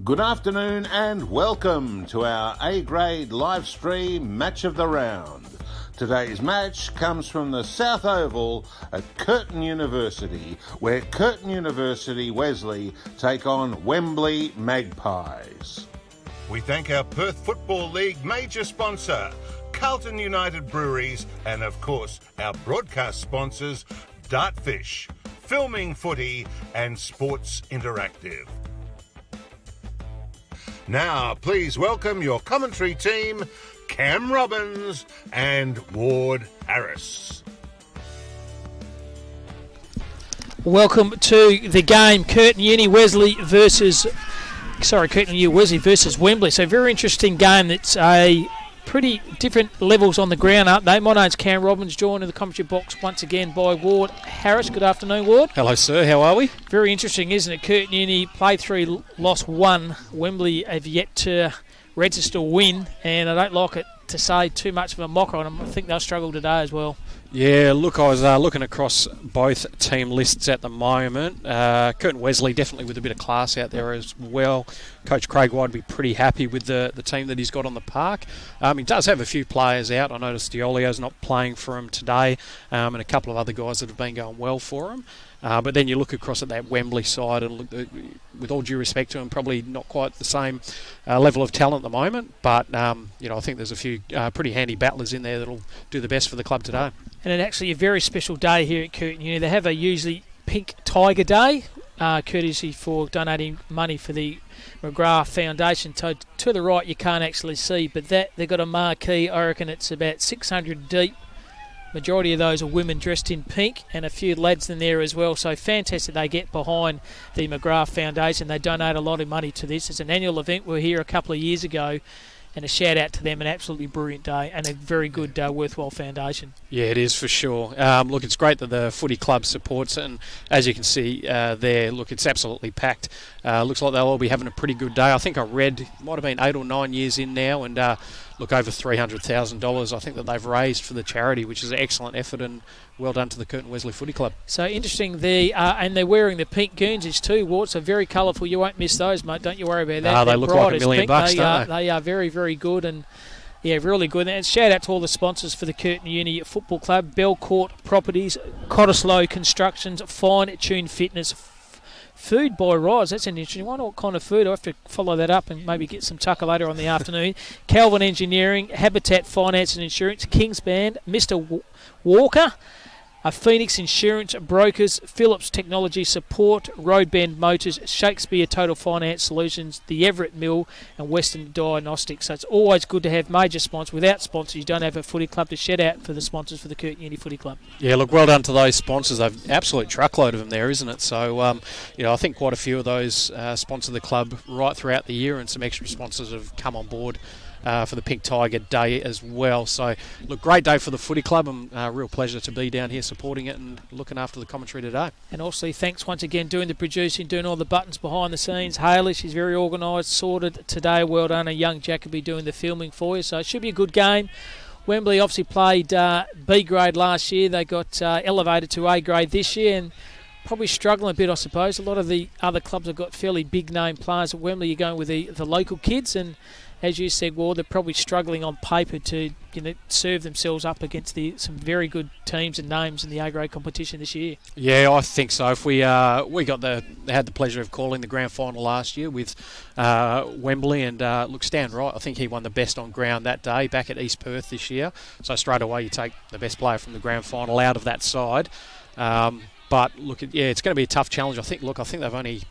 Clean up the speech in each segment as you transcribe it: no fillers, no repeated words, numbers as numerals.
Good afternoon and welcome to our A-grade live stream match of the round. Today's match comes from the South Oval at Curtin University, where Curtin University Wesley take on Wembley Magpies. We thank our Perth Football League major sponsor, Carlton United Breweries, and of course our broadcast sponsors, Dartfish, Filming Footy and Sports Interactive. Now, please welcome your commentary team, Cam Robbins and Ward Harris. Welcome to the game, Curtin Uni Wesley versus Wembley. So very interesting game. It's a pretty different levels on the ground, aren't they? My name's Cam Robbins, joined in the commentary box once again by Ward Harris. Good afternoon, Ward. Hello, sir. How are we? Very interesting, isn't it? Curtin Uni played 3, lost 1. Wembley have yet to register a win, and I don't like it to say too much of a mocker on them. I think they'll struggle today as well. Yeah, look, I was looking across both team lists at the moment. Curtin Wesley definitely with a bit of class out there as well. Coach Craig White would be pretty happy with the team that he's got on the park. He does have a few players out. I noticed Diolio's not playing for him today, and a couple of other guys that have been going well for him. But then you look across at that Wembley side and look, with all due respect to him, probably not quite the same level of talent at the moment. But, I think there's a few pretty handy battlers in there that'll do the best for the club today. And it's actually a very special day here at Curtin Uni. They have a usually Pink Tiger Day, courtesy for donating money for the McGrath Foundation. So to the right you can't actually see, but they've got a marquee. I reckon it's about 600 deep. Majority of those are women dressed in pink and a few lads in there as well. So fantastic they get behind the McGrath Foundation. They donate a lot of money to this. It's an annual event. We were here a couple of years ago. And a shout out to them, an absolutely brilliant day and a very good, worthwhile foundation. Yeah, it is for sure. Look, it's great that the footy club supports it, and as you can see there, look, it's absolutely packed. Looks like they'll all be having a pretty good day. I think I read, it might have been 8 or 9 years in now, and look, over $300,000 I think that they've raised for the charity, which is an excellent effort, and well done to the Curtin Wesley Footy Club. So interesting there, and they're wearing the pink Guernseys too, Ward, so very colourful. You won't miss those, mate. Don't you worry about that. They look like $1 million bucks, don't they? They are very, very good, and yeah, really good. And shout out to all the sponsors for the Curtin Uni Football Club: Belcourt Properties, Cottesloe Constructions, Fine Tune Fitness, Food by Rise. That's an interesting one. What kind of food? I have to follow that up and maybe get some tucker later on the afternoon. Calvin Engineering, Habitat Finance and Insurance, Kings Band, Mr. Walker, Phoenix Insurance Brokers, Phillips Technology Support, Roadbend Motors, Shakespeare Total Finance Solutions, the Everett Mill and Western Diagnostics. So it's always good to have major sponsors. Without sponsors, you don't have a footy club. To shout out for the sponsors for the Curtin Uni Footy Club. Yeah, look, well done to those sponsors. They've absolute truckload of them there, isn't it? So, I think quite a few of those sponsor the club right throughout the year, and some extra sponsors have come on board for the Pink Tiger Day as well. So, look, great day for the footy club, and real pleasure to be down here supporting it and looking after the commentary today. And also thanks once again doing the producing, doing all the buttons behind the scenes. Hayley, she's very organised, sorted today. Well done. A young Jacoby doing the filming for you. So it should be a good game. Wembley obviously played B grade last year. They got elevated to A grade this year, and probably struggling a bit, I suppose. A lot of the other clubs have got fairly big name players. At Wembley, you're going with the local kids, and as you said, Ward, they're probably struggling on paper to serve themselves up against some very good teams and names in the A-grade competition this year. Yeah, I think so. If we had the pleasure of calling the grand final last year with Wembley, and look, Stan Wright, I think he won the best on ground that day back at East Perth this year. So straight away you take the best player from the grand final out of that side. But look, it's going to be a tough challenge. I think they've only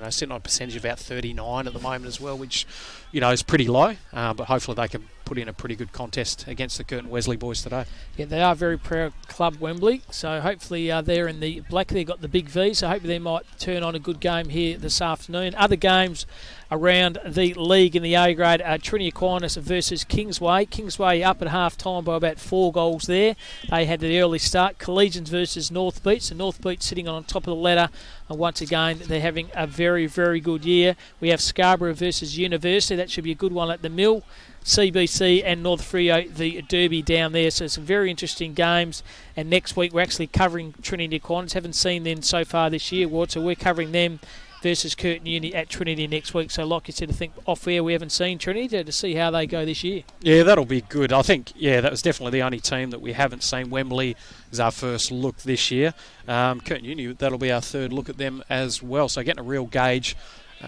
sitting on a percentage of about 39 at the moment as well, which, is pretty low. But hopefully they can put in a pretty good contest against the Curtin Wesley boys today. Yeah, they are a very proud club, Wembley. So hopefully they're in the black. They've got the big V, so hopefully they might turn on a good game here this afternoon. Other games around the league in the A grade are Trinity Aquinas versus Kingsway. Kingsway up at half time by about 4 goals there. They had the early start. Collegians versus North Beach. So North Beach sitting on top of the ladder. And once again, they're having a very, very good year. We have Scarborough versus University. That should be a good one at the Mill. CBC and North Freo, the derby down there. So some very interesting games. And next week we're actually covering Trinity Aquinas. Haven't seen them so far this year, Ward, so we're covering them versus Curtin Uni at Trinity next week. So like you said, I think off air we haven't seen Trinity to see how they go this year. Yeah, that'll be good. I think, that was definitely the only team that we haven't seen. Wembley is our first look this year. Curtin Uni, that'll be our third look at them as well. So getting a real gauge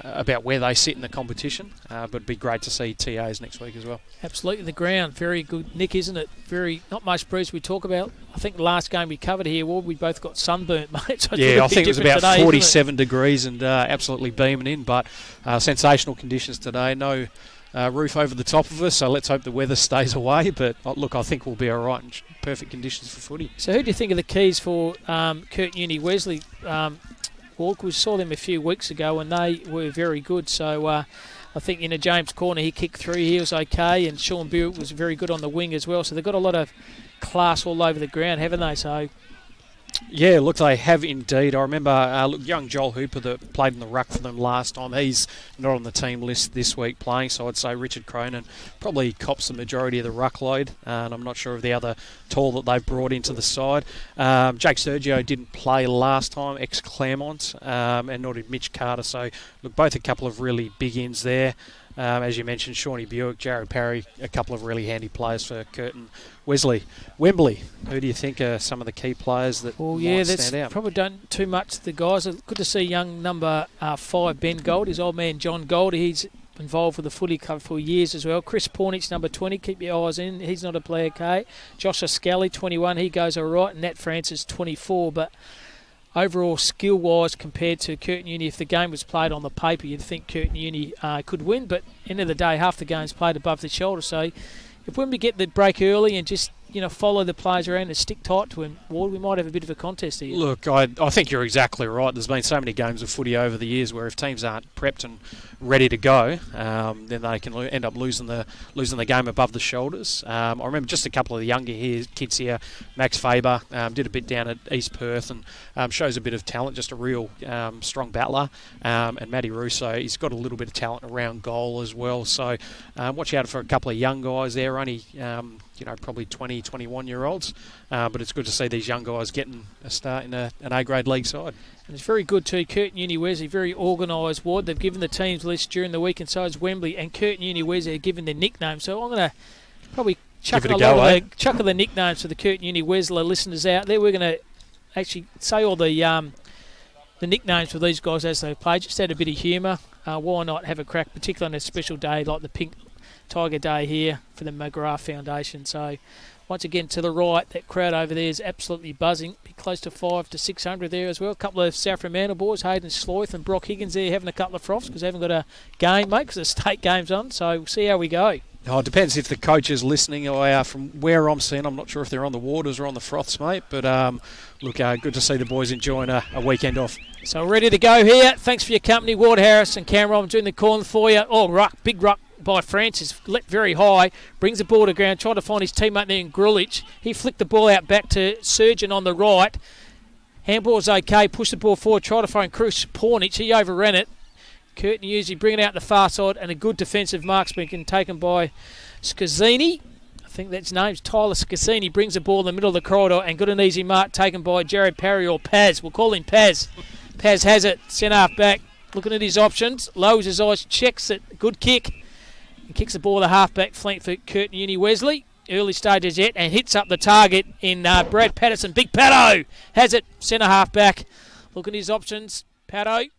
about where they sit in the competition, but it'd be great to see TAs next week as well. Absolutely, the ground, very good, Nick, isn't it? Not much breeze we talk about. I think the last game we covered here, we both got sunburnt, mate. So I think it was about today, 47 degrees and absolutely beaming in, but sensational conditions today. No roof over the top of us, so let's hope the weather stays away. But look, I think we'll be all right and perfect conditions for footy. So who do you think are the keys for Curtin Uni Wesley? We saw them a few weeks ago and they were very good. So I think James Corner, he kicked three, he was okay, and Sean Buick was very good on the wing as well. So they've got a lot of class all over the ground, haven't they? So yeah, look, they have indeed. I remember young Joel Hooper that played in the ruck for them last time. He's not on the team list this week playing, so I'd say Richard Cronin probably cops the majority of the ruck load, and I'm not sure of the other tall that they've brought into the side. Jake Sergio didn't play last time, ex-Claremont, and nor did Mitch Carter, so look, both a couple of really big ins there. As you mentioned, Shawnee Buick, Jared Parry, a couple of really handy players for Curtin. Wesley, Wembley, who do you think are some of the key players that might stand out? Probably done too much to the guys. Good to see young number 5, Ben Gold, his old man John Gold. He's involved with the footy club for years as well. Chris Pornich, number 20, keep your eyes in. He's not a player, K. Josh Scully, 21, he goes all right. Nat Francis, 24, but overall, skill-wise, compared to Curtin Uni, if the game was played on the paper, you'd think Curtin Uni could win. But end of the day, half the game's played above the shoulder. So if when we get the break early and just follow the players around and stick tight to him, Ward, we might have a bit of a contest here. Look, I think you're exactly right. There's been so many games of footy over the years where if teams aren't prepped and ready to go, then they can end up losing the game above the shoulders. I remember just a couple of the younger kids here. Max Faber did a bit down at East Perth and shows a bit of talent, just a real strong battler. And Matty Russo, he's got a little bit of talent around goal as well. So watch out for a couple of young guys there, only probably 20, 21-year-olds. But it's good to see these young guys getting a start in an A-grade league side. And it's very good too. Curtin Uni Wesley, very organised, Ward. They've given the teams list during the week, and so is Wembley. And Curtin Uni Wesley are given their nicknames. So I'm going to probably chuck of the nicknames for the Curtin Uni Wesley listeners out there. We're going to actually say all the nicknames for these guys as they play. Just add a bit of humour. Why not have a crack, particularly on a special day like the Pink Tiger Day here for the McGrath Foundation. So once again, to the right, that crowd over there is absolutely buzzing. Be close to 500 to 600 there as well. A couple of South Fremantle boys, Hayden Sloyth and Brock Higgins there having a couple of froths because they haven't got a game, mate, because the state game's on. So we'll see how we go. Oh, it depends if the coach is listening. From where I'm seeing, I'm not sure if they're on the waters or on the froths, mate. But look, good to see the boys enjoying a weekend off. So ready to go here. Thanks for your company, Ward Harris and Cameron. I'm doing the corner for you. Oh, ruck, big ruck by Francis, leapt very high, brings the ball to ground, trying to find his teammate there in Grulich. He flicked the ball out back to Surgeon on the right. Handball's okay, pushed the ball forward, tried to find Chris Pornich. He overran it. Curtin usually bringing it out the far side, and a good defensive mark's been taken by Scazzini. I think that's his name, Tyler Scazzini. Brings the ball in the middle of the corridor and got an easy mark taken by Jared Parry or Paz. We'll call him Paz. Paz has it, centre half back, looking at his options, lowers his eyes, checks it, good kick. He kicks the ball to the half-back flank for Curtin Uni Wesley. Early stages yet, and hits up the target in Brad Patterson. Big Pato has it, centre half-back. Look at his options. Pato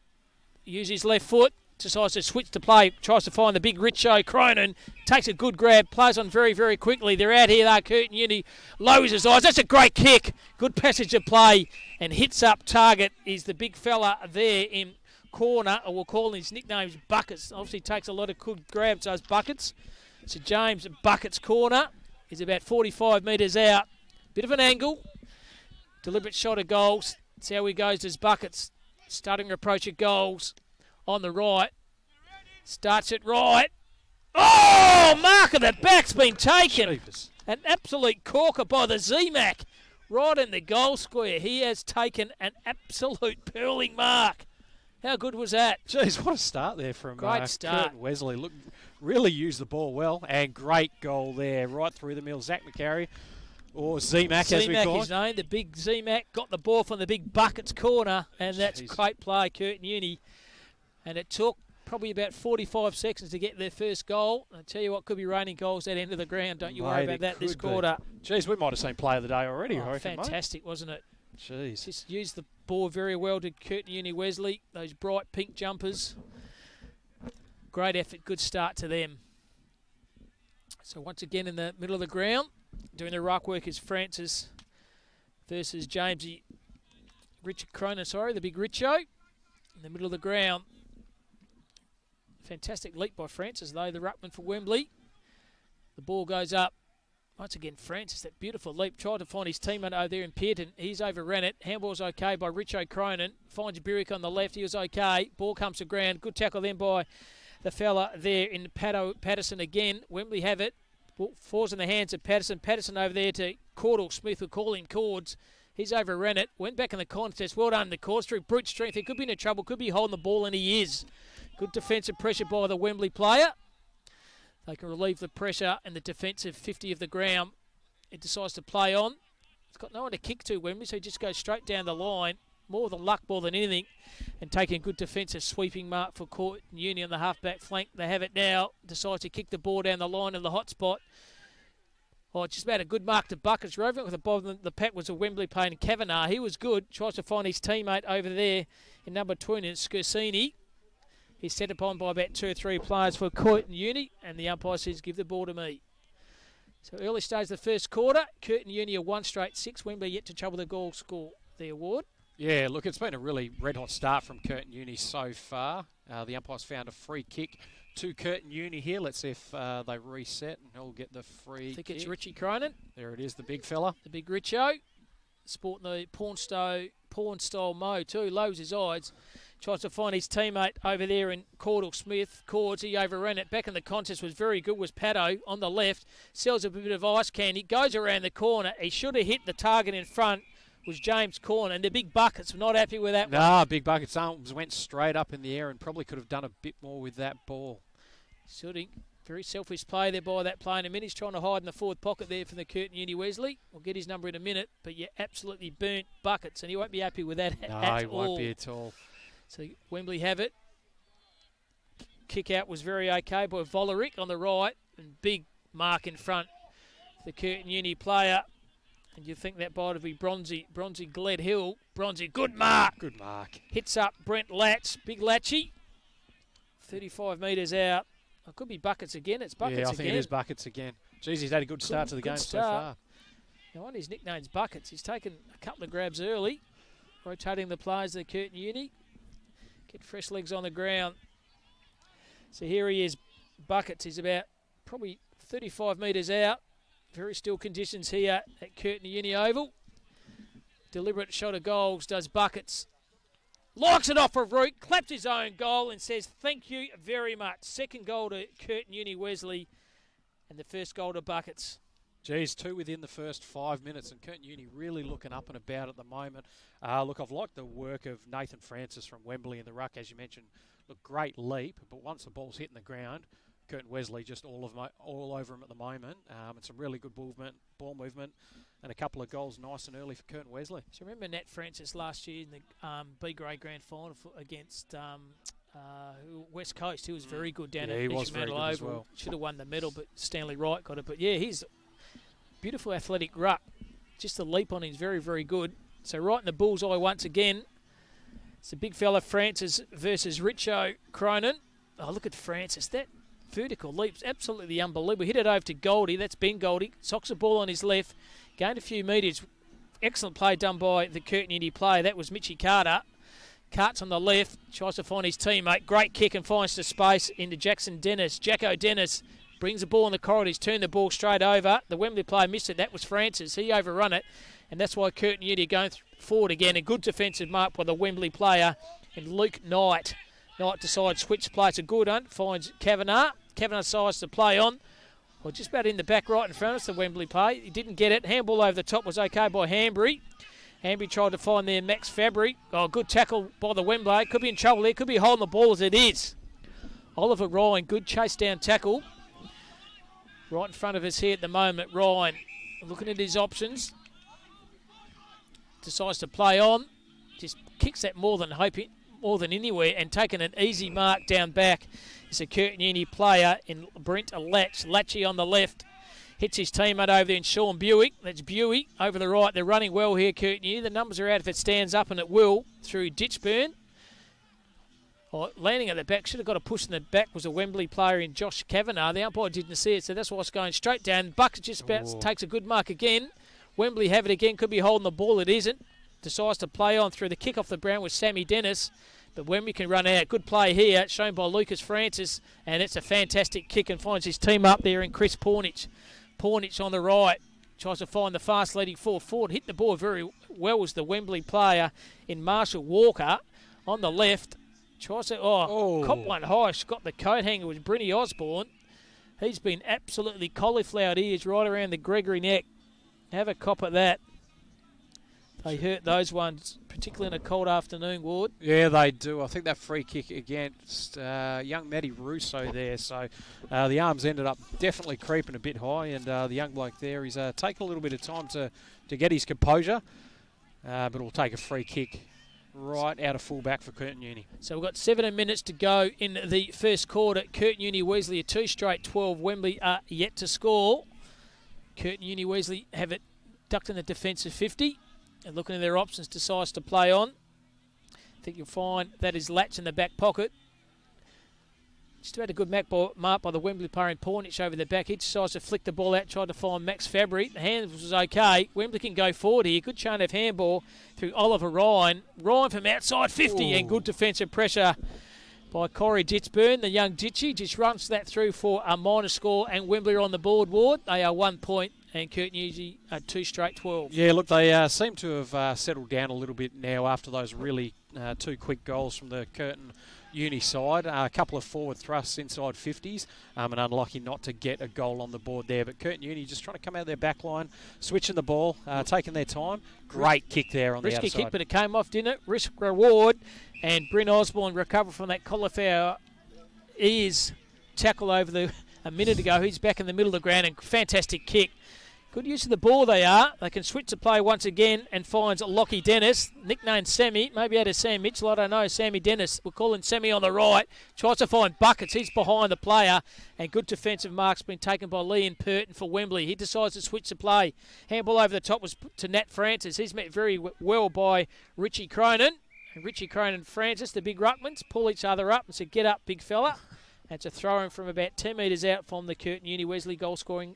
uses his left foot, decides to switch to play, tries to find the big Richo Cronin. Takes a good grab, plays on very, very quickly. They're out here, Curtin Uni. Lowers his eyes. That's a great kick. Good passage of play, and hits up target is the big fella there in corner, or we'll call his nicknames Buckets. Obviously takes a lot of good grabs, those Buckets. So James Buckets' corner is about 45 metres out. Bit of an angle. Deliberate shot of goals. See how he goes as Buckets. Starting to approach at goals on the right. Starts it right. Oh, mark of the back's been taken. Jeepers. An absolute corker by the Z-Mac. Right in the goal square. He has taken an absolute pearling mark. How good was that? Jeez, what a start there from Curtin Wesley. Look, really used the ball well, and great goal there, right through the middle. Zach McCarry, or Z-Mac as we call it. Z-Mac is named, the big Z-Mac, got the ball from the big Buckets corner, and that's great play, Curtin Uni. And it took probably about 45 seconds to get their first goal. I tell you what, could be raining goals at the end of the ground. Don't you worry about that this quarter. Jeez, we might have seen play of the day already, I reckon, fantastic, mate. Wasn't it? Jeez. Just used the ball very well to Curtin Uni Wesley. Those bright pink jumpers. Great effort, good start to them. So once again in the middle of the ground, doing the ruck work is Francis versus Richard Cronin, the big Richo. In the middle of the ground. Fantastic leap by Francis, though, the ruckman for Wembley. The ball goes up. Once again, Francis, that beautiful leap. Tried to find his teammate over there in Perth. He's overran it. Handball's okay by Richo Cronin. Finds Birick on the left. He was okay. Ball comes to ground. Good tackle then by the fella there in Patterson again. Wembley have it. Ball falls in the hands of Patterson. Patterson over there to Cordell Smith, who call him Cords. He's overran it. Went back in the contest. Well done, the Cords. Through brute strength. He could be in trouble. Could be holding the ball, and he is. Good defensive pressure by the Wembley player. They can relieve the pressure and the defensive 50 of the ground. It decides to play on. It's got no one to kick to, Wembley, so he just goes straight down the line. More the luck ball than anything. And taking a good defensive sweeping mark for Curtin Uni on the half-back flank. They have it now. Decides to kick the ball down the line in the hot spot. Oh, just about a good mark to Buckets. Roving with the bottom. The pack was a Wembley player in Kavanagh. He was good. Tries to find his teammate over there in number 20, Scursini. He's set upon by about 2 or 3 players for Curtin Uni, and the umpire says, give the ball to me. So early stage of the first quarter, Curtin Uni are 1 straight 6. Wembley yet to trouble the goal score, the award. Yeah, look, it's been a really red-hot start from Curtin Uni so far. The umpire's found a free kick to Curtin Uni here. Let's see if they reset, and he'll get the free I think kick. it's Richie Cronin. There it is, the big fella. The big Richo. Sporting the porn-style mo too. Lowers his eyes. Tries to find his teammate over there in Cordell Smith. Cords, he overran it. Back in the contest was very good, was Paddo on the left. Sells a bit of ice candy. Goes around the corner. He should have hit the target in front. Was James Corner. And the big Buckets were not happy with that one. Nah, big Buckets' arms went straight up in the air and probably could have done a bit more with that ball. Shooting. Very selfish play there by that player in a minute. He's trying to hide in the forward pocket there for the Curtin Uni Wesley. We'll get his number in a minute, but you absolutely burnt Buckets, and he won't be happy with that at all. No, he won't be at all. So Wembley have it. Kick out was very okay by Volerick on the right, and big mark in front for the Curtin Uni player. And you think that might be Bronzy Gled Hill. Bronzy, good mark. Good mark. Hits up Brent Latch, big Latchy. 35 metres out. It could be Buckets again. It's Buckets again. Yeah, I think it is Buckets again. Jeez, he's had a good start to the game so far. Now, on his nickname's Buckets. He's taken a couple of grabs early, rotating the players of the Curtin Uni. Get fresh legs on the ground. So here he is, Buckets. He's about probably 35 metres out. Very still conditions here at Curtin Uni Oval. Deliberate shot of goals does Buckets. Likes it off a route, claps his own goal and says thank you very much. Second goal to Curtin Uni Wesley and the first goal to Buckets. Geez, 2 within the first 5 minutes, and Curtin Uni really looking up and about at the moment. Look, I've liked the work of Nathan Francis from Wembley in the ruck, as you mentioned. Look, great leap, but once the ball's hitting the ground, Curtin Wesley just all over him at the moment. And some really good ball movement, and a couple of goals nice and early for Curtin Wesley. So remember Nat Francis last year in the B-grade grand final against West Coast. He was very good down at Medal Oval. Well. Should have won the medal, but Stanley Wright got it. But yeah, he's beautiful athletic ruck. Just the leap on him is very, very good. So right in the bullseye once again. It's a big fella Francis versus Richo Cronin. Oh, look at Francis. That vertical leap's absolutely unbelievable. Hit it over to Goldie. That's Ben Goldie. Socks the ball on his left. Gained a few metres. Excellent play done by the Curtin Uni player. That was Mitchie Carter. Cart's on the left. Tries to find his teammate. Great kick and finds the space into Jackson Dennis. Jacko Dennis brings the ball in the corridor. He's turned the ball straight over. The Wembley player missed it. That was Francis. He overrun it. And that's why Curtin Uni are going forward again. A good defensive mark by the Wembley player. And Luke Knight. Knight decides switch play. It's a good one. Finds Kavanagh. Kavanagh decides to play on. Well, just about in the back right in front of us, the Wembley play. He didn't get it. Handball over the top was okay by Hanbury. Hanbury tried to find there Max Fabry. Oh, good tackle by the Wembley. Could be in trouble there. Could be holding the ball as it is. Oliver Ryan, good chase down tackle. Right in front of us here at the moment. Ryan looking at his options. Decides to play on. Just kicks that more than more than anywhere, and taking an easy mark down back is a Curtin Uni player in Brent Latch. Latchy on the left. Hits his teammate over there in Sean Buick. That's Buick over the right. They're running well here, Curtin Uni. The numbers are out if it stands up, and it will, through Ditchburn. Oh, landing at the back, should have got a push in the back, was a Wembley player in Josh Kavanagh. The umpire didn't see it, so that's why it's going straight down. Bucket just about takes a good mark again. Wembley have it again, could be holding the ball, it isn't. Decides to play on through the kick off the ground with Sammy Dennis, but Wembley can run out. Good play here, shown by Lucas Francis, and it's a fantastic kick and finds his team up there in Chris Pornich. Pornich on the right, tries to find the fast leading forward. Hit the ball very well was the Wembley player in Marshall Walker. On the left, tries to, cop one high, got the coat hanger with Brinny Osborne. He's been absolutely cauliflowered ears right around the Gregory neck. Have a cop at that. They hurt those ones, particularly in a cold afternoon, Ward. Yeah, they do. I think that free kick against young Matty Russo there. So the arms ended up definitely creeping a bit high, and the young bloke there is taking a little bit of time to get his composure, but will take a free kick right out of full-back for Curtin Uni. So we've got 7 minutes to go in the first quarter. Curtin Uni Wesley are 2 straight 12. Wembley are yet to score. Curtin Uni Wesley have it ducked in the defensive 50. And looking at their options, decides to play on. I think you'll find that is Latch in the back pocket. Just about a good mark by the Wembley player in Pornich over the back. He decides to flick the ball out, tried to find Max Fabry. The hand was okay. Wembley can go forward here. Good chance of handball through Oliver Ryan. Ryan from outside 50 and good defensive pressure by Corey Ditchburn. The young Ditchy just runs that through for a minor score, and Wembley are on the board, Ward. They are 1 point. And Curtin Uni are 2 straight 12. Yeah, look, they seem to have settled down a little bit now after those really 2 quick goals from the Curtin Uni side. A couple of forward thrusts inside 50s, and unlucky not to get a goal on the board there. But Curtin Uni just trying to come out of their back line, switching the ball, taking their time. Great kick there on the outside. Risky kick, but it came off, didn't it? Risk reward. And Bryn Osborne recovered from that cauliflower ears tackle over a minute ago. He's back in the middle of the ground, and fantastic kick. Good use of the ball they are. They can switch the play once again and finds Lockie Dennis, nicknamed Sammy. Maybe out of Sam Mitchell, I don't know. Sammy Dennis. We're calling Sammy on the right. Tries to find Buckets. He's behind the player. And good defensive marks been taken by Liam Perton for Wembley. He decides to switch the play. Handball over the top was to Nat Francis. He's met very well by Richie Cronin. And Richie Cronin and Francis, the big ruckmans, pull each other up and say, get up, big fella. That's a throw-in from about 2 metres out from the Curtin Uni Wesley goal-scoring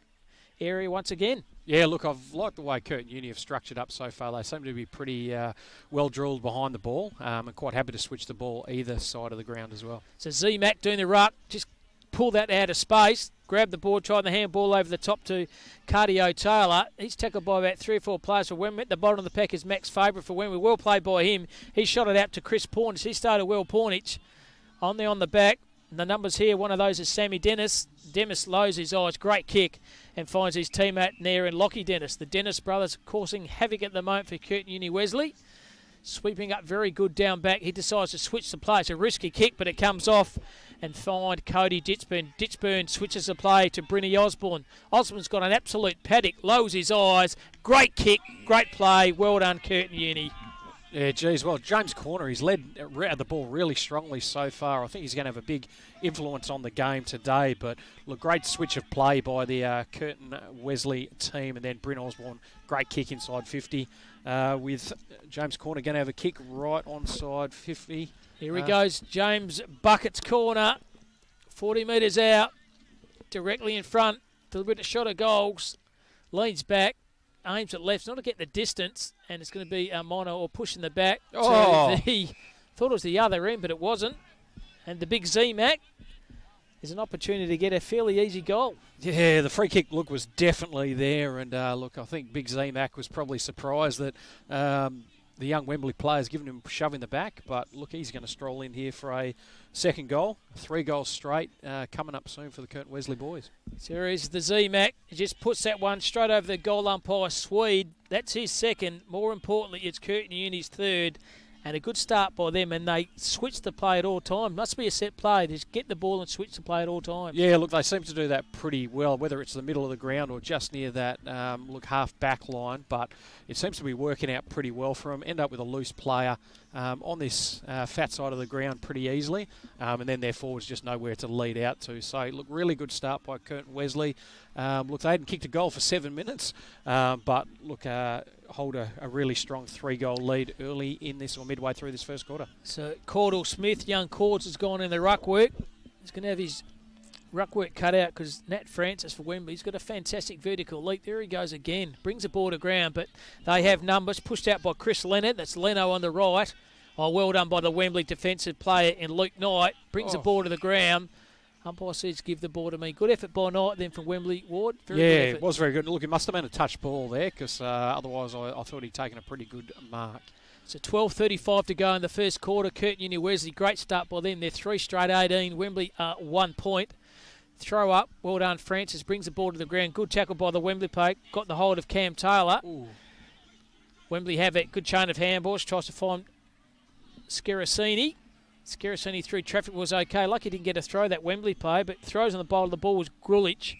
area once again. Yeah, look, I've liked the way Curtin Uni have structured up so far. They seem to be pretty well drilled behind the ball, and quite happy to switch the ball either side of the ground as well. So Z-Mac doing the ruck, just pull that out of space, grab the ball, try the handball over the top to Cardio Taylor. He's tackled by about 3 or 4 players for Wembley. At the bottom of the pack is Max Favourite for Wembley. Well played by him. He shot it out to Chris Pornich. He started well, Pornich. On the back. The numbers here, one of those is Sammy Dennis. Dennis lowers his eyes, great kick, and finds his teammate there in Lockie Dennis. The Dennis brothers causing havoc at the moment for Curtin Uni Wesley. Sweeping up very good down back. He decides to switch the play. It's a risky kick, but it comes off and find Cody Ditchburn. Ditchburn switches the play to Brinny Osborne. Osborne's got an absolute paddock, lowers his eyes. Great kick, great play. Well done, Curtin Uni. Yeah, geez, well, James Corner, he's led the ball really strongly so far. I think he's going to have a big influence on the game today. But, look, great switch of play by the Curtin Wesley team. And then Bryn Osborne, great kick inside 50. With James Corner going to have a kick right onside 50. Here he goes, James Bucket's corner. 40 metres out, directly in front. Deliberate shot of goals. Leans back. Aims at left, not to get the distance, and it's going to be a minor or push in the back. Thought it was the other end, but it wasn't. And the big Z-Mac is an opportunity to get a fairly easy goal. Yeah, the free kick look was definitely there, and look, I think Big Z-Mac was probably surprised that the young Wembley players given him a shove in the back, but look, he's going to stroll in here for a second goal. 3 goals straight coming up soon for the Curtin Wesley boys. So here is the Z-Mac. He just puts that one straight over the goal umpire, Swede. That's his second. More importantly, it's Curtin Uni's third. And a good start by them, and they switch the play at all time. Must be a set play. Just get the ball and switch the play at all times. Yeah, look, they seem to do that pretty well, whether it's the middle of the ground or just near that, half back line. But it seems to be working out pretty well for them. End up with a loose player on this fat side of the ground pretty easily. And then their forwards just know where to lead out to. So, look, really good start by Curtin Wesley. Look, they hadn't kicked a goal for 7 minutes. But, look, hold a really strong 3-goal lead early in this, or midway through this first quarter. So Cordell Smith, young Cords, has gone in the ruck work. He's going to have his ruck work cut out because Nat Francis for Wembley, he's got a fantastic vertical leap. There he goes again. Brings the ball to ground, but they have numbers. Pushed out by Chris Leonard. That's Leno on the right. Oh, well done by the Wembley defensive player in Luke Knight. Brings the ball to the ground. Umpire says give the ball to me. Good effort by Knight then from Wembley. Ward, very good effort. It was very good. Look, it must have been a touch ball there because otherwise I thought he'd taken a pretty good mark. So 12:35 to go in the first quarter. Curtin Uni Wesley, great start by them. They're 3 straight 18. Wembley 1 point. Throw up. Well done, Francis. Brings the ball to the ground. Good tackle by the Wembley player. Got the hold of Cam Taylor. Ooh. Wembley have it. Good chain of handballs. Tries to find Scaracini. Scaracini through traffic was okay. Lucky didn't get a throw, that Wembley player, but throws on the bowl of the ball was Grulich,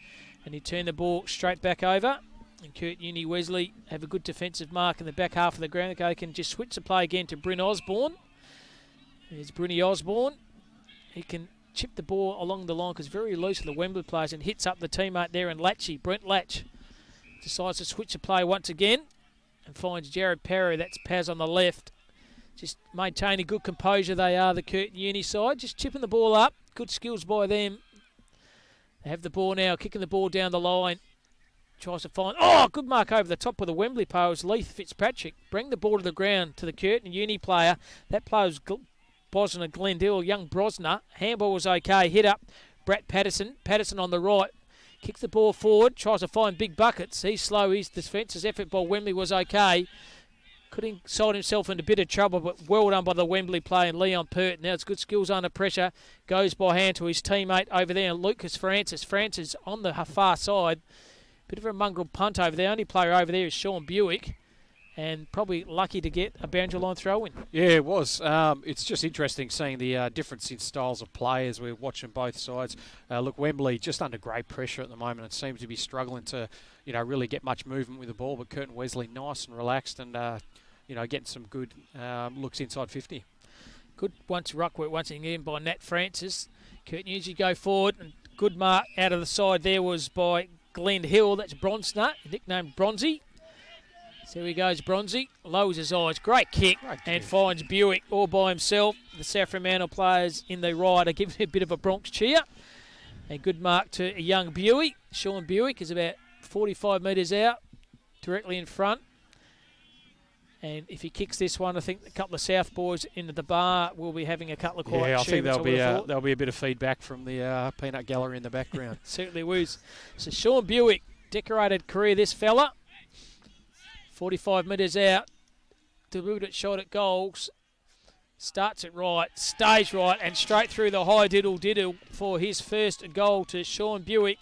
and he turned the ball straight back over. And Curtin Uni Wesley have a good defensive mark in the back half of the ground. They can just switch the play again to Bryn Osborne. There's Brynny Osborne. He can chip the ball along the line because very loose of the Wembley players and hits up the teammate there. And Latchy, Brent Latch, decides to switch the play once again and finds Jared Perry. That's Paz on the left. Just maintaining good composure they are, the Curtin Uni side. Just chipping the ball up. Good skills by them. They have the ball now, kicking the ball down the line. Tries to find... Oh, good mark over the top with the Wembley player. It was Leith Fitzpatrick. Bring the ball to the ground to the Curtin Uni player. That player was Brosner Glendale, young Brosner. Handball was okay. Hit up Brett Patterson. Patterson on the right. Kicks the ball forward. Tries to find big buckets. He's slow. His defence's effort by Wembley was okay. Could have sold himself into a bit of trouble, but well done by the Wembley player and Leon Pert. Now it's good skills under pressure. Goes by hand to his teammate over there, Lucas Francis. Francis on the far side. Bit of a mongrel punt over there. Only player over there is Sean Buick. And probably lucky to get a boundary line throw in. Yeah, it was. It's just interesting seeing the difference in styles of play as we're watching both sides. Look, Wembley just under great pressure at the moment and seems to be struggling to, really get much movement with the ball. But Curtin Wesley, nice and relaxed and, getting some good looks inside 50. Good ruck work once again by Nat Francis. Curtin usually go forward and good mark out of the side there was by Glenn Hill. That's Bronsner, nicknamed Bronzy. So he goes, Bronzy, lowers his eyes, great kick, and finds Buick all by himself. The Saffron Mantle players in the right are giving a bit of a Bronx cheer. A good mark to a young Buick. Sean Buick is about 45 metres out, directly in front. And if he kicks this one, I think a couple of South boys into the bar will be having a couple of quiet I think there'll be a bit of feedback from the peanut gallery in the background. Certainly was. So Sean Buick, decorated career this fella. 45 metres out, delivered shot at goals, starts it right, stays right, and straight through the high diddle for his first goal to Sean Buick.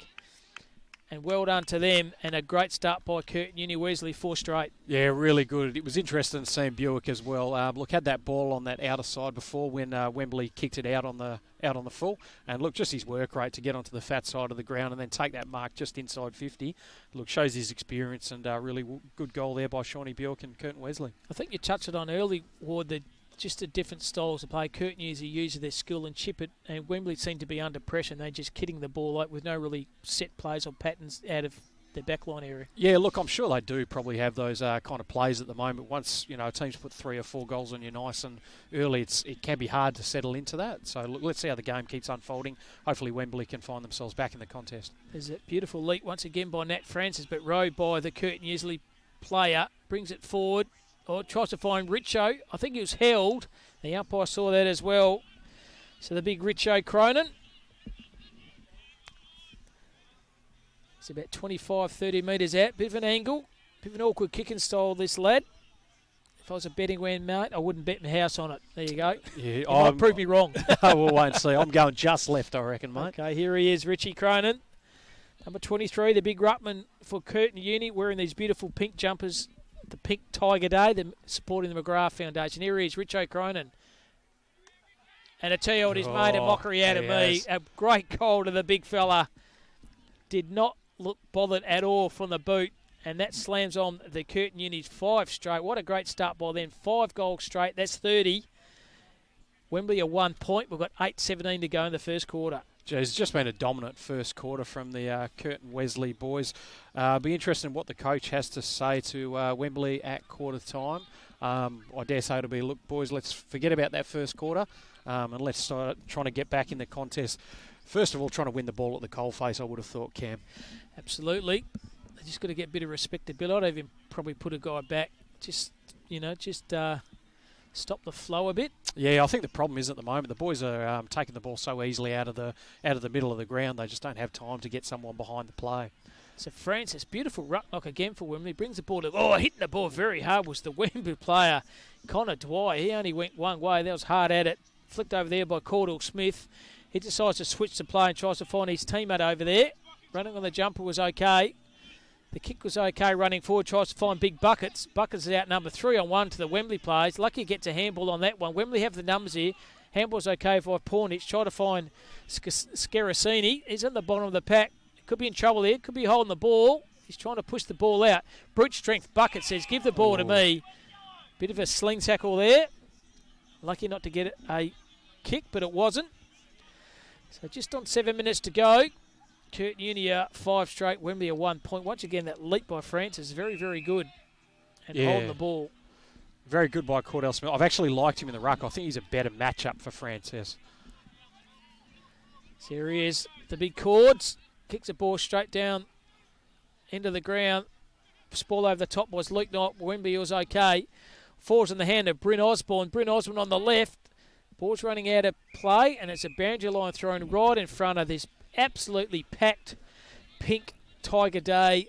And well done to them, and a great start by Curtin Uni Wesley, 4 straight. Yeah, really good. It was interesting seeing Buick as well. Look, had that ball on that outer side before when Wembley kicked it out on the full, and look, just his work rate to get onto the fat side of the ground and then take that mark just inside 50. Look, shows his experience and really good goal there by Shawnee Buick and Curtin Wesley. I think you touched it on early, Ward, just the different styles of play. Curtin uses their skill and chip it, and Wembley seem to be under pressure and they're just kidding the ball out with no really set plays or patterns out of their backline area. Yeah, look, I'm sure they do probably have those kind of plays at the moment. Once, teams put 3 or 4 goals on you nice and early, it can be hard to settle into that. So look, let's see how the game keeps unfolding. Hopefully Wembley can find themselves back in the contest. There's a beautiful leap once again by Nat Francis, but rowed by the Curtin Wesley player, brings it forward. Or tries to find Richo. I think he was held. The umpire saw that as well. So the big Richo Cronin. It's about 25, 30 metres out. Bit of an angle. Bit of an awkward kicking style, this lad. If I was a betting man, mate, I wouldn't bet my house on it. There you go. Yeah, you might prove me wrong. We'll wait and see. I'm going just left, I reckon, mate. Okay, here he is, Richie Cronin. Number 23, the big ruckman for Curtin Uni, wearing these beautiful pink jumpers the Pink Tiger Day, supporting the McGrath Foundation. Here he is, Richo Cronin. And I tell you what, he's made a mockery out of me. A great goal to the big fella. Did not look bothered at all from the boot. And that slams on the Curtin Uni's 5 straight. What a great start by them. 5 goals straight. That's 30. Wembley are 1 point. We've got 8:17 to go in the first quarter. It's just been a dominant first quarter from the Curtin Wesley boys. Be interested in what the coach has to say to Wembley at quarter time. I dare say it'll be, look, boys, let's forget about that first quarter and let's start trying to get back in the contest. First of all, trying to win the ball at the coalface, I would have thought, Cam. Absolutely. They just got to get a bit of respectability. I'd even probably put a guy back. Just stop the flow a bit. Yeah, I think the problem is at the moment the boys are taking the ball so easily out of the middle of the ground. They just don't have time to get someone behind the play. So Francis, beautiful ruck knock again for Wembley. Brings the ball to... hitting the ball very hard was the Wembley player, Connor Dwyer. He only went one way. That was hard at it. Flicked over there by Cordell Smith. He decides to switch the play and tries to find his teammate over there. Running on the jumper was okay. The kick was okay running forward, tries to find big Buckets. Buckets is out number 3-on-1 to the Wembley players. Lucky gets a handball on that one. Wembley have the numbers here. Handball's okay for Pornich. Try to find Scaracini. He's at the bottom of the pack. Could be in trouble here. Could be holding the ball. He's trying to push the ball out. Brute strength. Bucket says, give the ball to me. Bit of a sling tackle there. Lucky not to get a kick, but it wasn't. So just on 7 minutes to go. Curtin Uni 5 straight, Wembley 1 point. Once again, that leap by Francis is very, very good. And holding the ball. Very good by Cordell Smith. I've actually liked him in the ruck. I think he's a better matchup for Francis. So here he is, the big cords. Kicks the ball straight down into the ground. Ball over the top was Luke Knight. Wembley was okay. Falls in the hand of Bryn Osborne. Bryn Osborne on the left. Ball's running out of play, and it's a boundary line thrown right in front of this absolutely packed Pink Tiger Day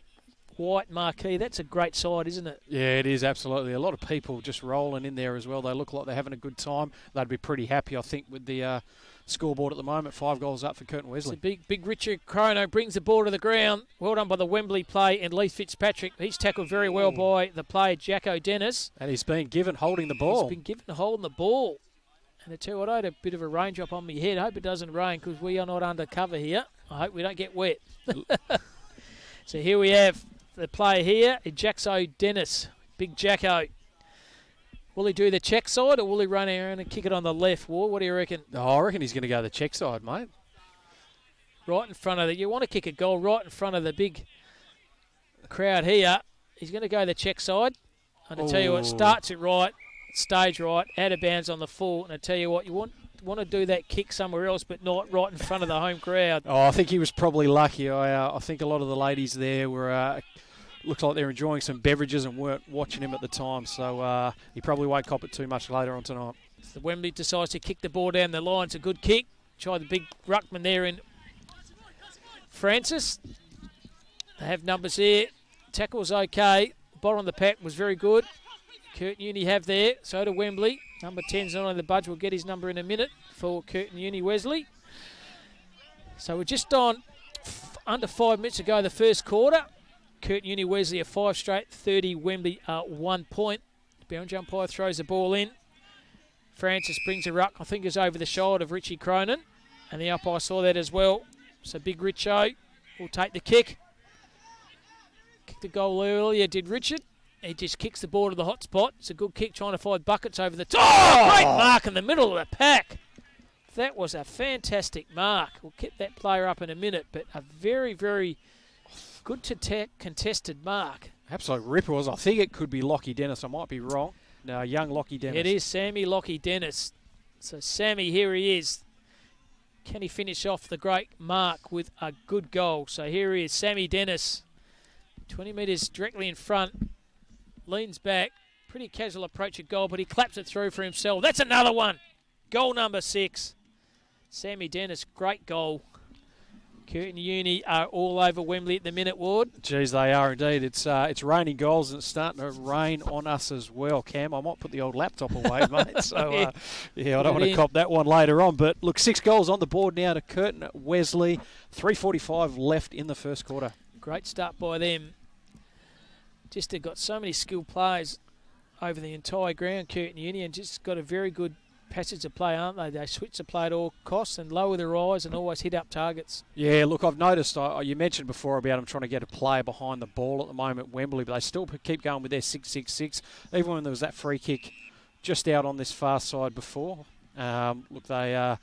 white marquee. That's a great side, isn't it? Yeah, it is, absolutely. A lot of people just rolling in there as well. They look like they're having a good time. They'd be pretty happy, I think, with the scoreboard at the moment. 5 goals up for Curtin Wesley. So big Richard Chrono brings the ball to the ground. Well done by the Wembley play and Leith Fitzpatrick. He's tackled very well by the player Jacko Dennis. And he's been given holding the ball. He's been given holding the ball. And I tell you what, I had a bit of a raindrop on my head. I hope it doesn't rain because we are not undercover here. I hope we don't get wet. So here we have the player here, Jaxo Dennis. Big Jacko. Will he do the check side or will he run around and kick it on the left? Well, what do you reckon? Oh, I reckon he's going to go the check side, mate. Right in front of you want to kick a goal right in front of the big crowd here. He's going to go the check side. And I tell you what, starts it right. Stage right, out of bounds on the full, and I tell you what, you want to do that kick somewhere else, but not right in front of the home crowd. Oh, I think he was probably lucky. I think a lot of the ladies there were looked like they're enjoying some beverages and weren't watching him at the time, so he probably won't cop it too much later on tonight. So Wembley decides to kick the ball down the line. It's a good kick. Try the big ruckman there in Francis. They have numbers here. Tackle's okay. Bottom of the pack was very good. Curtin Uni have there, so do Wembley. Number 10's not on the budge. We'll get his number in a minute for Curtin Uni Wesley. So we're just on under 5 minutes to go the first quarter. Curtin Uni Wesley are 5 straight, 30 Wembley 1 point. The boundary umpire throws the ball in. Francis brings a ruck, I think is over the shoulder of Richie Cronin. And the umpire saw that as well. So big Richo will take the kick. Kicked the goal earlier, did Richard. He just kicks the ball to the hot spot. It's a good kick trying to find Buckets over the top. Oh, great mark in the middle of the pack. That was a fantastic mark. We'll get that player up in a minute, but a very, very good contested mark. Absolute ripper was. I think it could be Lockie Dennis. I might be wrong. No, young Lockie Dennis. It is Sammy Lockie Dennis. So Sammy, here he is. Can he finish off the great mark with a good goal? So here he is, Sammy Dennis. 20 metres directly in front. Leans back. Pretty casual approach at goal, but he claps it through for himself. That's another one. Goal number 6. Sammy Dennis, great goal. Curtin Uni are all over Wembley at the minute, Ward. Geez, they are indeed. It's raining goals and it's starting to rain on us as well, Cam. I might put the old laptop away, mate. So, I don't want to cop that one later on. But, look, 6 goals on the board now to Curtin Wesley. 3:45 left in the first quarter. Great start by them. Just they've got so many skilled players over the entire ground, Curtin Uni, and just got a very good passage of play, aren't they? They switch the play at all costs and lower their eyes and always hit up targets. Yeah, look, I've noticed, you mentioned before about them trying to get a player behind the ball at the moment, Wembley, but they still keep going with their 6-6-6, even when there was that free kick just out on this far side before. Look, they're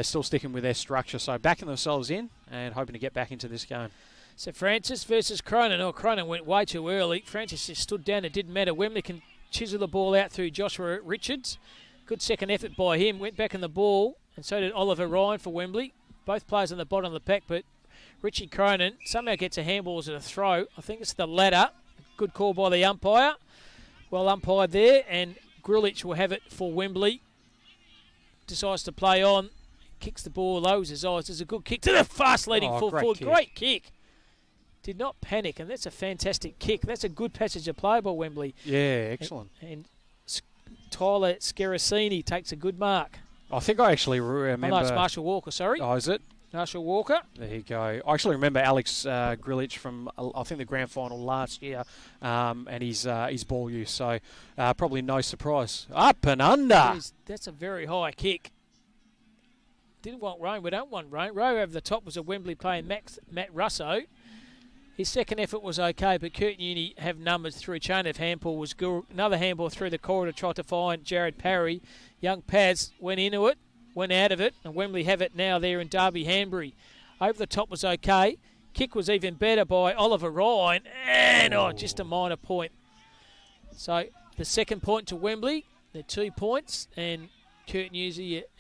still sticking with their structure, so backing themselves in and hoping to get back into this game. So Francis versus Cronin. Oh, Cronin went way too early. Francis just stood down. It didn't matter. Wembley can chisel the ball out through Joshua Richards. Good second effort by him. Went back in the ball, and so did Oliver Ryan for Wembley. Both players on the bottom of the pack, but Richie Cronin somehow gets a handball as a throw. I think it's the ladder. Good call by the umpire. Well umpired there, and Grilich will have it for Wembley. Decides to play on. Kicks the ball, lowers his eyes. There's a good kick to the fast leading forward. Great kick. Did not panic, and that's a fantastic kick. That's a good passage of play by Wembley. Yeah, excellent. And Tyler Scaracini takes a good mark. I think I actually remember... Oh, no, it's Marshall Walker, sorry. Oh, is it? Marshall Walker. There you go. I actually remember Alex Grilich from, I think, the grand final last year, and his ball use, so probably no surprise. Up and under! That's a very high kick. Didn't want rain. We don't want rain. Row over the top was a Wembley player, Matt Russo. His second effort was okay, but Curtin Uni have numbers through a chain of handball. Was good. Another handball through the corridor, tried to find Jared Parry. Young Paz went into it, went out of it, and Wembley have it now there in Derby Hanbury. Over the top was okay. Kick was even better by Oliver Ryan, and just a minor point. So the second point to Wembley, they're 2 points, and Curtin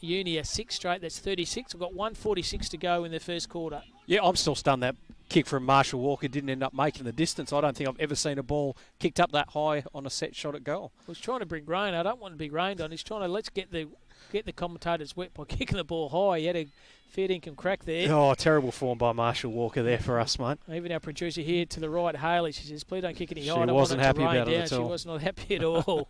Uni are 6 straight. That's 36. We've got 1:46 to go in the first quarter. Yeah, I'm still stunned that kick from Marshall Walker didn't end up making the distance. I don't think I've ever seen a ball kicked up that high on a set shot at goal. He was trying to bring rain. I don't want to be rained on. He's trying to let's get the commentators wet by kicking the ball high. He had a fair dinkum crack there. Oh, terrible form by Marshall Walker there for us, mate. Even our producer here to the right, Haley, she says, please don't kick any high. She wasn't happy about it at all. She was not happy at all.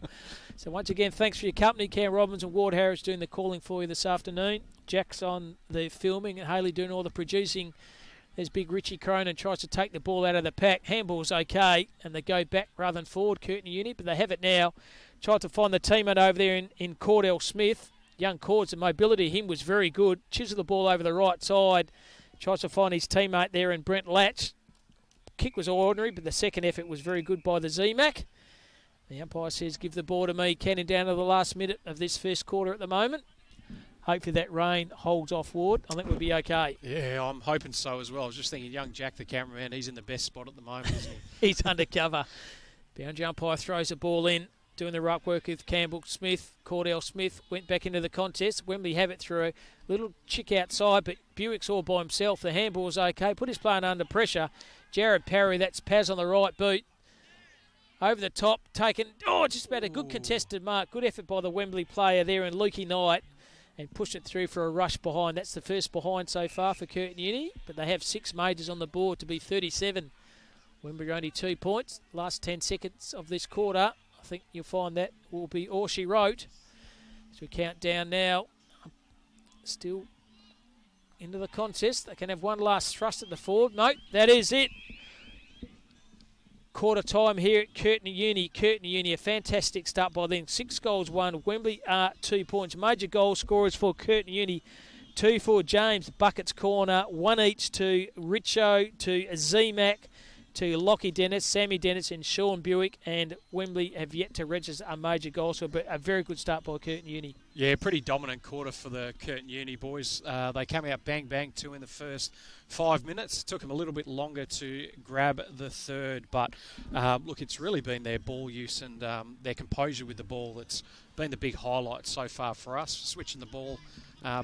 So once again, thanks for your company. Cam Robbins and Ward Harris doing the calling for you this afternoon. Jack's on the filming and Haley doing all the producing. There's big Richie Cronin tries to take the ball out of the pack. Handball's okay, and they go back rather than forward, Curtin Uni, but they have it now. Tried to find the teammate over there in Cordell Smith. Young Cords, the mobility of him was very good. Chisel the ball over the right side. Tries to find his teammate there in Brent Latch. Kick was ordinary, but the second effort was very good by the Z-Mac. The umpire says, give the ball to me. Counting down to the last minute of this first quarter at the moment. Hopefully that rain holds off, Ward. I think we'll be okay. Yeah, I'm hoping so as well. I was just thinking young Jack, the cameraman, he's in the best spot at the moment, isn't he? He's undercover. Boundary umpire throws the ball in. Doing the right work with Campbell Smith. Cordell Smith went back into the contest. Wembley have it through a little chick outside, but Buick's all by himself. The handball was okay. Put his player under pressure. Jared Parry, that's Paz on the right boot. Over the top, taken. Oh, just about a good contested mark. Good effort by the Wembley player there in Lukey Knight. And pushed it through for a rush behind. That's the first behind so far for Curtin Uni, but they have 6 majors on the board to be 37. Wembley only 2 points. Last 10 seconds of this quarter, I think you'll find that will be all she wrote. As we count down now, still into the contest. They can have one last thrust at the forward. No, that is it. Quarter time here at Curtin Uni. Curtin Uni, a fantastic start by them. 6 goals won. Wembley are 2 points. Major goal scorers for Curtin Uni. 2 for James Bucket's corner. 1 each to Richo, to Z-Mac, to Lockie Dennis, Sammy Dennis and Sean Buick. And Wembley have yet to register a major goal score, but a very good start by Curtin Uni. Yeah, pretty dominant quarter for the Curtin Uni boys. They came out bang, bang, 2 in the first 5 minutes. Took them a little bit longer to grab the third, but look, it's really been their ball use and their composure with the ball that's been the big highlight so far for us. Switching the ball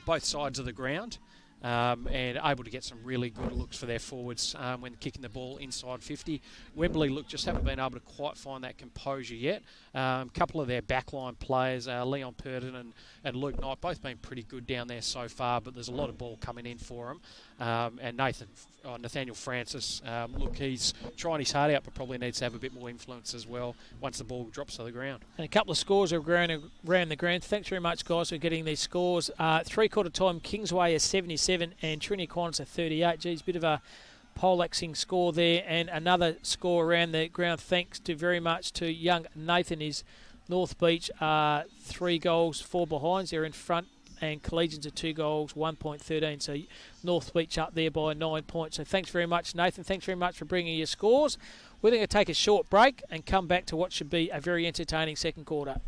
both sides of the ground. And able to get some really good looks for their forwards when kicking the ball inside 50. Wembley, look, just haven't been able to quite find that composure yet. A couple of their backline players, Leon Perton and Luke Knight, both been pretty good down there so far, but there's a lot of ball coming in for them. And Nathaniel Francis, look, he's trying his heart out, but probably needs to have a bit more influence as well once the ball drops to the ground. And a couple of scores around the ground. Thanks very much, guys, for getting these scores. 3-quarter time, Kingsway is 77 and Trinity Qantas are 38. Geez, bit of a poleaxing score there, and another score around the ground thanks to very much to young Nathan. Is North Beach 3 goals, 4 behinds. They're in front, and Collegians are 2 goals, 1.13. So North Beach up there by 9 points. So thanks very much, Nathan. Thanks very much for bringing your scores. We're going to take a short break and come back to what should be a very entertaining second quarter.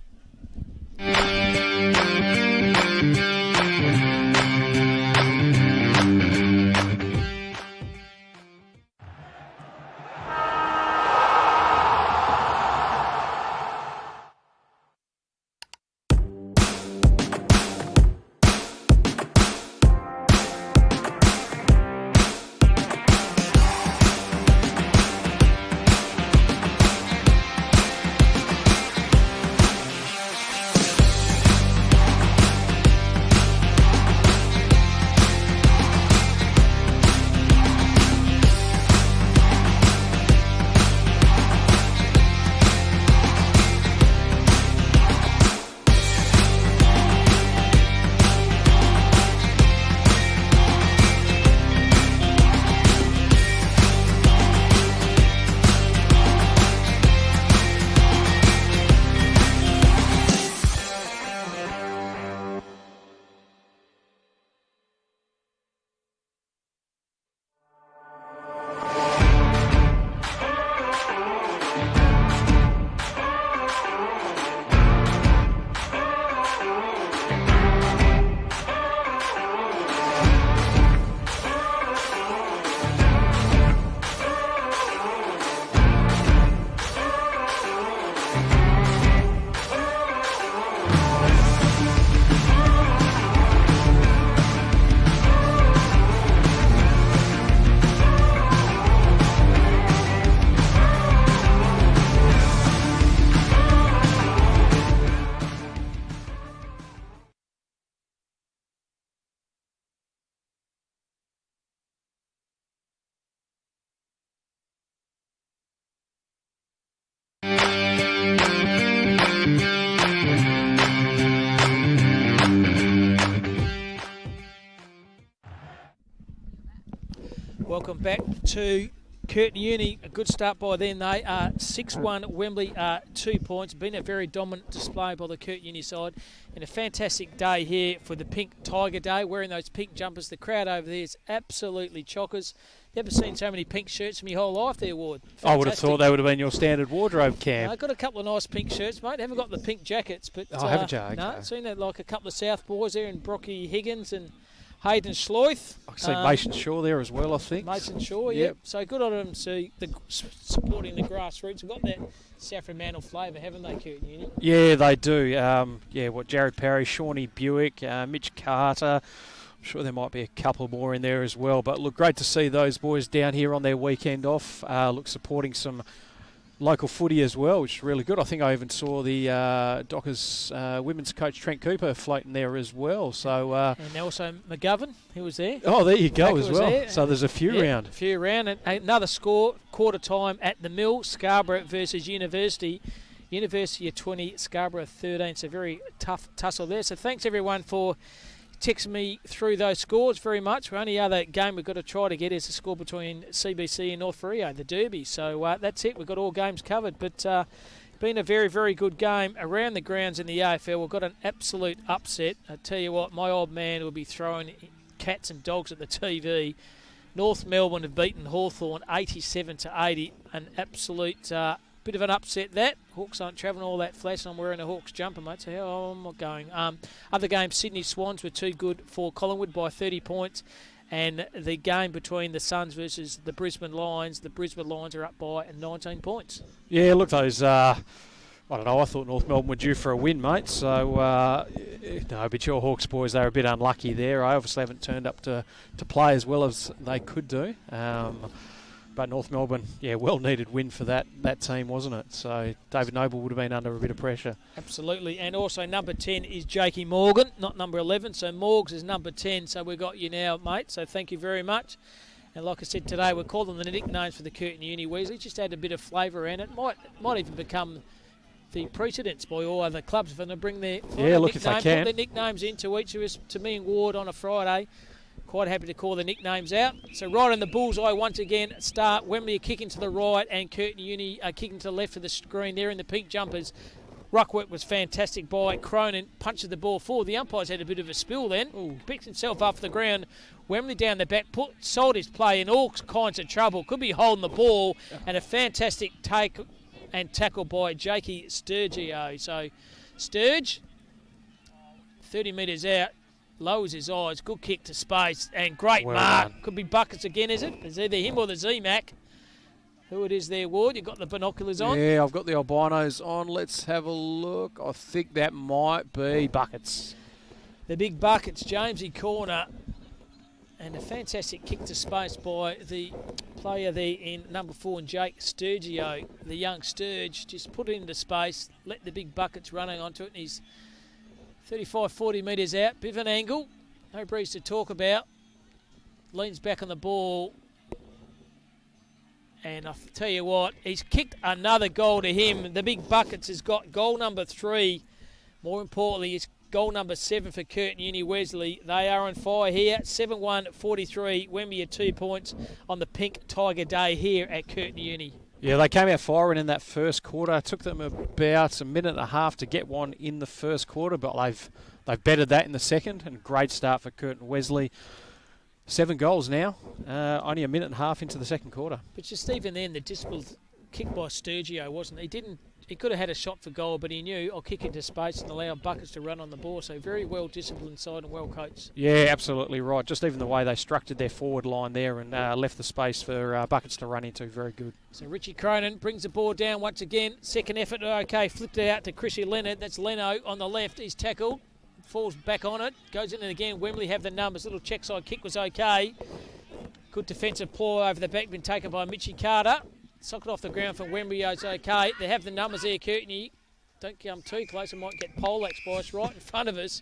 Welcome back to Curtin Uni. A good start by them. They are 6-1 Wembley, 2 points. Been a very dominant display by the Curtin Uni side. And a fantastic day here for the Pink Tiger Day. Wearing those pink jumpers. The crowd over there is absolutely chockers. Never seen so many pink shirts in my whole life there, Ward. Fantastic. I would have thought they would have been your standard wardrobe, Cam. I've got a couple of nice pink shirts, mate. Haven't got the pink jackets, but haven't you? Okay. No, seen that like a couple of South boys there, and Brocky Higgins and Hayden Schleith. I see Mason Shaw there as well, I think. Mason Shaw, yep. So good on them supporting the grassroots. We've got that saffron mantle flavour, haven't they, Curtin Uni? Yeah, they do. Jared Parry, Shawnee Buick, Mitch Carter. I'm sure there might be a couple more in there as well. But look, great to see those boys down here on their weekend off. Supporting some local footy as well, which is really good. I think I even saw the Dockers women's coach Trent Cooper floating there as well. So and also McGovern, he was there. Oh, there you go as well. There. So there's a few round. A few round. And another score, quarter time at the Mill, Scarborough versus University. University of 20, Scarborough 13. It's a very tough tussle there. So thanks everyone for texting me through those scores very much. The only other game we've got to try to get is the score between CBC and North Rio, the Derby. So that's it. We've got all games covered. But been a very, very good game around the grounds in the AFL. We've got an absolute upset. I tell you what, my old man will be throwing cats and dogs at the TV. North Melbourne have beaten Hawthorn 87-80. An absolute bit of an upset that. Hawks aren't travelling all that flash, and I'm wearing a Hawks jumper, mate, so how am I going? Other games, Sydney Swans were too good for Collingwood by 30 points, and the game between the Suns versus the Brisbane Lions are up by 19 points. Yeah, look, those... I don't know, I thought North Melbourne were due for a win, mate, so no, but your Hawks boys, they're a bit unlucky there. I obviously haven't turned up to play as well as they could do. But North Melbourne, well-needed win for that team, wasn't it? So David Noble would have been under a bit of pressure. Absolutely. And also number 10 is Jakey Morgan, not number 11. So Morgs is number 10. So we've got you now, mate. So thank you very much. And like I said today, we'll call them the nicknames for the Curtin Uni Wesley. Just add a bit of flavour in it. Might even become the precedents by all other clubs if they bring their if they can. put their nicknames into each of us, to me and Ward on a Friday. quite happy to call the nicknames out. So right on the bullseye once again. Start Wembley are kicking to the right and Curtin Uni are kicking to the left of the screen. They're in the pink jumpers. Ruck work was fantastic by Cronin. Punches the ball forward. The umpires had a bit of a spill then. Picks himself up the ground. Wembley down the back. Sold his play in all kinds of trouble. Could be holding the ball. And a fantastic take and tackle by Jakey Sturgio. So Sturge, 30 metres out. Lowers his eyes. Good kick to space. And great mark. Could be buckets again, is it? It's either him or the Z-Mac. Who it is there, Ward? You've got the binoculars on? Yeah, I've got the albinos on. Let's have a look. I think that might be buckets. The big buckets, Jamesy corner. And a fantastic kick to space by the player there in number 4, and Jake Sturgio. The young Sturge just put it into space, let the big buckets running onto it, and he's 35, 40 metres out. Bit of an angle. No breeze to talk about. Leans back on the ball. And I'll tell you what, he's kicked another goal to him. The big buckets has got goal number 3. More importantly, it's goal number 7 for Curtin Uni Wesley. They are on fire here. 7-1-43. Wembley at 2 points on the pink Tiger Day here at Curtin Uni. Yeah, they came out firing in that first quarter. It took them about a minute and a half to get one in the first quarter, but they've bettered that in the second. And great start for Curtin Wesley. 7 goals now, only a minute and a half into the second quarter. But just even then, the discipline kick by Sturgio, wasn't he? He could have had a shot for goal, but he knew I'll kick into space and allow buckets to run on the ball. So very well disciplined side and well coached. Yeah, absolutely right. Just even the way they structured their forward line there and left the space for buckets to run into, very good. So Richie Cronin brings the ball down once again. Second effort, okay, flipped it out to Chrissy Leonard. That's Leno on the left. He's tackled. Falls back on it, goes in and again. Wembley have the numbers. Little check side kick was okay. Good defensive ploy over the back, been taken by Mitchie Carter. Socket off the ground for Wembley, it's okay. They have the numbers there, Curtin. Don't come too close, I might get poleaxe by us right in front of us.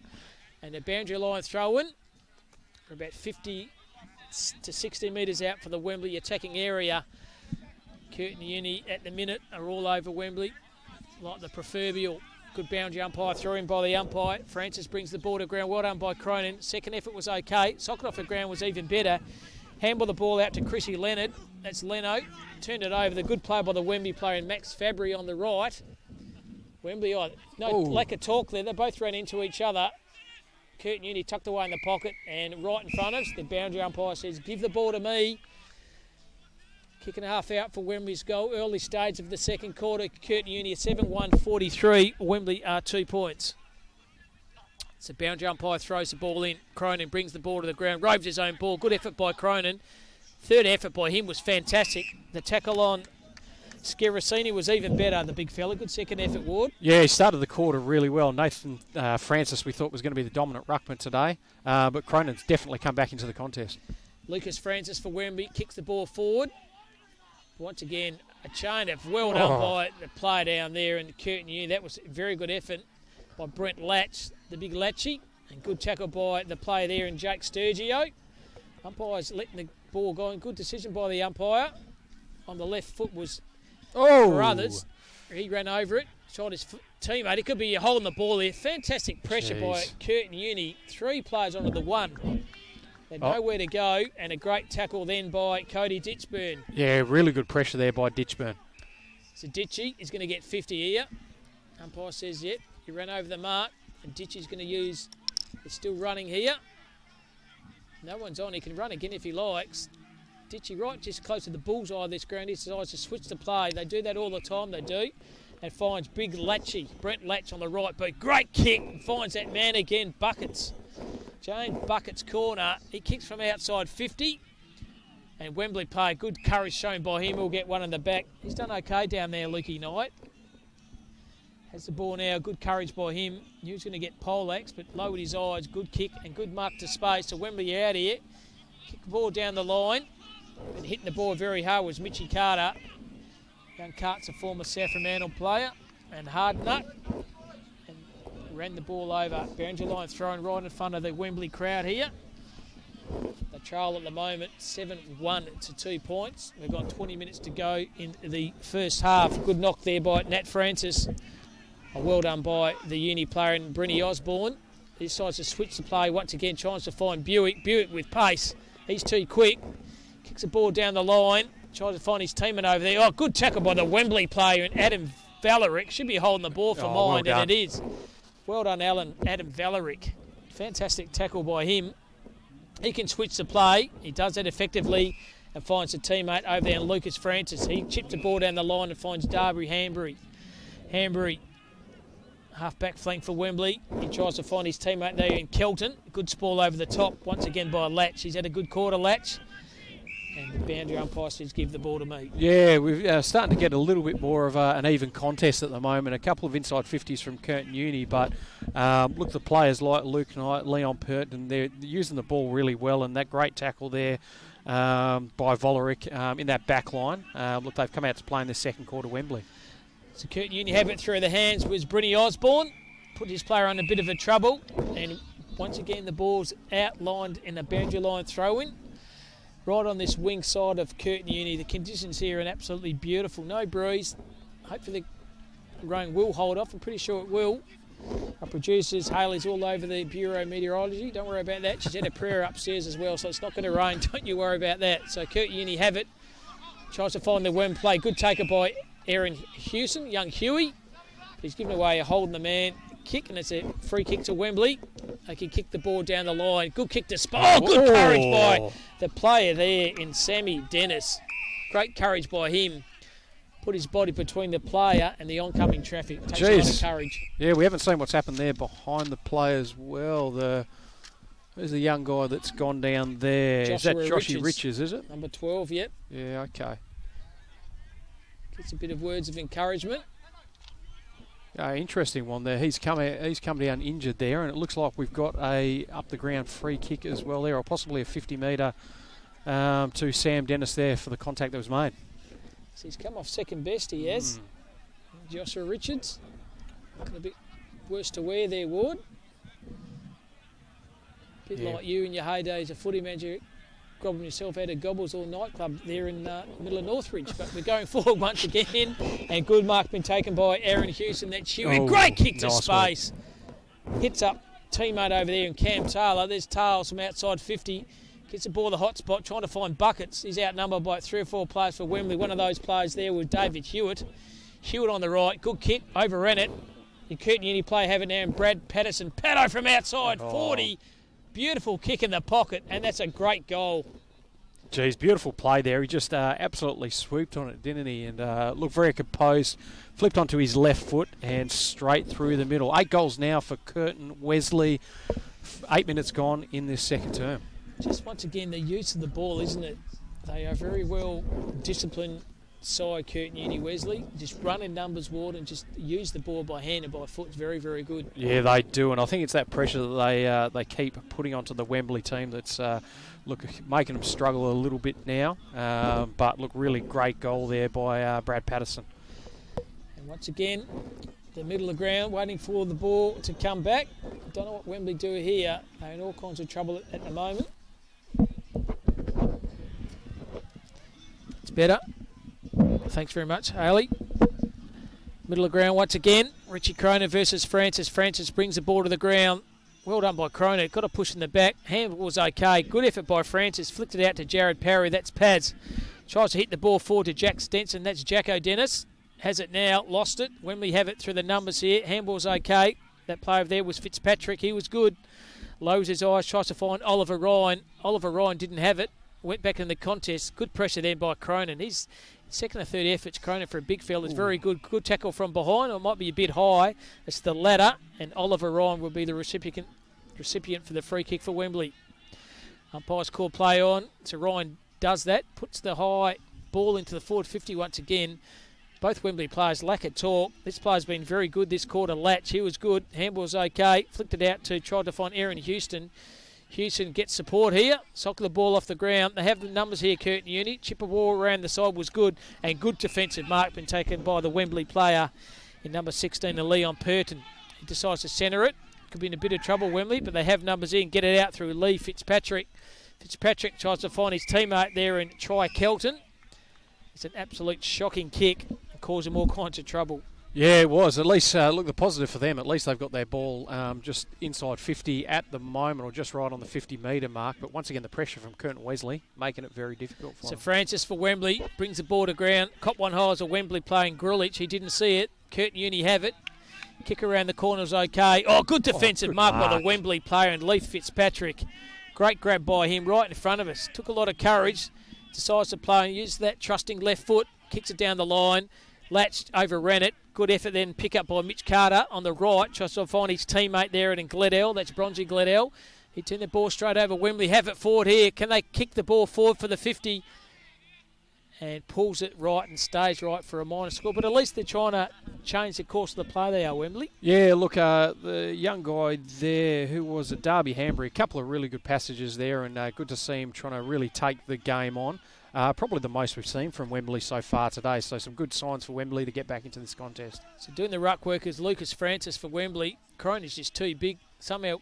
And the boundary line throw in. We're about 50 to 60 metres out for the Wembley attacking area. Curtin Uni at the minute are all over Wembley, like the proverbial. Good boundary umpire, throw in by the umpire. Francis brings the ball to ground. Well done by Cronin. Second effort was okay. Socket off the ground was even better. Handball the ball out to Chrissy Leonard. That's Leno. Turned it over. The good play by the Wembley player and Max Fabry on the right. Wembley, lack of talk there. They both ran into each other. Curtin Uni tucked away in the pocket and right in front of us. The boundary umpire says, give the ball to me. Kick and a half out for Wembley's goal. Early stage of the second quarter. Curtin Uni 7-1-43. Wembley are 2 points. So boundary umpire throws the ball in. Cronin brings the ball to the ground. Robes his own ball. Good effort by Cronin. Third effort by him was fantastic. The tackle on Scaracini was even better, the big fella. Good second effort, Ward. Yeah, he started the quarter really well. Nathan Francis, we thought, was going to be the dominant ruckman today. But Cronin's definitely come back into the contest. Lucas Francis for Wembley kicks the ball forward. Once again, a chain of well done by the player down there in Curtin Uni. That was a very good effort by Brent Latch, the big Latchy, and good tackle by the player there in Jake Sturgio. Umpire's letting the ball go. Good decision by the umpire. On the left foot was for others. He ran over it, shot his teammate. It could be holding the ball there. Fantastic pressure by Curtin Uni. 3 players onto the 1. They had nowhere to go, and a great tackle then by Cody Ditchburn. Yeah, really good pressure there by Ditchburn. So Ditchy is going to get 50 here. Umpire says, yep, he ran over the mark, and Ditchy's going to use, it's still running here. No one's on, he can run again if he likes. Ditchy right just close to the bullseye of this ground. He decides to switch the play. They do that all the time, they do. And finds big Latchy, Brent Latch on the right boot. Great kick, and finds that man again, Buckets. James Buckets' corner. He kicks from outside 50. And Wembley play, good courage shown by him. He'll get one in the back. He's done okay down there, Lukey Knight. Has the ball now, good courage by him. He was going to get poleaxe, but lowered his eyes. Good kick and good mark to space. So Wembley out here. Kick the ball down the line. And hitting the ball very hard was Mitchie Carter. Young Cart's a former South Fremantle player. And hard nut. Ran the ball over. Boundary line thrown right in front of the Wembley crowd here. The trail at the moment, 7-1 to 2 points. We've got 20 minutes to go in the first half. Good knock there by Nat Francis. Well done by the uni player in Brenny Osborne. He decides to switch the play once again, tries to find Buick. Buick with pace. He's too quick. Kicks the ball down the line. Tries to find his teammate over there. Oh, good tackle by the Wembley player, and Adam Valerick should be holding the ball for mine, and it is. Well done, Adam Valerick. Fantastic tackle by him. He can switch the play. He does that effectively and finds a teammate over there in Lucas Francis. He chips the ball down the line and finds Darby Hanbury. Hanbury, half-back flank for Wembley. He tries to find his teammate there in Curtin. Good sprawl over the top, once again by Latch. He's had a good quarter, Latch. And the boundary umpire says give the ball to me. Yeah, we're starting to get a little bit more of an even contest at the moment. A couple of inside 50s from Curtin Uni, but look, the players like Luke Knight, Leon Perton, they're using the ball really well, and that great tackle there by Volerick in that back line. Look, they've come out to play in the second quarter, Wembley. So Curtin Uni have it through the hands with Brynny Osborne. Put his player under a bit of a trouble, and once again the ball's outlined in a boundary line throw-in. Right on this wing side of Curtin Uni. The conditions here are absolutely beautiful. No breeze. Hopefully the rain will hold off. I'm pretty sure it will. Our producers, Hayley's all over the Bureau of Meteorology. Don't worry about that. She's had a prayer upstairs as well, so it's not going to rain. Don't you worry about that. So Curtin Uni have it. Tries to find the Wem play. Good taker by Aaron Hewson, young Huey. He's given away a holding the man kick, and it's a free kick to Wembley. They can kick the ball down the line. Good kick to Spot. Oh, good courage by the player there in Sammy Dennis. Great courage by him. Put his body between the player and the oncoming traffic. Takes a lot of courage. Yeah, we haven't seen what's happened there behind the play as well. There's the young guy that's gone down there. Is that Joshy Richards, is it? Number 12, yep. Yeah, okay. Gets a bit of words of encouragement. Interesting one there. He's come down injured there, and it looks like we've got a up the ground free kick as well there, or possibly a 50-metre to Sam Dennis there for the contact that was made. So he's come off second best, he has. Joshua Richards. Looking a bit worse to wear there, Ward. Bit like you in your heydays, a footy manager, gobbling yourself out of Gobbles All nightclub there in the middle of Northridge. But we're going forward once again, and good mark been taken by Aaron Hewson. That's Huey. Great kick to space. Hits up teammate over there in Cam Taylor. There's Tails from outside 50. Gets the ball the hot spot, trying to find buckets. He's outnumbered by 3 or 4 players for Wembley. One of those players there was David Hewitt. Hewitt on the right. Good kick. Overran it. The Curtin Uni player have it now, and Brad Patterson. Pato from outside 40. Beautiful kick in the pocket, and that's a great goal. Geez, beautiful play there. He just absolutely swooped on it, didn't he? And looked very composed. Flipped onto his left foot and straight through the middle. 8 goals now for Curtin. Wesley, 8 minutes gone in this second term. Just once again, the use of the ball, isn't it? They are very well disciplined side, Curtin Uni Wesley. Just run in numbers, Ward, and just use the ball by hand and by foot. It's very, very good. Yeah, they do, and I think it's that pressure that they keep putting onto the Wembley team that's making them struggle a little bit now. But look, really great goal there by Brad Patterson. And once again, the middle of the ground, waiting for the ball to come back. I don't know what Wembley do here. They're in all kinds of trouble at the moment. It's better. Thanks very much, Haley. Middle of ground once again. Richie Cronin versus Francis. Francis brings the ball to the ground. Well done by Cronin. Got a push in the back. Handball was okay. Good effort by Francis. Flicked it out to Jared Parry. That's Paz. Tries to hit the ball forward to Jack Stenson. That's Jacko Dennis. Has it now. Lost it. Wembley have it through the numbers here. Handball's okay. That play over there was Fitzpatrick. He was good. Lowers his eyes. Tries to find Oliver Ryan. Oliver Ryan didn't have it. Went back in the contest. Good pressure then by Cronin. He's second or third efforts. Cronin for a big field is very good. Good tackle from behind. Or it might be a bit high. It's the ladder, and Oliver Ryan will be the recipient for the free kick for Wembley. Umpires call play on. So Ryan does that. Puts the high ball into the forward 50 once again. Both Wembley players lack a talk. This player's been very good this quarter. Latch, he was good. Handball's okay. Flicked it out to try to find Aaron Houston. Houston gets support here. Soccer the ball off the ground. They have the numbers here, Curtin Uni. Chip a ball around the side was good. And good defensive mark been taken by the Wembley player in number 16, Leon Perton. He decides to centre it. Could be in a bit of trouble, Wembley, but they have numbers in. Get it out through Lee Fitzpatrick. Fitzpatrick tries to find his teammate there and try Curtin. It's an absolute shocking kick and causing all kinds of trouble. Yeah, it was. At least, look, the positive for them, at least they've got their ball just inside 50 at the moment, or just right on the 50-metre mark. But once again, the pressure from Curtin Wesley making it very difficult for them. So Francis for Wembley brings the ball to ground. Cop one high as a Wembley playing Grulich. He didn't see it. Curtin Uni have it. Kick around the corner is okay. Oh, good defensive mark by the Wembley player and Leith Fitzpatrick. Great grab by him right in front of us. Took a lot of courage. Decides to play and use that trusting left foot. Kicks it down the line. Latched, overran it. Good effort then, pick up by Mitch Carter on the right. Tries to find his teammate there in Gledell. That's Bronzy Gledell. He turned the ball straight over Wembley. Have it forward here. Can they kick the ball forward for the 50? And pulls it right and stays right for a minor score. But at least they're trying to change the course of the play. They are, Wembley. Yeah, look, the young guy there who was at Derby Hambury, a couple of really good passages there, and good to see him trying to really take the game on. Probably the most we've seen from Wembley so far today, so some good signs for Wembley to get back into this contest. So doing the ruck work is Lucas Francis for Wembley. Curtin is just too big. Somehow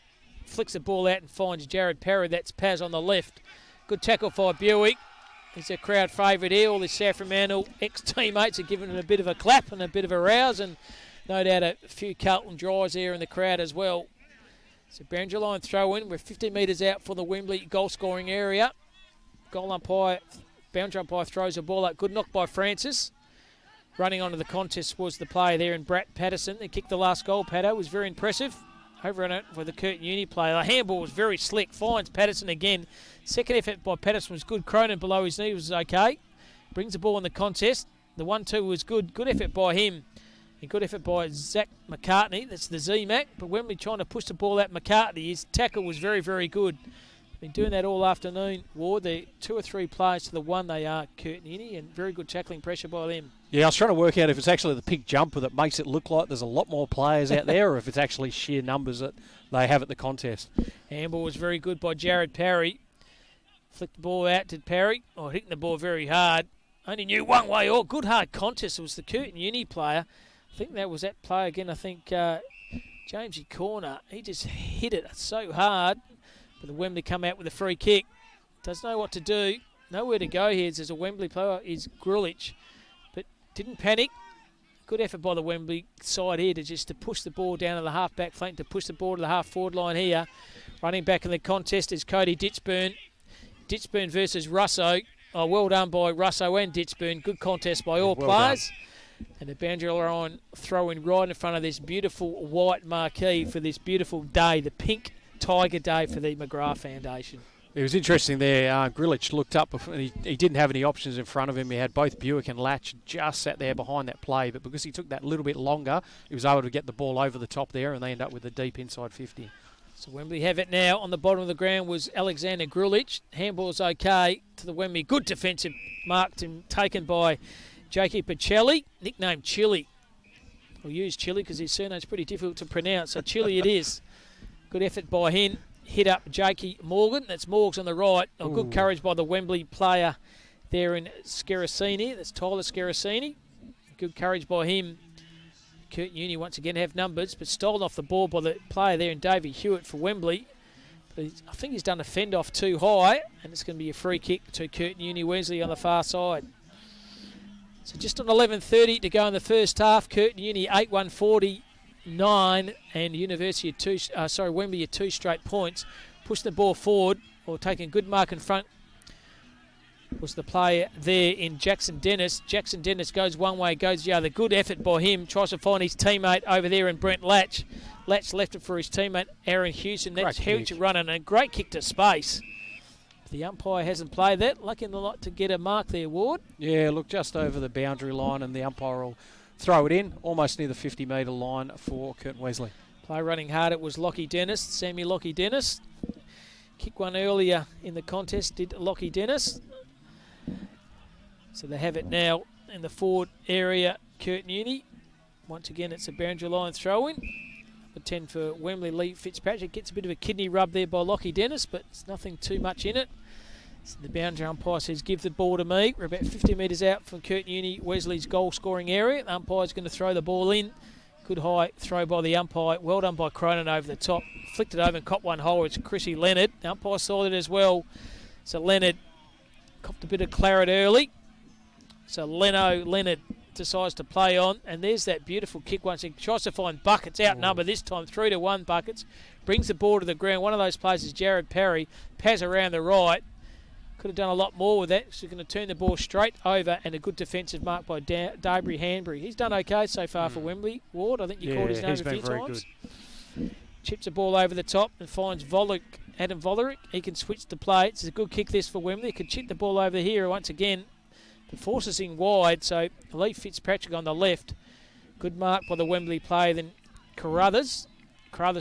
flicks the ball out and finds Jared Parry. That's Paz on the left. Good tackle by Buick. He's a crowd favourite here. All the Saframantle ex-teammates are giving him a bit of a clap and a bit of a rouse, and no doubt a few Carlton dries there in the crowd as well. So boundary line throw in. We're 50 metres out for the Wembley goal scoring area. Goal umpire, boundary umpire throws the ball up. Good knock by Francis. Running onto the contest was the player there in Brett Patterson. They kicked the last goal. Paddo was very impressive. Over on it for the Curtin Uni player. The handball was very slick. Finds Patterson again. Second effort by Patterson was good. Cronin below his knee was okay. Brings the ball in the contest. The 1-2 was good. Good effort by him. And good effort by Zach McCartney. That's the Z-Mac. But Wembley trying to push the ball out McCartney. His tackle was very, very good. Been doing that all afternoon, Ward. They're 2 or 3 players to the one they are, Curtin Uni, and very good tackling pressure by them. Yeah, I was trying to work out if it's actually the big jumper that makes it look like there's a lot more players out there, or if it's actually sheer numbers that they have at the contest. Handball was very good by Jared Parry. Flicked the ball out to Parry. Oh, hitting the ball very hard. Only knew one way. Oh, good hard contest. It was the Curtin Uni player. I think that was that player again. I think Jamesy Corner. He just hit it so hard. But the Wembley come out with a free kick. Doesn't know what to do. Nowhere to go here. There's a Wembley player is Grulich. But didn't panic. Good effort by the Wembley side here to push the ball down to the half-back flank, to push the ball to the half-forward line here. Running back in the contest is Cody Ditchburn. Ditchburn versus Russo. Oh, well done by Russo and Ditchburn. Good contest by all players. And the boundary line throwing right in front of this beautiful white marquee for this beautiful day, the pink Tiger Day for the McGrath Foundation. It was interesting there. Grulich looked up. He didn't have any options in front of him. He had both Buick and Latch just sat there behind that play. But because he took that little bit longer, he was able to get the ball over the top there, and they end up with a deep inside 50. So Wembley have it now. On the bottom of the ground was Alexander Grulich. Handball's okay to the Wembley. Good defensive mark taken by Jakey Pacelli, nicknamed Chili. We'll use Chili because his surname's pretty difficult to pronounce. So Chili it is. Good effort by him. Hit up Jakey Morgan. That's Morgs on the right. Oh, good courage by the Wembley player there in Scaracini. That's Tyler Scaracini. Good courage by him. Curtin Uni once again have numbers, but stolen off the ball by the player there in Davey Hewitt for Wembley. But I think he's done a fend off too high, and it's going to be a free kick to Curtin Uni Wesley on the far side. So just on 11:30 to go in the first half. Curtin Uni 8-1-40. 9 and University of Wembley at 2 straight points. Push the ball forward, or taking good mark in front was the player there in Jackson Dennis. Jackson Dennis goes one way, goes the other. Good effort by him. Tries to find his teammate over there in Brent Latch. Latch left it for his teammate Aaron Houston. That's huge run and a great kick to space. The umpire hasn't played that. Lucky in the lot to get a mark there, Ward. Yeah, look, just over the boundary line, and the umpire will throw it in, almost near the 50-metre line for Curtin Wesley. Play running hard, it was Lockie Dennis, Sammy Lockie Dennis. Kick one earlier in the contest, did Lockie Dennis. So they have it now in the forward area, Curtin Uni. Once again, it's a boundary line throw-in. Number 10 for Wembley, Lee Fitzpatrick. Gets a bit of a kidney rub there by Lockie Dennis, but it's nothing too much in it. So the boundary umpire says, give the ball to me. We're about 50 metres out from Curtin Uni, Wesley's goal-scoring area. The umpire's going to throw the ball in. Good high throw by the umpire. Well done by Cronin over the top. Flicked it over and caught one hole. It's Chrissy Leonard. The umpire saw it as well. So Leonard copped a bit of claret early. So Leonard decides to play on, and there's that beautiful kick once he tries to find Buckets, outnumbered this time 3-1 Buckets, brings the ball to the ground. One of those players is Jared Parry, Paz around the right, could have done a lot more with that, so he's going to turn the ball straight over, and a good defensive mark by Darby Hanbury. He's done okay so far for Wembley. Ward, I think you called his name a few times. Good. Chips the ball over the top and finds Adam Volerick. He can switch the play. It's a good kick this for Wembley. He can chip the ball over here once again. The forces in wide, so Lee Fitzpatrick on the left. Good mark by the Wembley player. Then Carruthers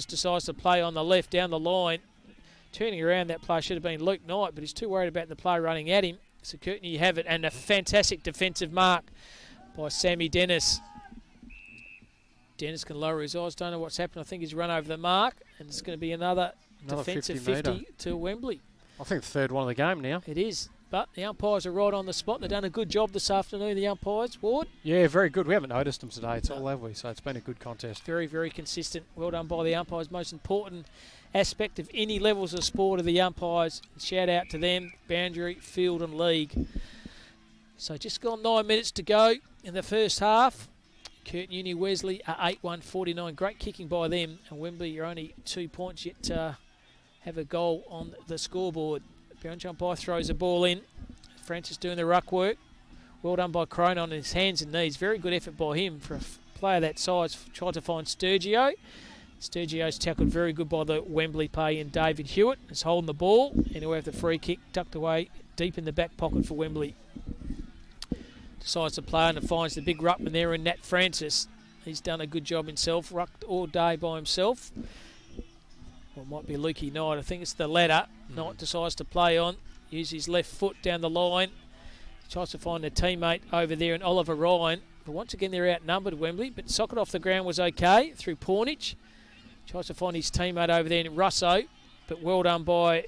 decides to play on the left down the line. Turning around, that play should have been Luke Knight, but he's too worried about the play running at him. So Curtin, you have it, and a fantastic defensive mark by Sammy Dennis. Dennis can lower his eyes, don't know what's happened. I think he's run over the mark, and it's going to be another defensive 50 to Wembley. I think the third one of the game now. It is, but the umpires are right on the spot. They've done a good job this afternoon, the umpires. Ward? Yeah, very good. We haven't noticed them today at all, have we? So it's been a good contest. Very, very consistent. Well done by the umpires. Most important aspect of any levels of sport are the umpires. Shout out to them, boundary, field and league. So just gone 9 minutes to go in the first half. Curtin Uni Wesley are 8-1-49. Great kicking by them. And Wembley, you're only 2 points yet to have a goal on the scoreboard. Bounce umpire throws the ball in. Francis doing the ruck work. Well done by Crone on his hands and knees. Very good effort by him for a player that size. Tried to find Sturgio. Sturgio's tackled very good by the Wembley player in David Hewitt. Is holding the ball, and he'll have the free kick tucked away deep in the back pocket for Wembley. Decides to play and finds the big ruckman there in Nat Francis. He's done a good job himself, rucked all day by himself. Or it might be Lukey Knight. I think it's the latter. Knight decides to play on, use his left foot down the line. Tries to find a teammate over there in Oliver Ryan. But once again, they're outnumbered, Wembley. But socket off the ground was okay through Pornich. Tries to find his teammate over there in Russo, but well done by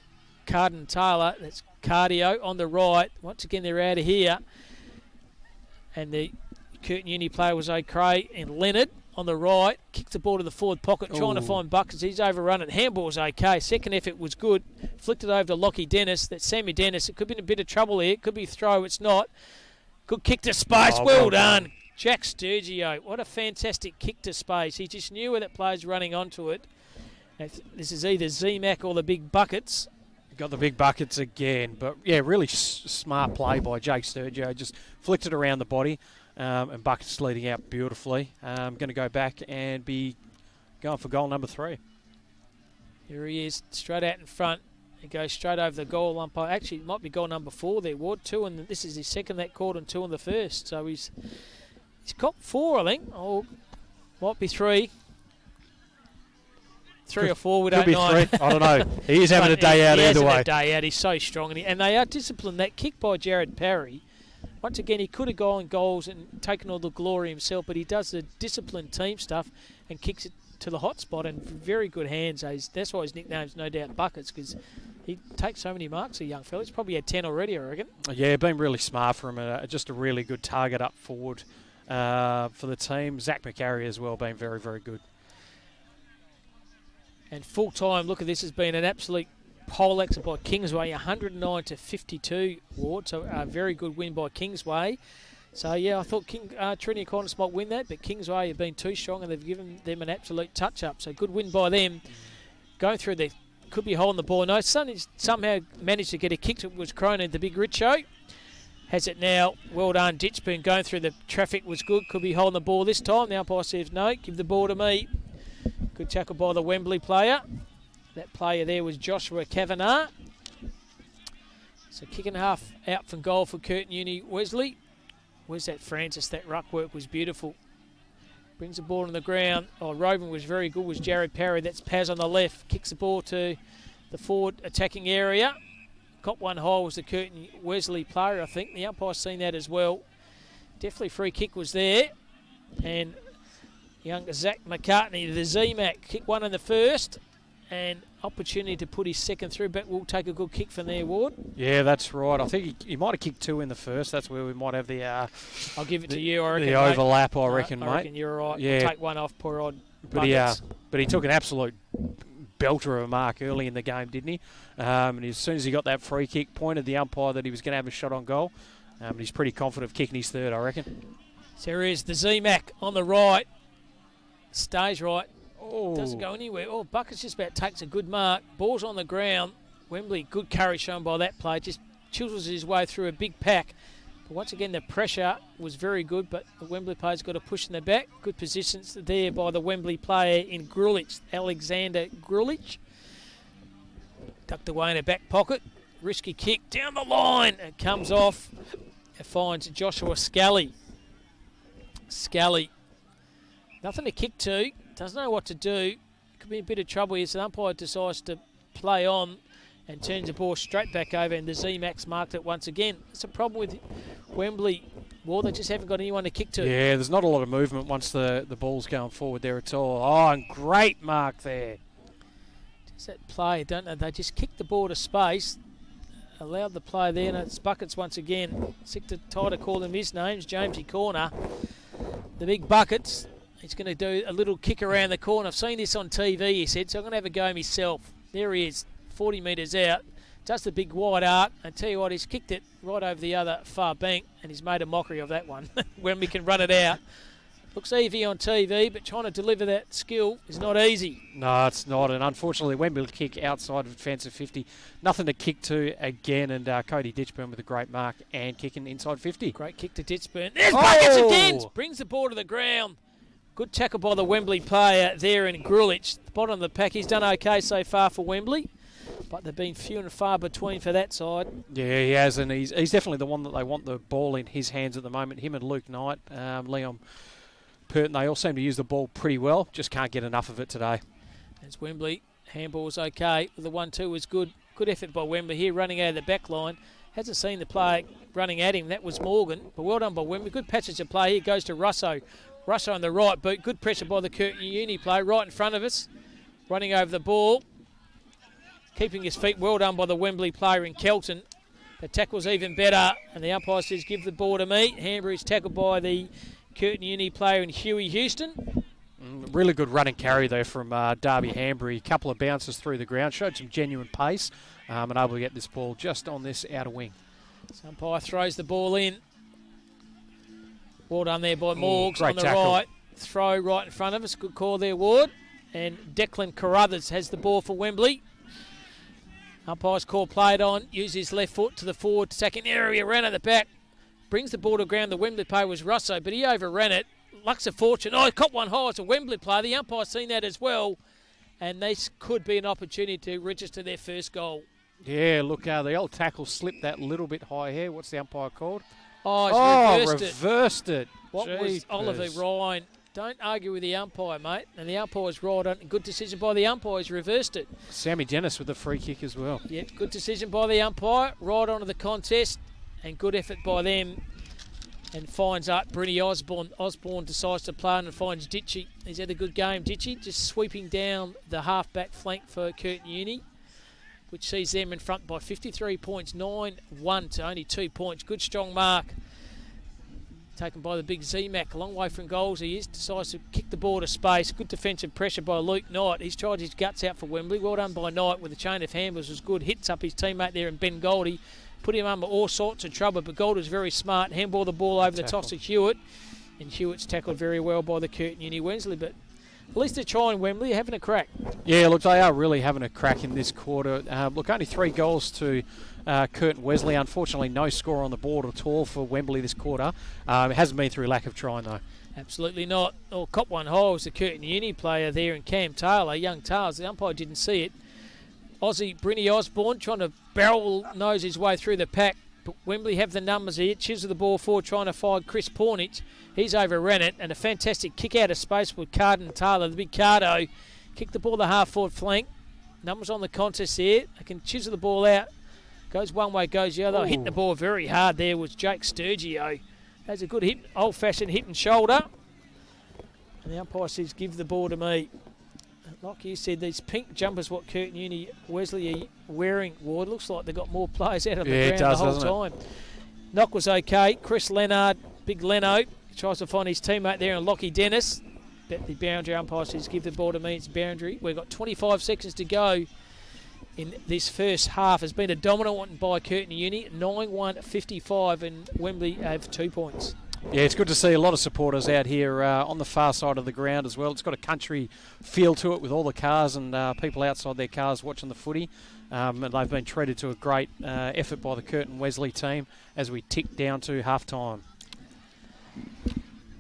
Curtin Taylor. That's Cardio on the right. Once again, they're out of here. And the Curtin Uni player was okay. And Leonard on the right kicked the ball to the forward pocket, trying to find Buckets. He's overrun it. Handball's okay. Second effort was good. Flicked it over to Lockie Dennis. That's Sammy Dennis. It could be in a bit of trouble here. It could be throw. It's not. Good kick to space. Well done. Jack Sturgio, what a fantastic kick to space. He just knew where that player's running onto it. This is either Z-Mac or the big Buckets. Got the big Buckets again. But, yeah, really smart play by Jake Sturgio. Just flicked it around the body, and Buckets leading out beautifully. Going to go back and be going for goal number 3. Here he is, straight out in front. He goes straight over the goal umpire. Actually, it might be goal number 4 there, Ward. 2, and this is his second that called and 2 in the first. So he's got 4, I think. Oh, might be 3. 3 or 4, we don't know. 3. I don't know. He is having a day out either way. A day out. He's so strong. And they are disciplined. That kick by Jared Parry, once again, he could have gone goals and taken all the glory himself, but he does the disciplined team stuff and kicks it to the hot spot, and very good hands. That's why his nickname's no doubt Buckets, because he takes so many marks, a young fella. He's probably had 10 already, I reckon. Yeah, been really smart for him. Just a really good target up forward for the team. Zach McCarry as well, been very, very good. And full time, look at this, has been an absolute pole exit by Kingsway, 109-52, Ward. So a very good win by Kingsway. So, yeah, I thought Trinity Qantas might win that, but Kingsway have been too strong and they've given them an absolute touch-up. So good win by them. Going through the... Could be holding the ball. No, somehow managed to get a kick. It was Cronin, the big Richo. Has it now. Well done. Ditchburn going through the traffic was good. Could be holding the ball this time. The umpire says no. Give the ball to me. Good tackle by the Wembley player. That player there was Joshua Kavanagh. So kicking half out from goal for Curtin Uni Wesley. Where's that Francis? That ruck work was beautiful. Brings the ball on the ground. Oh, Roving was very good. Was Jared Parry. That's Paz on the left. Kicks the ball to the forward attacking area. Got one hole was the Curtin Wesley player, I think. The umpire's seen that as well. Definitely free kick was there. And young Zach McCartney, the Z-Mac, kicked one in the first. And opportunity to put his second through, but we'll take a good kick from there, Ward. Yeah, that's right. I think he might have kicked 2 in the first. That's where we might have the... I'll give it to you, I reckon, the overlap, I reckon, mate. I reckon you're right. Yeah. We'll take one off, poor odd Buckets. But he took an absolute belter of a mark early in the game, didn't he? And as soon as he got that free kick, pointed the umpire that he was going to have a shot on goal. And he's pretty confident of kicking his third, I reckon. So there is the Z-Mac on the right. Stays right. Oh. Doesn't go anywhere. Oh, Buckets just about takes a good mark. Ball's on the ground. Wembley, good courage shown by that play. Just chisels his way through a big pack. But once again, the pressure was very good, but the Wembley player's got a push in the back. Good positions there by the Wembley player in Grulich, Alexander Grulich. Tucked away in a back pocket. Risky kick down the line. It comes off. It finds Joshua Scally. Scally. Nothing to kick to. Doesn't know what to do. Could be a bit of trouble here. So the umpire decides to play on and turns the ball straight back over, and the Z-Max marked it once again. It's a problem with Wembley. Well, they just haven't got anyone to kick to. Yeah, there's not a lot of movement once the ball's going forward there at all. Oh, and great mark there. Just that play, don't they? They just kicked the ball to space, allowed the play there, and it's Buckets once again. Sick to tired of calling him his names. Jamesy Corner. The big Buckets. He's going to do a little kick around the corner. I've seen this on TV, he said, so I'm going to have a go myself. There he is, 40 metres out. Just a big wide arc. I tell you what, he's kicked it right over the other far bank, and he's made a mockery of that one when we can run it out. Looks easy on TV, but trying to deliver that skill is not easy. No, it's not, and unfortunately, Wembley kick outside of defensive 50. Nothing to kick to again, and Cody Ditchburn with a great mark and kicking inside 50. Great kick to Ditchburn. There's Buckets again! Brings the ball to the ground. Good tackle by the Wembley player there in Grulich. The bottom of the pack, he's done okay so far for Wembley, but they've been few and far between for that side. Yeah, he has, and he's definitely the one that they want the ball in his hands at the moment. Him and Luke Knight, Liam Perton, they all seem to use the ball pretty well, just can't get enough of it today. As Wembley, handball's okay. The 1-2 was good. Good effort by Wembley here, running out of the back line. Hasn't seen the play running at him. That was Morgan, but well done by Wembley. Good passage of play here, goes to Russo. Russo on the right boot. Good pressure by the Curtin Uni play right in front of us. Running over the ball. Keeping his feet. Well done by the Wembley player in Kelton. The tackle's even better, and the umpire says give the ball to me. Hanbury's tackled by the Curtin Uni player in Huey Houston. Really good running carry there from Darby Hanbury. A couple of bounces through the ground. Showed some genuine pace and able to get this ball just on this outer wing. So umpire throws the ball in. Well done there by Morgs on the tackle. right. Throw right in front of us. Good call there, Ward. And Declan Carruthers has the ball for Wembley. Umpire's call played on. Uses his left foot to the forward second area. Ran at the back. Brings the ball to ground. The Wembley player was Russo, but he overran it. Lucks of fortune. Oh, he caught one high. It's a Wembley player. The umpire's seen that as well. And this could be an opportunity to register their first goal. Yeah, look, the old tackle slipped that little bit high here. What's the umpire called? Oh, he's reversed it. What was Oliver Ryan? Don't argue with the umpire, mate. And the umpire's right on. Good decision by the umpire. He's reversed it. Sammy Dennis with the free kick as well. Yeah, good decision by the umpire. Right onto the contest. And good effort by them. And finds Bruni Osborne. Osborne decides to play and finds Ditchy. He's had a good game. Ditchy just sweeping down the half-back flank for Curtin Uni, which sees them in front by 53 points, 9-1 to only 2 points. Good strong mark taken by the big Z-Mac. A long way from goals he is. Decides to kick the ball to space. Good defensive pressure by Luke Knight. He's tried his guts out for Wembley. Well done by Knight with the chain of handballs. Was good. Hits up his teammate there in Ben Goldie. Put him under all sorts of trouble, but Goldie's very smart. Handball the ball over the toss to Hewitt. And Hewitt's tackled very well by the Curtin Uni Wesley, but at least they're trying Wembley, having a crack. Yeah, look, they are really having a crack in this quarter. Look, only 3 goals to Curtin Wesley. Unfortunately, no score on the board at all for Wembley this quarter. It hasn't been through lack of trying, though. Absolutely not. Oh, cop one hole was the Curtin Uni player there in Cam Taylor, young Taylor. The umpire didn't see it. Aussie Bruni Osborne trying to barrel nose his way through the pack. But Wembley have the numbers here. Chisel the ball forward, trying to find Chris Pornich. He's overran it, and a fantastic kick out of space with Curtin Taylor. The big Cardo kicked the ball the half-forward flank. Numbers on the contest here. They can chisel the ball out. Goes one way, goes the other. Hitting the ball very hard there was Jake Sturgio. That's a good hit, old-fashioned hit and shoulder. And the umpire says, give the ball to me. Like you said, these pink jumpers what Curtin Uni Wesley are wearing, Ward, looks like they've got more players out on the ground the whole time. Knock was okay. Chris Leonard, big Leno, tries to find his teammate there, and Lockie Dennis. Bet the boundary umpire says give the ball to me, it's boundary. We've got 25 seconds to go in this first half. Has been a dominant one by Curtin Uni, 9-1-55, and Wembley have 2 points. Yeah, it's good to see a lot of supporters out here on the far side of the ground as well. It's got a country feel to it with all the cars and people outside their cars watching the footy. And they've been treated to a great effort by the Curtin Wesley team as we tick down to half-time.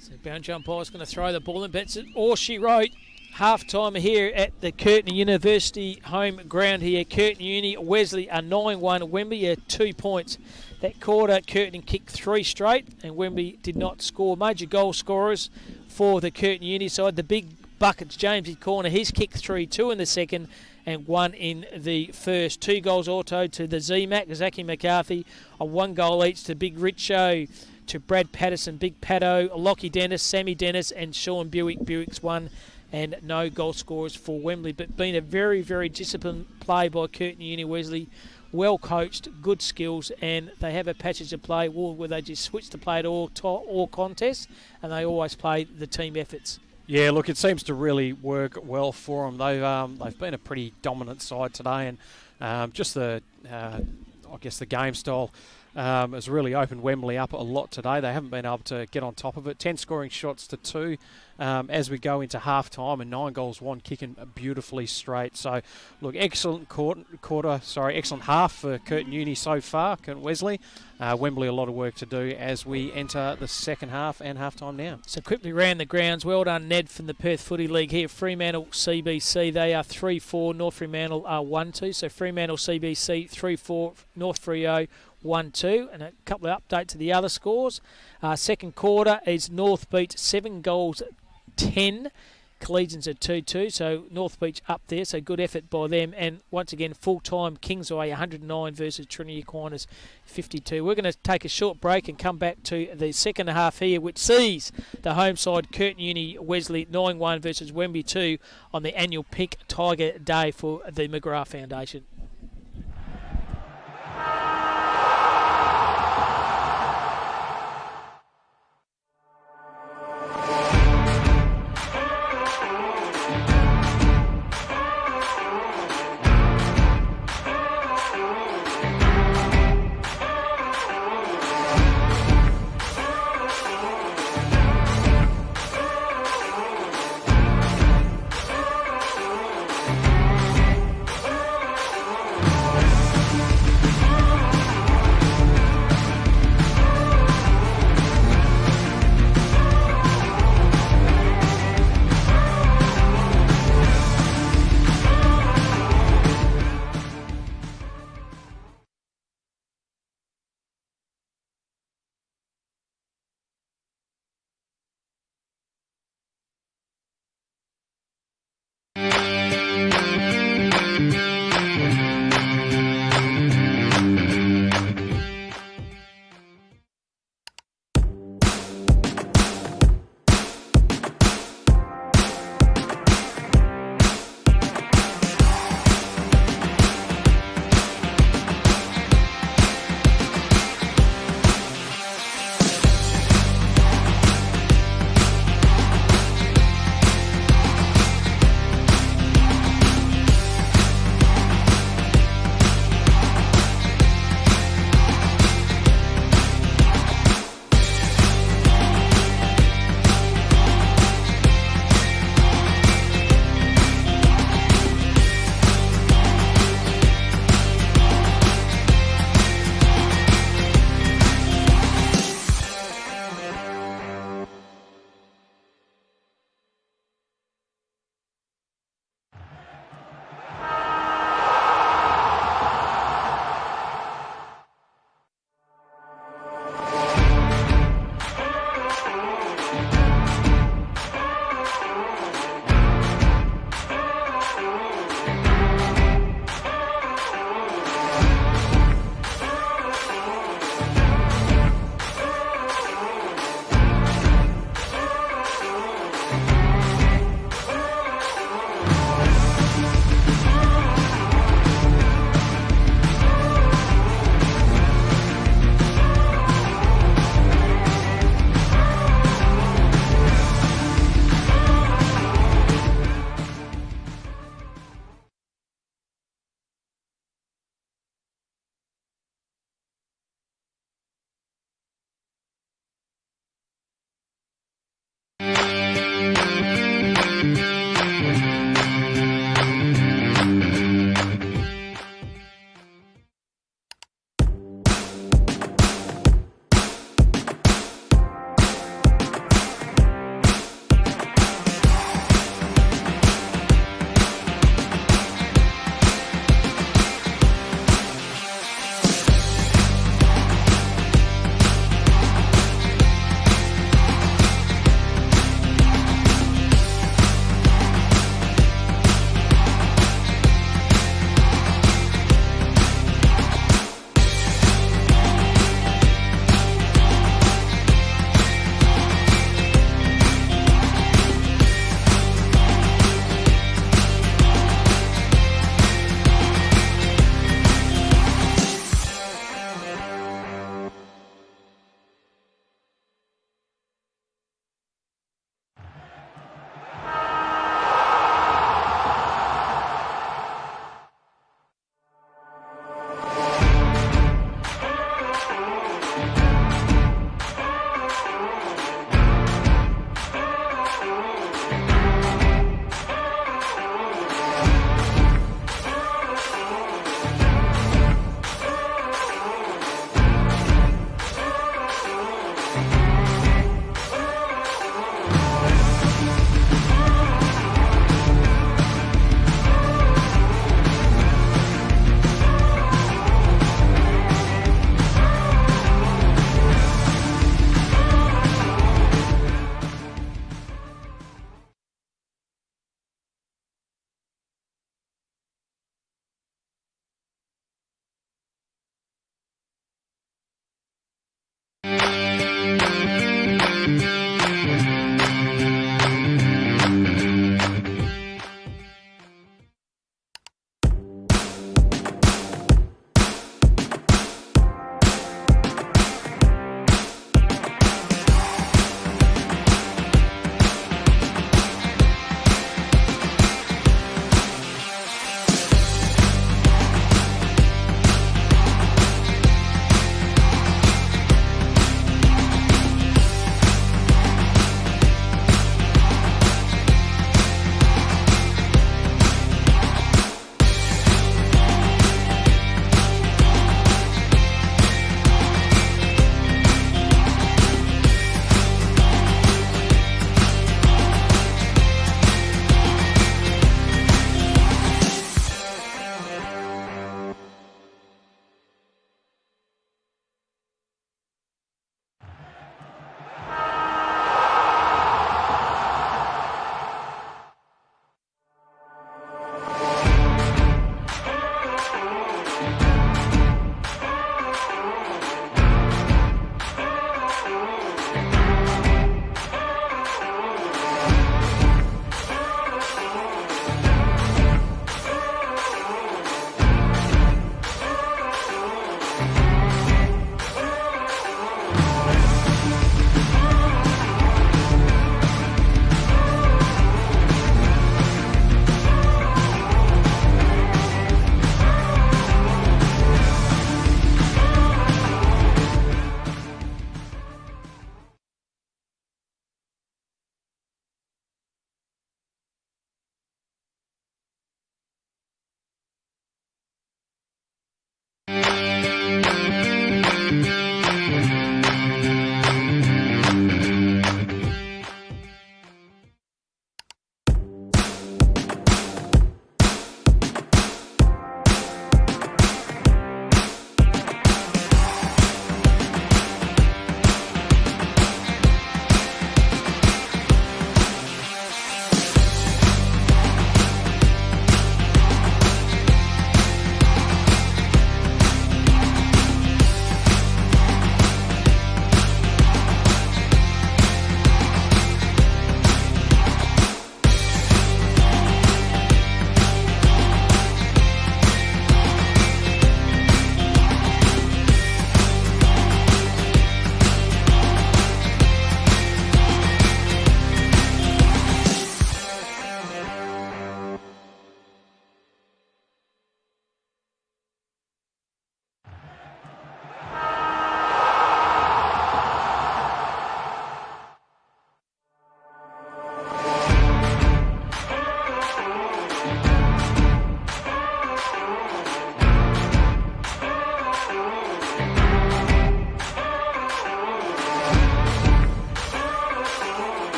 So boundary umpire's going to throw the ball in, but it's all she wrote. Half-time here at the Curtin University home ground here. Curtin Uni, Wesley a 9-1, Wembley a 2 points. That quarter, Curtin kicked 3 straight, and Wembley did not score. Major goal scorers for the Curtin Uni side. The big buckets, Jamesy Corner, he's kicked 3, 2 in the second, and 1 in the first. 2 goals auto to the Z-Mac, Zachy McCarthy, a 1 goal each to Big Richo, to Brad Patterson, Big Pato, Lockie Dennis, Sammy Dennis, and Sean Buick. Buick's 1, and no goal scorers for Wembley. But been a very, very disciplined play by Curtin Uni Wesley. Well coached, good skills, and they have a passage of play where they just switch to play at all contests, and they always play the team efforts. Yeah, look, it seems to really work well for them. They've been a pretty dominant side today, and just the game style has really opened Wembley up a lot today. They haven't been able to get on top of it. 10 scoring shots to 2 as we go into half-time, and 9 goals, 1 kicking beautifully straight. So, look, excellent excellent half for Curtin Uni so far, Curtin Wesley. Wembley, a lot of work to do as we enter the second half and half-time now. So quickly round the grounds. Well done, Ned, from the Perth Footy League here. Fremantle CBC, they are 3-4. North Fremantle are 1-2. So Fremantle CBC 3-4, North Freo 1-2, and a couple of updates to the other scores. Second quarter is North Beach 7 goals 10. Collegians are 2-2, so North Beach up there, so good effort by them. And once again, full-time Kingsway 109 versus Trinity Aquinas 52. We're going to take a short break and come back to the second half here, which sees the home side Curtin Uni Wesley 9-1 versus Wembley 2 on the annual Pink Tiger Day for the McGrath Foundation.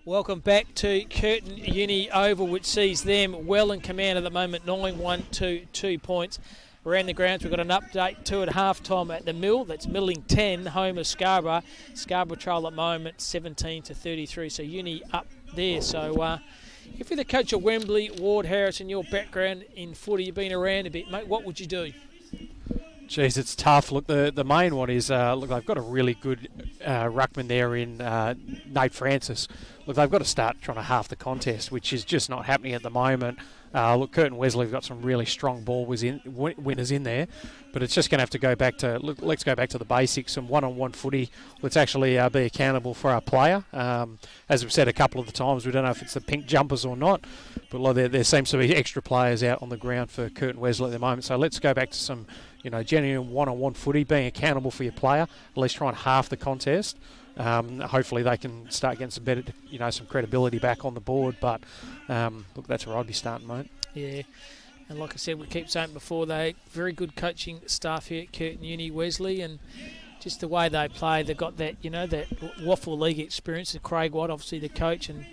Welcome back to Curtin Uni Oval, which sees them well in command at the moment, 9-1 2 points. Around the grounds, we've got an update to at half-time at the Mill. That's Milling 10, home of Scarborough. Scarborough trail at the moment, 17-33. So Uni up there. So if you're the coach of Wembley, Ward Harris, and your background in footy, you've been around a bit, mate, what would you do? Jeez, it's tough. Look, the main one is, look, they've got a really good ruckman there in Nate Francis. Look, they've got to start trying to half the contest, which is just not happening at the moment. Look, Curtin Wesley have got some really strong ball winners in there, but it's just going to have to go back to, look, let's go back to the basics, some one-on-one footy. Let's actually be accountable for our player. As we've said a couple of the times, we don't know if it's the pink jumpers or not, but look, there seems to be extra players out on the ground for Curtin Wesley at the moment. So let's go back to some, genuine one-on-one footy, being accountable for your player, at least try and half the contest. Hopefully they can start getting some better, some credibility back on the board. But look, that's where I'd be starting, mate. Yeah, and like I said, we keep saying before, they very good coaching staff here at Curtin Uni, Wesley, and just the way they play. They've got that, that Waffle League experience. And Craig Watt, obviously the coach, and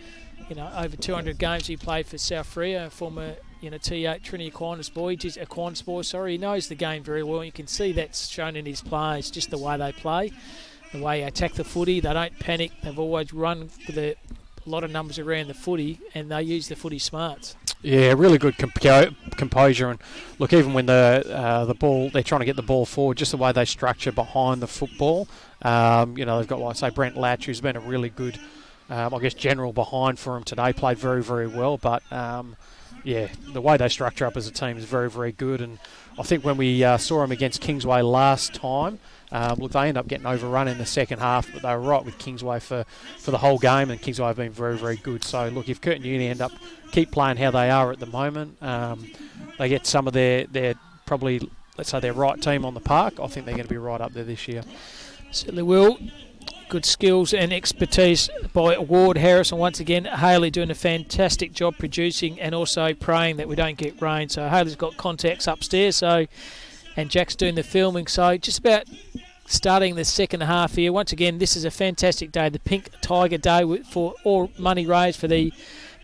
over 200 games he played for South Freo, former T8 Trinity Aquinas boy. He knows the game very well. You can see that's shown in his plays, just the way they play, the way they attack the footy. They don't panic. They've always run with a lot of numbers around the footy, and they use the footy smarts. Yeah, really good composure, and look, even when the ball, they're trying to get the ball forward, just the way they structure behind the football. They've got, like I say, Brent Latch, who's been a really good, general behind for him today. Played very, very well, but the way they structure up as a team is very, very good. And I think when we saw them against Kingsway last time, they ended up getting overrun in the second half, but they were right with Kingsway for the whole game, and Kingsway have been very, very good. So, look, if Curtin Uni keep playing how they are at the moment, they get some of their probably, let's say, their right team on the park, I think they're going to be right up there this year. Certainly will. Good skills and expertise by Ward Harris, and once again Haley doing a fantastic job producing and also praying that we don't get rain. So Haley's got contacts upstairs, and Jack's doing the filming. So just about starting the second half here. Once again, this is a fantastic day, the Pink Tiger Day, for all money raised for the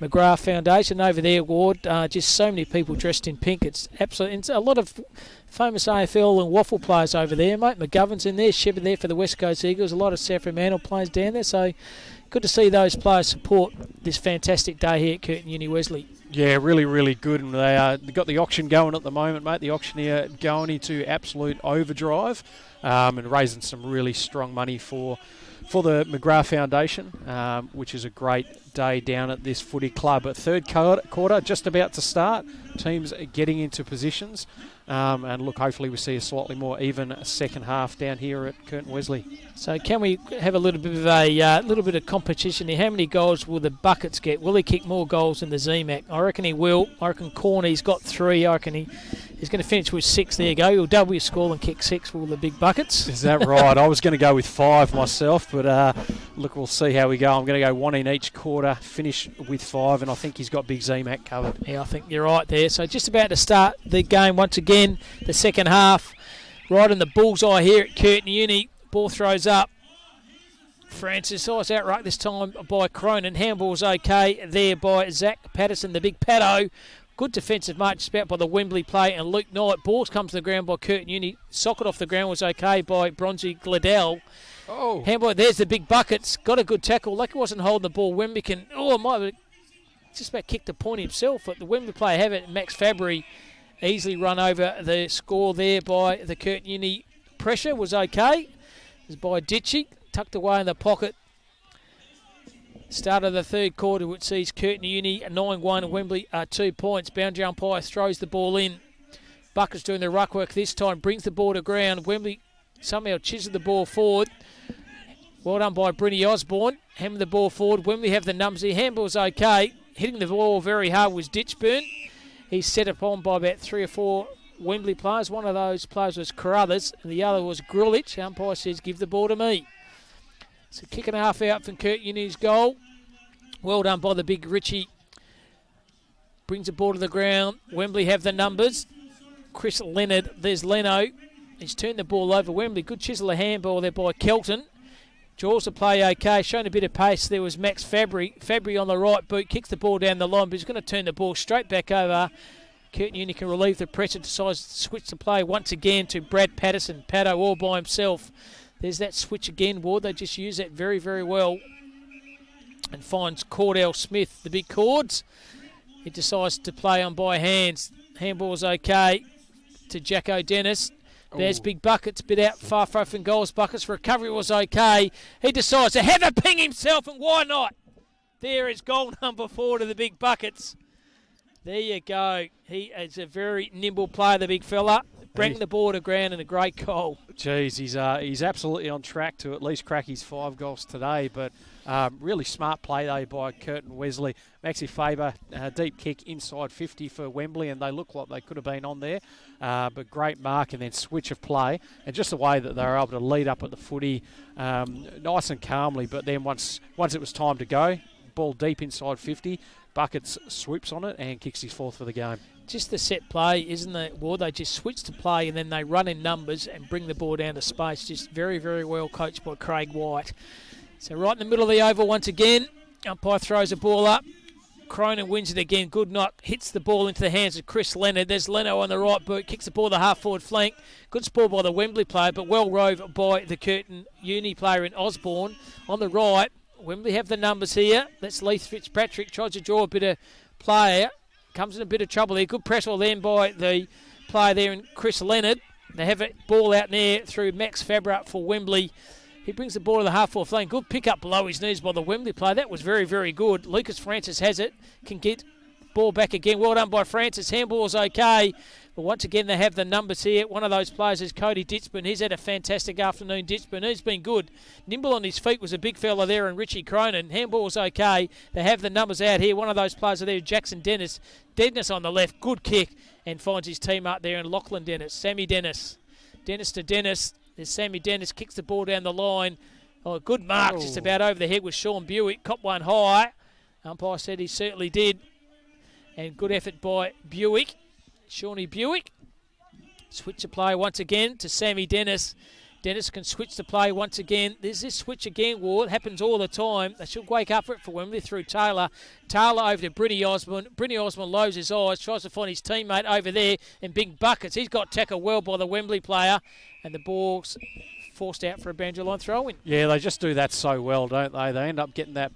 McGrath Foundation. Over there, Ward, just so many people dressed in pink. It's absolutely, it's a lot of famous AFL and waffle players over there, mate. McGovern's in there, Shepard there for the West Coast Eagles. A lot of South Fremantle players down there. So good to see those players support this fantastic day here at Curtin Uni Wesley. Yeah, really, really good. And they've got the auction going at the moment, mate. The auctioneer going into absolute overdrive and raising some really strong money for the McGrath Foundation, which is a great day down at this footy club. But third quarter just about to start. Teams are getting into positions. And look, hopefully we see a slightly more even second half down here at Curtin Wesley. So can we have a little bit of competition here? How many goals will the Buckets get? Will he kick more goals than the Z-Mac? I reckon he will. I reckon Corny's got 3. I reckon he's going to finish with 6. There you go. He'll double your score and kick 6 for all the big buckets. Is that right? I was going to go with 5 myself, but look, we'll see how we go. I'm going to go 1 in each quarter, finish with 5, and I think he's got big Z-Mac covered. Yeah, I think you're right there. So just about to start the game once again, the second half. Right in the bullseye here at Curtin Uni. Ball throws up. Francis, it's outright this time by Cronin. Handball's okay there by Zach Patterson, the big Paddo. Good defensive mark just about by the Wembley play, and Luke Knight. Balls comes to the ground by Curtin Uni. Socket off the ground was okay by Bronzy Gladell. Oh. Handball, there's the big Buckets. Got a good tackle. Lucky wasn't holding the ball. Wembley might just about kicked the point himself, but the Wembley player have it. Max Fabry easily run over the score there by the Curtin Uni. Pressure was okay. It was by Ditchy, tucked away in the pocket. Start of the third quarter, which sees Curtin Uni 9-1, Wembley 2 points. Boundary umpire throws the ball in. Buckets doing the ruck work this time, brings the ball to ground. Wembley somehow chiseled the ball forward. Well done by Brinny Osborne. Hammer the ball forward. Wembley have the numbers here. Handball's okay. Hitting the ball very hard was Ditchburn. He's set upon by about 3 or 4 Wembley players. One of those players was Carruthers, and the other was Grulich. Umpire says, give the ball to me. So kick and a half out from Curtin Uni's goal. Well done by the big Richie. Brings the ball to the ground. Wembley have the numbers. Chris Leonard, there's Leno. He's turned the ball over. Wembley, good chisel of handball there by Kelton. Jaws to play okay, showing a bit of pace. There was Max Fabry. Fabry on the right boot, kicks the ball down the line, but he's going to turn the ball straight back over. Curtin Uni can relieve the pressure, decides to switch the play once again to Brad Patterson. Paddo all by himself. There's that switch again, Ward. They just use that very, very well. And finds Cordell Smith, the big cords. He decides to play on by hands. Handball's okay to Jacko Dennis. There's big Buckets, bit out far from goals. Buckets' recovery was okay. He decides to have a ping himself, and why not? There is goal number 4 to the big Buckets. There you go. He is a very nimble player, the big fella. Bring the ball to ground and a great goal. Jeez, he's absolutely on track to at least crack his 5 goals today, but really smart play though by Curtin Wesley. Maxi Faber, deep kick inside 50 for Wembley, and they look like they could have been on there, but great mark and then switch of play, and just the way that they were able to lead up at the footy nice and calmly, but then once it was time to go, ball deep inside 50, Buckets swoops on it and kicks his fourth for the game. Just the set play, isn't it? Well, they just switch to play and then they run in numbers and bring the ball down to space. Just very, very well coached by Craig White. So right in the middle of the oval once again. Umpire throws the ball up. Cronin wins it again. Good knock. Hits the ball into the hands of Chris Leonard. There's Leno on the right boot. Kicks the ball the half-forward flank. Good spoil by the Wembley player, but well rove by the Curtin Uni player in Osborne. On the right, Wembley have the numbers here. That's Leith Fitzpatrick. Tries to draw a bit of player. Comes in a bit of trouble there. Good pressure then by the player there in Chris Leonard. They have it ball out there through Max Fabra for Wembley. He brings the ball to the half-forward flank. Good pick up below his knees by the Wembley player. That was very, very good. Lucas Francis has it. Can get ball back again. Well done by Francis. Handball's okay. But once again, they have the numbers here. One of those players is Cody Ditchburn. He's had a fantastic afternoon, Ditchburn. He's been good. Nimble on his feet was a big fella there, and Richie Cronin. Handball's okay. They have the numbers out here. One of those players are there, Jackson Dennis. Dennis on the left. Good kick. And finds his team up there in Lachlan Dennis. Sammy Dennis. Dennis to Dennis. There's Sammy Dennis, kicks the ball down the line. Oh, good mark, just about over the head with Sean Buick. Cop one high. Umpire said he certainly did. And good effort by Buick. Shawnee Buick. Switch to play once again to Sammy Dennis. Dennis can switch to play once again. There's this switch again, Ward. Happens all the time. They should wake up for it for Wembley through Taylor. Taylor over to Brinny Osborne. Brinny Osborne lowers his eyes, tries to find his teammate over there in big buckets. He's got tackled well by the Wembley player. And the ball's forced out for a boundary line throw-in. Yeah, they just do that so well, don't they? They end up getting that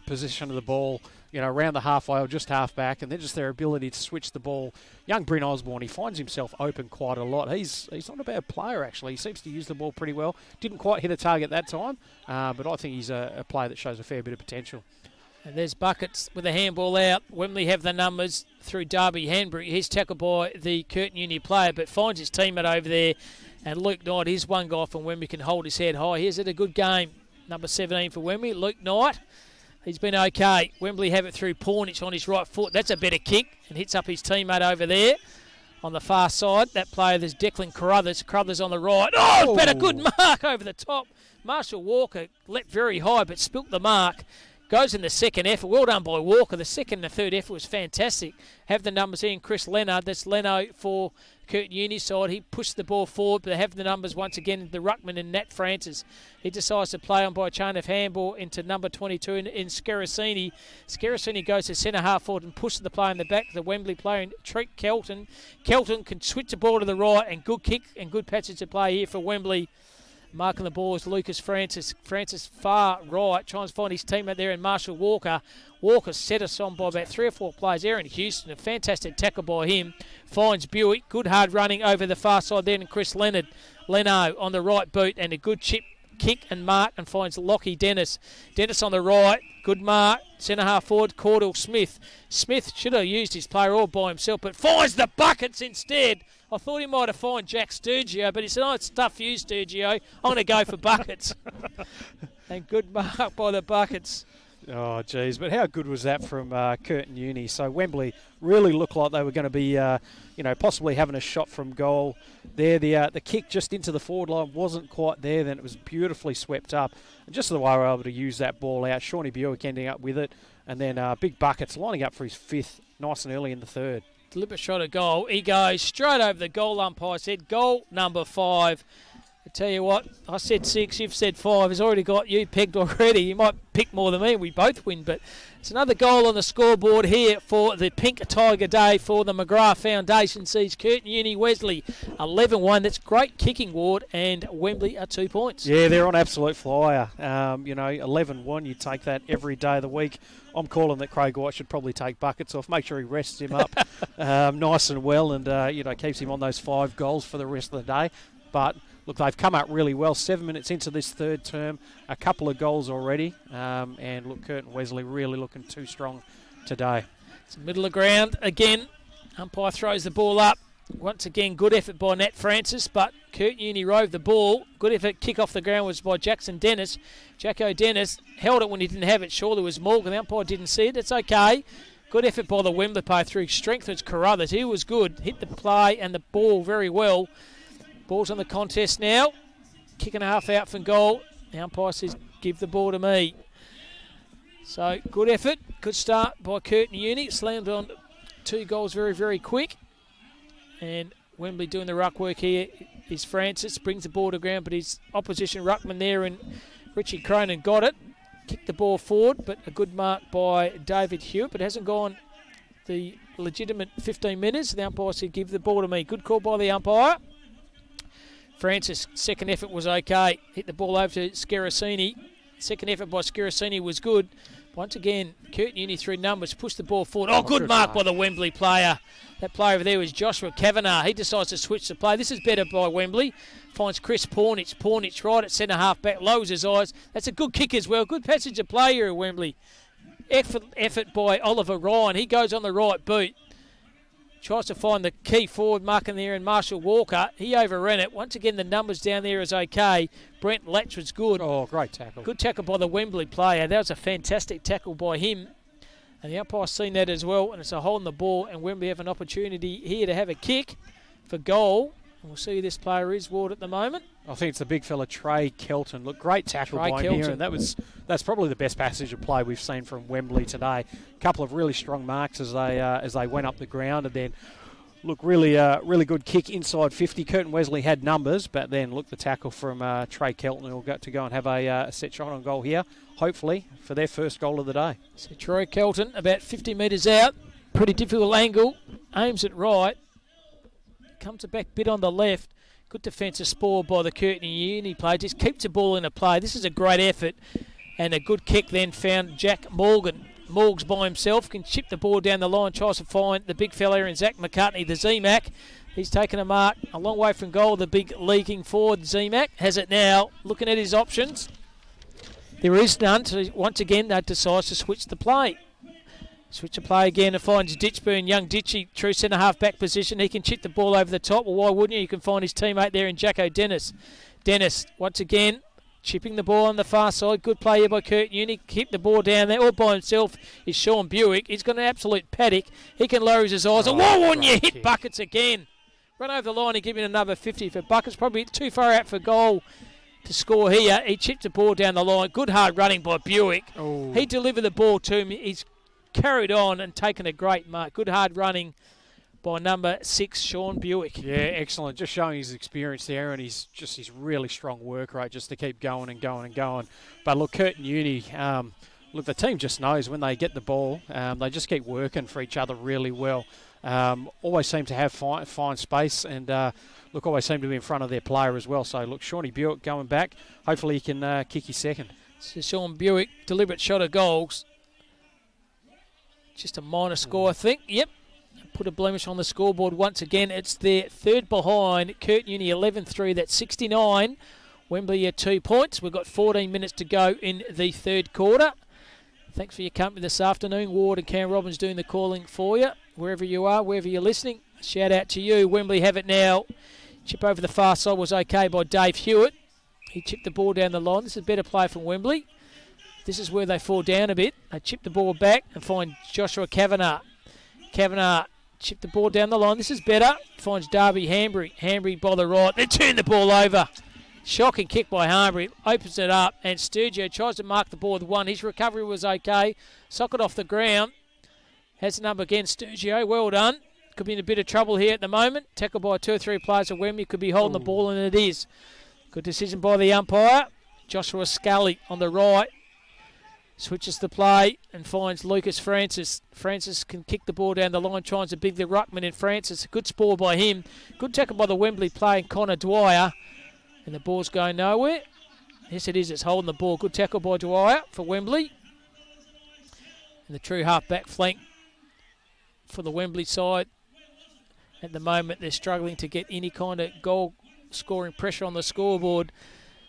position of the ball, around the halfway or just half back, and then just their ability to switch the ball. Young Bryn Osborne, he finds himself open quite a lot. He's not a bad player, actually. He seems to use the ball pretty well. Didn't quite hit a target that time, but I think he's a player that shows a fair bit of potential. And there's Buckets with a handball out. Wembley have the numbers through Darby Hanbury. He's tackled by the Curtin Uni player, but finds his teammate over there. And Luke Knight, here's one guy from Wembley, can hold his head high. Here's it a good game. Number 17 for Wembley, Luke Knight. He's been okay. Wembley have it through Pornich on his right foot. That's a better kick and hits up his teammate over there. On the far side, that player, there's Declan Carruthers. Carruthers on the right. Oh, it's been a good mark over the top. Marshall Walker leapt very high but spilt the mark. Goes in the second effort. Well done by Walker. The second and the third effort was fantastic. Have the numbers here in Chris Leonard. That's Leno for Curtin Uni side. He pushed the ball forward, but they have the numbers once again. The ruckman and Nat Francis. He decides to play on by a chain of handball into number 22 in Scaracini. Scaracini goes to centre half forward and pushes the player in the back. The Wembley player in Treat Kelton. Kelton can switch the ball to the right, and good kick and good passage to play here for Wembley. Marking the ball is Lucas Francis. Francis far right, tries to find his teammate there in Marshall Walker. Walker set us on by about 3 or 4 players. Aaron Houston, a fantastic tackle by him. Finds Buick. Good hard running over the far side there, and Chris Leonard. Leno on the right boot and a good chip kick and mark, and finds Lockie Dennis. Dennis on the right. Good mark. Centre half forward, Cordell Smith. Smith should have used his player all by himself, but finds the Buckets instead. I thought he might have found Jack Sturgio, but he said, it's tough for you, Sturgio. I'm going to go for Buckets. And good mark by the Buckets. Oh, geez. But how good was that from Curtin Uni? So Wembley really looked like they were going to be, possibly having a shot from goal there. The kick just into the forward line wasn't quite there. Then it was beautifully swept up. And just the way we were able to use that ball out. Shawnee Buick ending up with it. And then Big Buckets lining up for his fifth nice and early in the third. Deliberate shot at goal. He goes straight over the goal. Umpire said goal number 5. I tell you what, I said 6, you've said 5. He's already got you pegged already. You might pick more than me. We both win, but it's another goal on the scoreboard here for the Pink Tiger Day for the McGrath Foundation. Sees Curtin Uni Wesley 11-1. That's great kicking, Ward, and Wembley are 2 points. Yeah, they're on absolute flyer. 11-1, you take that every day of the week. I'm calling that Craig White should probably take Buckets off. Make sure he rests him up nice and well, and keeps him on those 5 goals for the rest of the day. But look, they've come up really well. 7 minutes into this third term, a couple of goals already. And look, Curtin Wesley really looking too strong today. It's the middle of ground again. Umpire throws the ball up. Once again, good effort by Nat Francis, but Curtin Uni rove the ball. Good effort. Kick off the ground was by Jackson Dennis. Jacko Dennis held it when he didn't have it. Surely it was Morgan. The umpire didn't see it. It's okay. Good effort by the Wembley player through strength. It's Carruthers. He was good. Hit the play and the ball very well. Ball's on the contest now. Kick and a half out from goal. The umpire says, give the ball to me. So good effort, good start by Curtin Uni. Slammed on 2 goals very, very quick. And Wembley doing the ruck work here is Francis. Brings the ball to ground, but his opposition ruckman there and Richie Cronin got it. Kicked the ball forward, but a good mark by David Hewitt, but hasn't gone the legitimate 15 metres. The umpire said, give the ball to me. Good call by the umpire. Francis, second effort was okay. Hit the ball over to Scaracini. Second effort by Scaracini was good. Once again, Curtin Uni through numbers, pushed the ball forward. Oh, good mark by the Wembley player. That player over there was Joshua Kavanagh. He decides to switch the play. This is better by Wembley. Finds Chris Pornich. Pornich right at centre half back, lowers his eyes. That's a good kick as well. Good passage of play here at Wembley. Effort by Oliver Ryan. He goes on the right boot. Tries to find the key forward marking there in Marshall Walker. He overran it. Once again, the numbers down there is okay. Brent Latch was good. Oh, great tackle. Good tackle by the Wembley player. That was a fantastic tackle by him. And the umpire's seen that as well. And it's a hole in the ball. And Wembley have an opportunity here to have a kick for goal. And we'll see who this player is, Ward, at the moment. I think it's the big fella, Trey Kelton. Look, great tackle by him here. And that's probably the best passage of play we've seen from Wembley today. A couple of really strong marks as they went up the ground. And then, look, really good kick inside 50. Curtin Wesley had numbers, but then, look, the tackle from Trey Kelton, who will get to go and have a set shot on goal here, hopefully, for their first goal of the day. So Trey Kelton, about 50 metres out. Pretty difficult angle. Aims it right. Comes a back bit on the left. Good defensive spoil by the Curtin Uni player. Just keeps the ball in a play. This is a great effort. And a good kick then found Jack Morgan. Morgs by himself can chip the ball down the line. Tries to find the big fella in Zach McCartney, the Z-Mac. He's taken a mark a long way from goal. The big leaking forward Z-Mac has it now. Looking at his options. There is none. So once again, that decides to switch the play. Switch the play again and finds Ditchburn, young Ditchy, true centre half back position. He can chip the ball over the top. Well, why wouldn't you? You can find his teammate there in Jacko Dennis. Dennis, once again, chipping the ball on the far side. Good play here by Curtin Uni. Keep the ball down there all by himself is Sean Buick. He's got an absolute paddock. He can lower his eyes. Oh, why wouldn't you hit Buckets again? Run over the line and give him another 50 for Buckets. Probably too far out for goal to score here. He chipped the ball down the line. Good hard running by Buick. Oh. He delivered the ball to him. He's carried on and taken a great mark. Good hard running by number 6, Sean Buick. Yeah, excellent. Just showing his experience there, and his really strong work rate just to keep going and going and going. But look, Curtin Uni, look, the team just knows when they get the ball, they just keep working for each other really well. Always seem to have fine space, and look, always seem to be in front of their player as well. So look, Shawnee Buick going back. Hopefully he can kick his second. So Sean Buick, deliberate shot of goals. Just a minor score, I think. Yep. Put a blemish on the scoreboard once again. It's their third behind. Curtin Uni 11-3. That's 69. Wembley at 2 points. We've got 14 minutes to go in the third quarter. Thanks for your company this afternoon. Ward and Cam Robbins doing the calling for you. Wherever you are, wherever you're listening, shout out to you. Wembley have it now. Chip over the far side was okay by Dave Hewitt. He chipped the ball down the line. This is a better play from Wembley. This is where they fall down a bit. They chip the ball back and find Joshua Kavanagh. Kavanagh chip the ball down the line. This is better. Finds Darby Hanbury. Hanbury by the right. They turn the ball over. Shocking kick by Hanbury. Opens it up. And Sturgio tries to mark the ball with one. His recovery was okay. Socket off the ground. Has the number again, Sturgio. Well done. Could be in a bit of trouble here at the moment. Tackled by 2 or 3 players of Wembley. Could be holding the ball, and it is. Good decision by the umpire. Joshua Scully on the right. Switches the play and finds Lucas Francis. Francis can kick the ball down the line, tries to big the ruckman in Francis. Good spoil by him. Good tackle by the Wembley player, Connor Dwyer. And the ball's going nowhere. Yes, it is. It's holding the ball. Good tackle by Dwyer for Wembley. And the true half-back flank for the Wembley side. At the moment, they're struggling to get any kind of goal-scoring pressure on the scoreboard,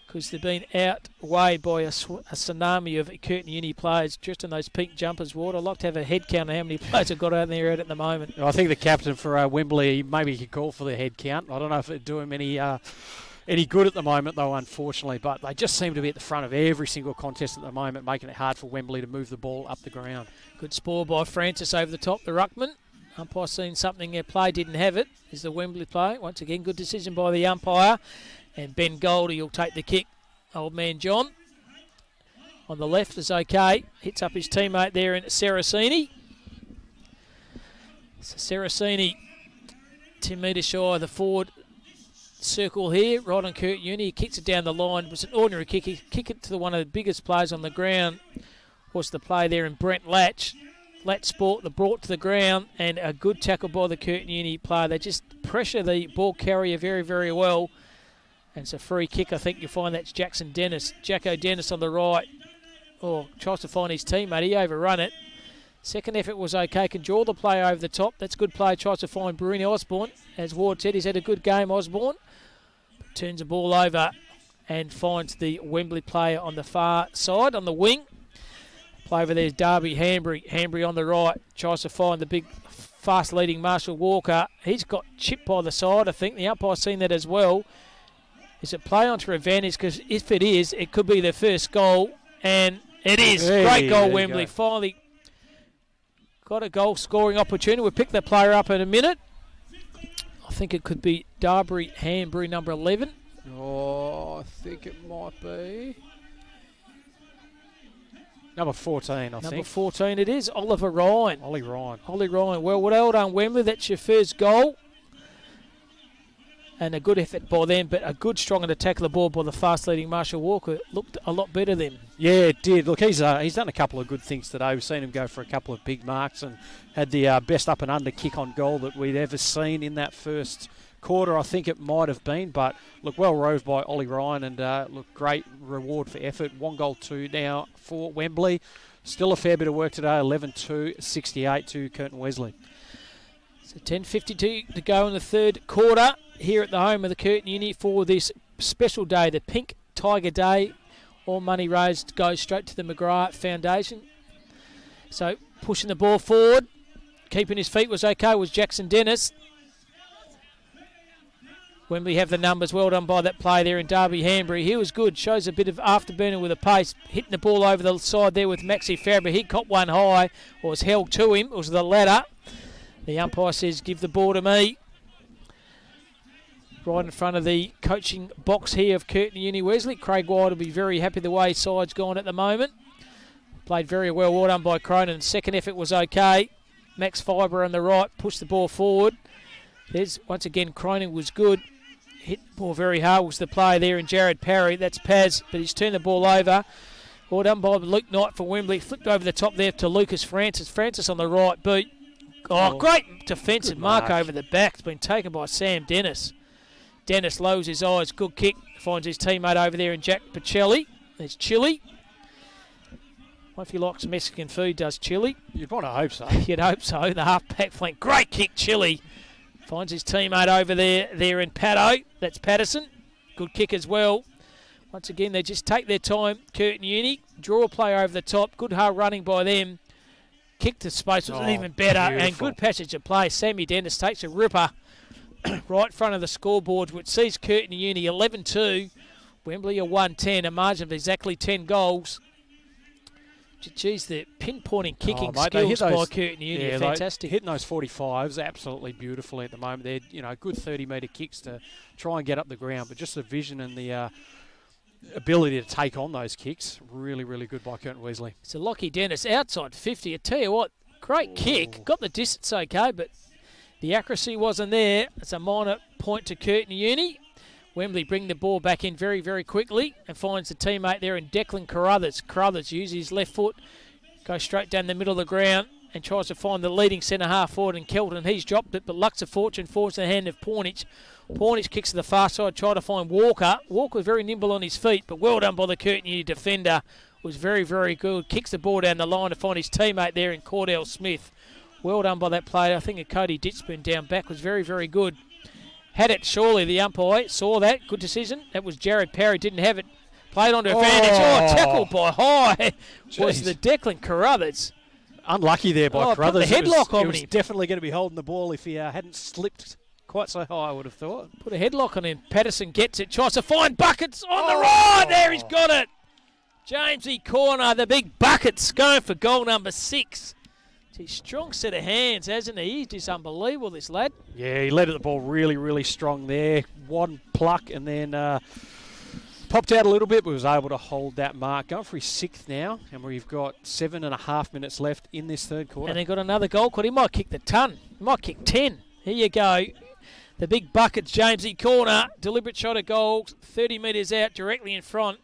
because they've been outweighed by a tsunami of Curtin Uni players dressed in those pink jumpers. Ward, I'd like to have a head count of how many players have got out there at the moment. I think the captain for Wembley, maybe he could call for the head count. I don't know if it'd do him any good at the moment, though, unfortunately. But they just seem to be at the front of every single contest at the moment, making it hard for Wembley to move the ball up the ground. Good spoil by Francis over the top, the ruckman. Umpire seen something their play didn't have it. Is the Wembley play. Once again, good decision by the umpire. And Ben Goldie will take the kick. Old man John. on the left is okay. Hits up his teammate there in Saraceni. So Saraceni, 10 metres shy of the forward circle here, right on Curtin Uni. He kicks it down the line. It was an ordinary kick. He kicked it to one of the biggest players on the ground. Was the play there in Brent Latch. Latch Sport, the brought to the ground, and a good tackle by the Curtin Uni player. They just pressure the ball carrier very, very well. And it's a free kick. I think you'll find that's Jacko Dennis on the right. Tries to find his teammate. He overrun it. Second effort was okay. Can draw the play over the top. That's a good play. Tries to find Bruni Osborne. As Ward said, he's had a good game, Osborne. Turns the ball over and finds the Wembley player on the far side, on the wing. Play over there's Darby Hanbury. Hanbury on the right. Tries to find the big, fast-leading Marshall Walker. He's got chipped by the side, I think. The umpire's seen that as well. Is it play onto advantage? Because if it is, it could be their first goal. And it is. Hey, great goal, Wembley. Finally got a goal scoring opportunity. We'll pick that player up in a minute. I think it could be Darby Hanbury, number 11. I think it might be number 14, I think. Number 14 it is. Oliver Ryan. Ollie Ryan. Well done, Wembley. That's your first goal. And a good effort by them, but a good, strong and attack of the ball by the fast-leading Marshall Walker. Looked a lot better than. Yeah, it did. Look, he's done a couple of good things today. We've seen him go for a couple of big marks and had the best up and under kick on goal that we'd ever seen in that first quarter, I think it might have been. But, look, well roved by Ollie Ryan and, look, great reward for effort. 1-2 now for Wembley. Still a fair bit of work today. 11-2, 68 to Curtin Wesley. So 10:52 to go in the third quarter here at the home of the Curtin Uni for this special day, the Pink Tiger Day. All money raised goes straight to the McGrath Foundation. So pushing the ball forward, keeping his feet was okay, was Jackson Dennis. Wembley have the numbers. Well done by that play there in Darby Hanbury. He was good. Shows a bit of afterburner with a pace. Hitting the ball over the side there with Maxi Farber. He caught one high, or was held to him. It was the ladder. The umpire says, give the ball to me. Right in front of the coaching box here of Curtin Uni Wesley. Craig White will be very happy the way his side's gone at the moment. Played very well. Well done by Cronin. Second effort was okay. Max Fiber on the right. Pushed the ball forward. There's, once again, Cronin was good. Hit the ball very hard was the play there in Jared Parry. That's Paz, but he's turned the ball over. Well done by Luke Knight for Wembley. Flipped over the top there to Lucas Francis. Francis on the right boot. Great defensive mark over the back. It's been taken by Sam Dennis. Dennis lowers his eyes. Good kick. Finds his teammate over there in Jack Pacelli. There's Chili. Well, if he likes Mexican food, does Chili. You'd want to hope so. You'd hope so. The half-back flank. Great kick, Chili. Finds his teammate over there in Pato. That's Patterson. Good kick as well. Once again, they just take their time. Curtin Uni. Draw a play over the top. Good hard running by them. Kick to space was even better. Beautiful. And good passage of play. Sammy Dennis takes a ripper right in front of the scoreboard, which sees Curtin Uni 11-2. Wembley a 1-10, a margin of exactly 10 goals. Geez, the pinpointing kicking skills by Curtin Uni are fantastic. Hitting those 45s absolutely beautifully at the moment. They're good 30-metre kicks to try and get up the ground, but just the vision and the ability to take on those kicks, really, really good by Curtin Wesley. So Lockie Dennis outside 50. I tell you what, great kick. Got the distance okay, but the accuracy wasn't there. It's a minor point to Curtin Uni. Wembley bring the ball back in very, very quickly and finds the teammate there in Declan Carruthers. Carruthers uses his left foot, goes straight down the middle of the ground and tries to find the leading centre-half forward in Kelton. He's dropped it, but Lux of Fortune falls in the hand of Pornich. Pornich kicks to the far side, try to find Walker. Walker was very nimble on his feet, but well done by the Curtin Uni defender. Was very, very good. Kicks the ball down the line to find his teammate there in Cordell Smith. Well done by that player. I think a Cody Ditchburn down back was very, very good. Had it surely, the umpire saw that. Good decision. That was Jared Parry. Didn't have it. Played onto advantage. Tackled by high. Was the Declan Carruthers. Unlucky there by Carruthers. Put the headlock on him. He was definitely going to be holding the ball if he hadn't slipped quite so high, I would have thought. Put a headlock on him. Patterson gets it. Tries to find Buckets on the right. There, he's got it. Jamesy Corner, the big Buckets going for goal number 6. He's strong set of hands, hasn't he? He's just unbelievable, this lad. Yeah, he led at the ball really, really strong there. One pluck and then popped out a little bit, but was able to hold that mark. Going for his 6th now, and we've got 7.5 minutes left in this third quarter. And he got another goal. He might kick the ton. He might kick 10. Here you go. The big buckets, Jamesy corner. Deliberate shot of goal, 30 metres out, directly in front.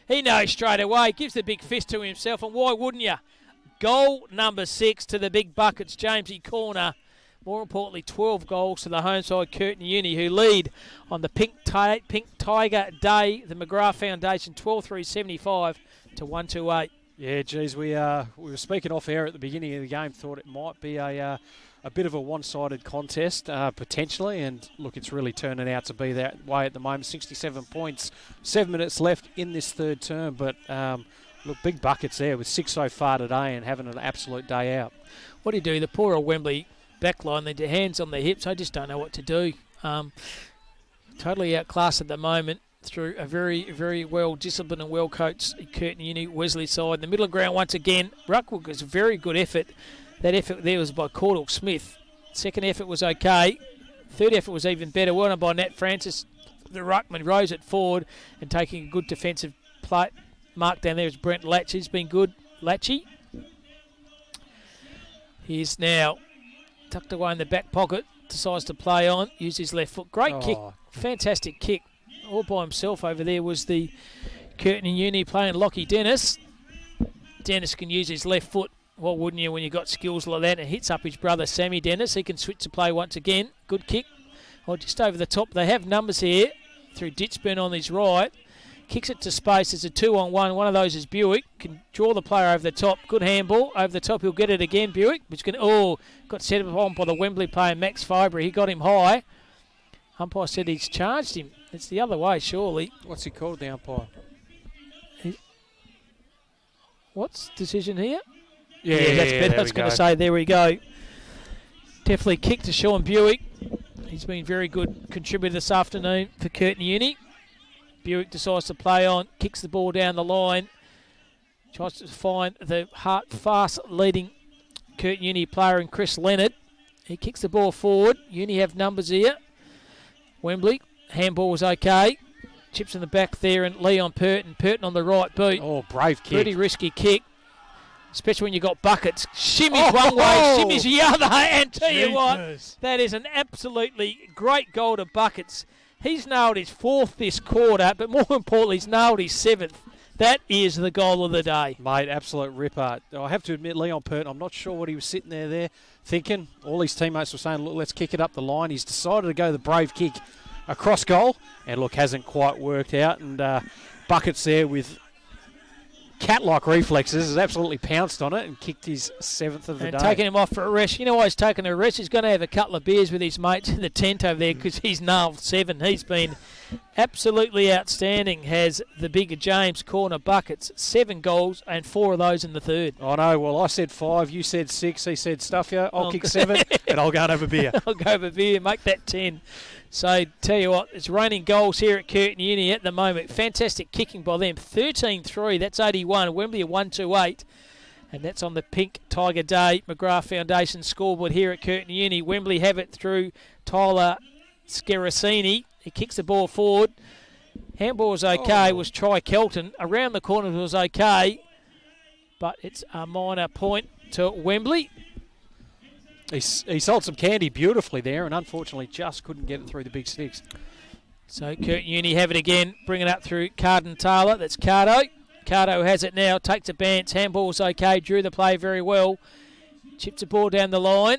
He knows straight away. Gives the big fist to himself, and why wouldn't you? Goal number 6 to the big buckets, Jamesy corner. More importantly, 12 goals to the home side, Curtin Uni, who lead on the Pink Tiger Day, the McGrath Foundation, 12-3-75 to 128. Yeah, geez, we were speaking off air at the beginning of the game. Thought it might be a bit of a one-sided contest potentially, and look, it's really turning out to be that way at the moment. 67 points, 7 minutes left in this third term, but look, big buckets there with 6 so far today and having an absolute day out. What do you do? The poor old Wembley backline, their hands on their hips. I just don't know what to do. Totally outclassed at the moment through a very, very well disciplined and well coached Curtin Uni Wesley side. The middle of ground once again. Ruckwood was a very good effort. That effort there was by Cordell Smith. Second effort was okay. Third effort was even better. Well done by Nat Francis. The ruckman rose it forward and taking a good defensive play. Mark down there is Brent Latchy's been good. Latchy. He's now tucked away in the back pocket. Decides to play on. Use his left foot. Great kick. Fantastic kick. All by himself over there was the Curtin Uni playing Lockie Dennis. Dennis can use his left foot. Why wouldn't you when you've got skills like that? And hits up his brother Sammy Dennis. He can switch to play once again. Good kick. Oh, just over the top. They have numbers here through Ditchburn on his right. Kicks it to space. It's a 2-on-1. One of those is Buick. Can draw the player over the top. Good handball. Over the top. He'll get it again, Buick. Which can, got set up on by the Wembley player, Max Fibre. He got him high. Umpire said he's charged him. It's the other way, surely. What's he called, the umpire? What's decision here? Yeah, that's better. I was going to say, there we go. Definitely kick to Sean Buick. He's been very good contributor this afternoon for Curtin Uni. Buick decides to play on, kicks the ball down the line, tries to find the fast leading Curtin Uni player in Chris Leonard. He kicks the ball forward. Uni have numbers here. Wembley, handball was okay. Chips in the back there, and Leon Perton. Perton on the right boot. Oh, brave kick. Pretty risky kick, especially when you got buckets. Shimmies one way, shimmies the other, and tell you what, that is an absolutely great goal to buckets. He's nailed his 4th this quarter, but more importantly, he's nailed his 7th. That is the goal of the day. Mate, absolute ripper. I have to admit, Leon Perton, I'm not sure what he was sitting there thinking. All his teammates were saying, look, let's kick it up the line. He's decided to go the brave kick across goal, and look, hasn't quite worked out. And buckets there with cat-like reflexes has absolutely pounced on it and kicked his 7th of the day. And taking him off for a rest. You know why he's taking a rest? He's going to have a couple of beers with his mates in the tent over there because he's nailed 7. He's been absolutely outstanding, has the bigger James corner buckets. 7 goals and 4 of those in the third. I know. Well, I said 5, you said 6, he said stuff you. I'll kick 7 and I'll go and have a beer. I'll go have a beer, make that 10. So, tell you what, it's raining goals here at Curtin Uni at the moment. Fantastic kicking by them. 13-3, that's 81. Wembley at 128. And that's on the Pink Tiger Day McGrath Foundation scoreboard here at Curtin Uni. Wembley have it through Tyler Scaracini. He kicks the ball forward. Handball was okay, was try Kelton. Around the corner was okay, but it's a minor point to Wembley. He sold some candy beautifully there and unfortunately just couldn't get it through the big sticks. So Curtin Uni have it again, bring it up through Carden Taylor. That's Cardo. Cardo has it now, takes a bounce. Handball's okay, drew the play very well. Chips the ball down the line.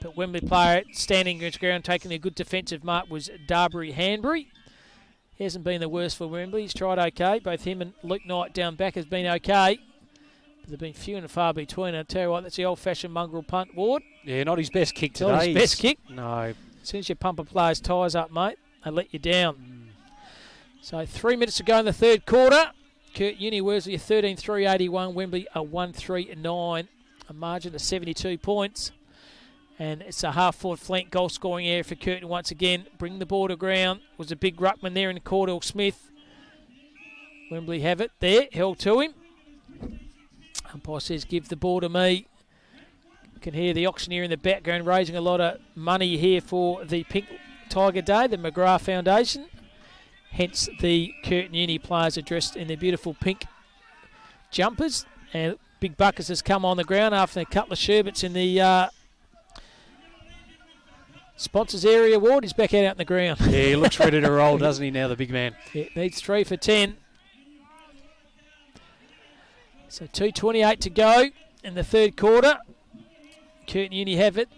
But Wembley player standing against ground, taking a good defensive mark was Darbury Hanbury. He hasn't been the worst for Wembley. He's tried okay. Both him and Luke Knight down back has been okay. But they've been few and far between. I tell you what, that's the old-fashioned mongrel punt, Ward. Yeah, not his best kick today. Not his best kick. No. As soon as you pump a player's tyres up, mate, they let you down. So 3 minutes to go in the third quarter. Curtin Uni Wesley a 13-3-81. Wembley a 1-3-9. A margin of 72 points. And it's a half-forward flank goal-scoring area for Curtin once again. Bring the ball to ground. Was a big ruckman there in Cordell Smith. Wembley have it there. Held to him. Umpire says, give the ball to me. You can hear the auctioneer in the background raising a lot of money here for the Pink Tiger Day, the McGrath Foundation. Hence the Curtin Uni players are dressed in their beautiful pink jumpers. And Big Buckets has come on the ground after a couple of sherbets in the sponsors area ward. He's back out in the ground. Yeah, he looks ready to roll, doesn't he, now, the big man? Yeah, needs 3 for 10. So 2:28 to go in the third quarter. Curtin Uni have it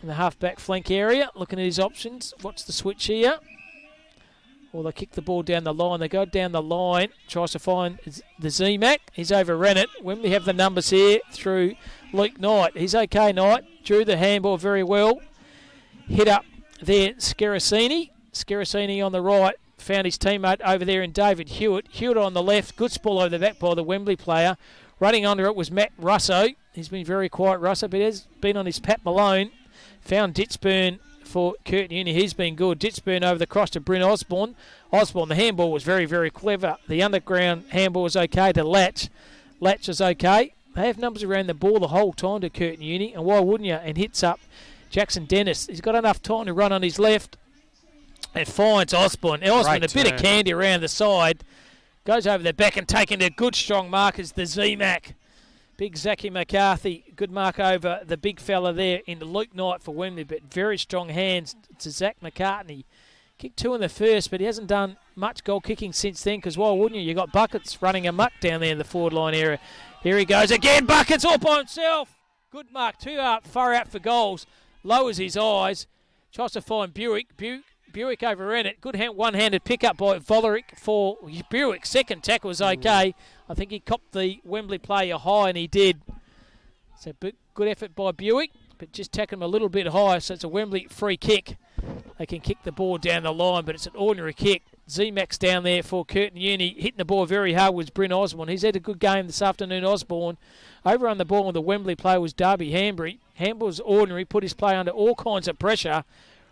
in the half-back flank area. Looking at his options. What's the switch here? Or they kick the ball down the line. They go down the line. Tries to find the Z-Mac. He's overrun it. Wembley have the numbers here through Luke Knight. He's okay, Knight. Drew the handball very well. Hit up there, Scaracini. Scaracini on the right. Found his teammate over there in David Hewitt. Hewitt on the left. Good spool over the back by the Wembley player. Running under it was Matt Russo. He's been very quiet, Russo, but he has been on his Pat Malone. Found Ditzburn for Curtin Uni. He's been good. Ditzburn over the cross to Bryn Osborne. Osborne, the handball was very, very clever. The underground handball was okay to Latch. Latch is okay. They have numbers around the ball the whole time to Curtin Uni. And why wouldn't you? And hits up Jackson Dennis. He's got enough time to run on his left. And finds Osborne. Osborne, a bit of candy around the side. Goes over the back and taking a good strong mark as the Z-Mac. Big Zachy McCarthy. Good mark over the big fella there in Luke Knight for Wembley, but very strong hands to Zach McCartney. Kicked 2 in the first, but he hasn't done much goal kicking since then, because why wouldn't you? You got Buckets running amok down there in the forward line area. Here he goes again. Buckets all by himself. Good mark. 2 out, far out for goals. Lowers his eyes. Tries to find Buick. Buick overran it. Good one-handed pick-up by Volerick for Buick. Second tackle was okay. I think he copped the Wembley player high, and he did. So good effort by Buick, but just tackling him a little bit high, so it's a Wembley free kick. They can kick the ball down the line, but it's an ordinary kick. Z-Max down there for Curtin Uni. Hitting the ball very hard was Bryn Osborne. He's had a good game this afternoon, Osborne. Over on the ball with the Wembley player was Darby Hambury. Hambury's ordinary, put his play under all kinds of pressure.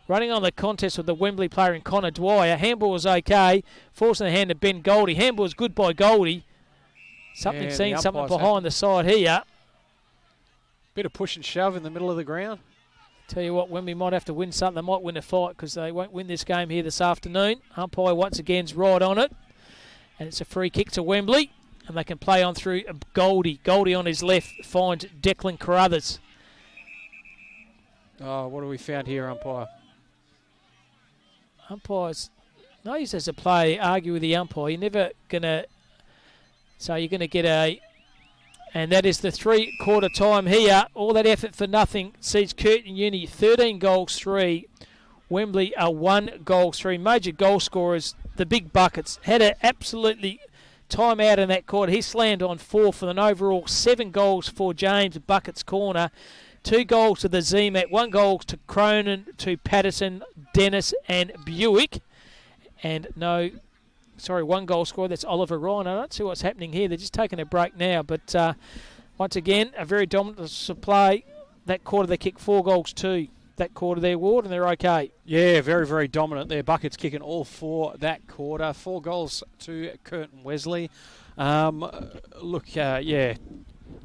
Running on the contest with the Wembley player in Connor Dwyer. Handball was okay. Forcing the hand to Ben Goldie. Handball was good by Goldie. Something behind the side here. Bit of push and shove in the middle of the ground. Tell you what, Wembley might have to win something. They might win a fight because they won't win this game here this afternoon. Umpire once again's right on it. And it's a free kick to Wembley. And they can play on through Goldie. Goldie on his left finds Declan Carruthers. Oh, what have we found here, umpire? Umpires, no use as a player, argue with the umpire. You're never going to, so you're going to get a, and that is the 3/4 time here. All that effort for nothing sees Curtin Uni 13 goals 3. Wembley are 1 goal 3. Major goal scorers, the big Buckets, had an absolutely time out in that quarter. He slammed on 4 for an overall 7 goals for James Buckets corner. 2 goals to the Z-Mac, 1 goal to Cronin, to Patterson, Dennis and Buick. And 1 goal scorer, that's Oliver Ryan. I don't see what's happening here. They're just taking a break now. But once again, a very dominant display. That quarter they kicked 4 goals 2. That quarter there, Ward, and they're okay. Yeah, very, very dominant there. Buckets kicking all 4 that quarter. 4 goals to Curtin Wesley.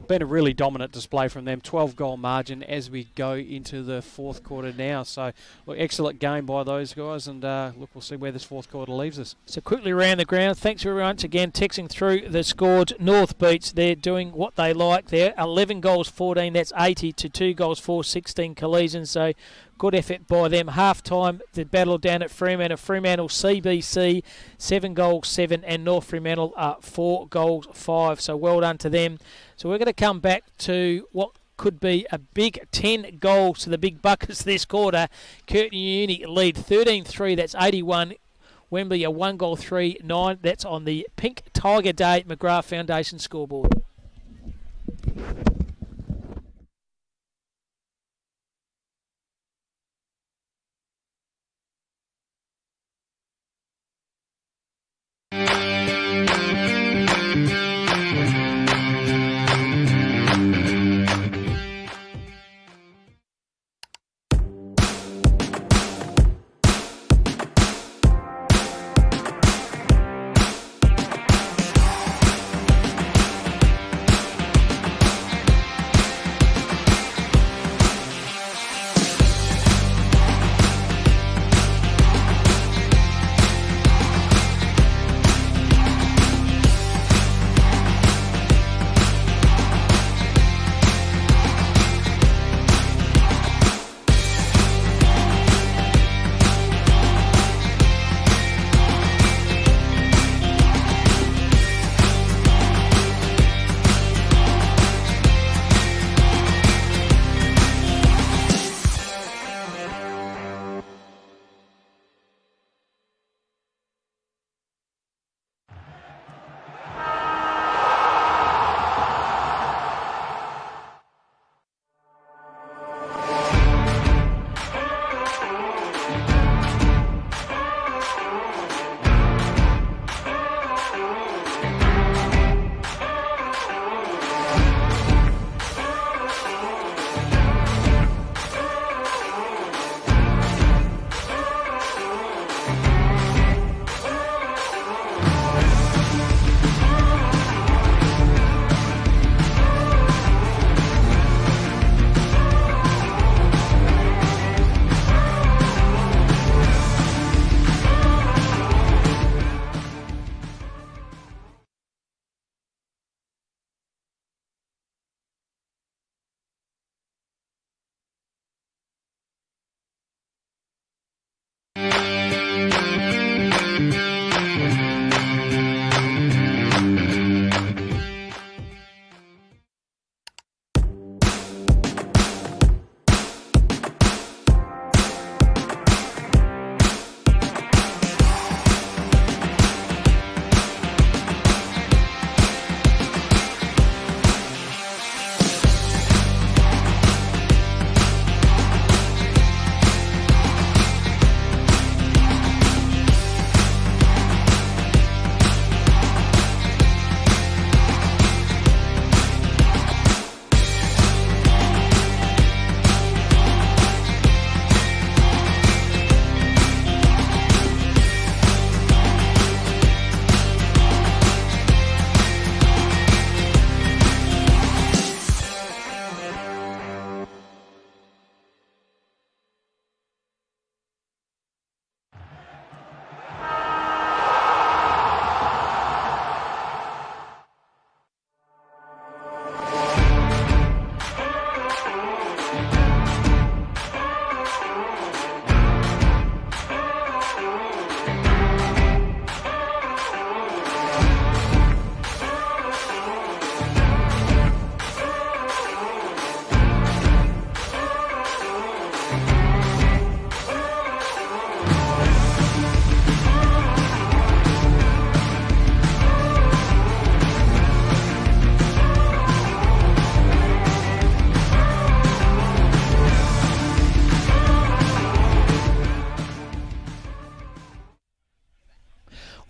Been a really dominant display from them. 12-goal margin as we go into the fourth quarter now. So, look, excellent game by those guys. And, we'll see where this fourth quarter leaves us. So, quickly around the ground. Thanks for once again texting through the scores. North Beach, they're doing what they like there. 11 goals, 14. That's 80 to 2 goals, 4, 16 collisions. So, good effort by them. Half-time, the battle down at Fremantle. Fremantle CBC, 7 goals, 7. And North Fremantle, 4 goals, 5. So, well done to them. So we're going to come back to what could be a big 10 goals to the big Buckets this quarter. Curtin Uni lead 13-3. That's 81. Wembley a 1 goal 3-9. That's on the Pink Tiger Day McGrath Foundation scoreboard.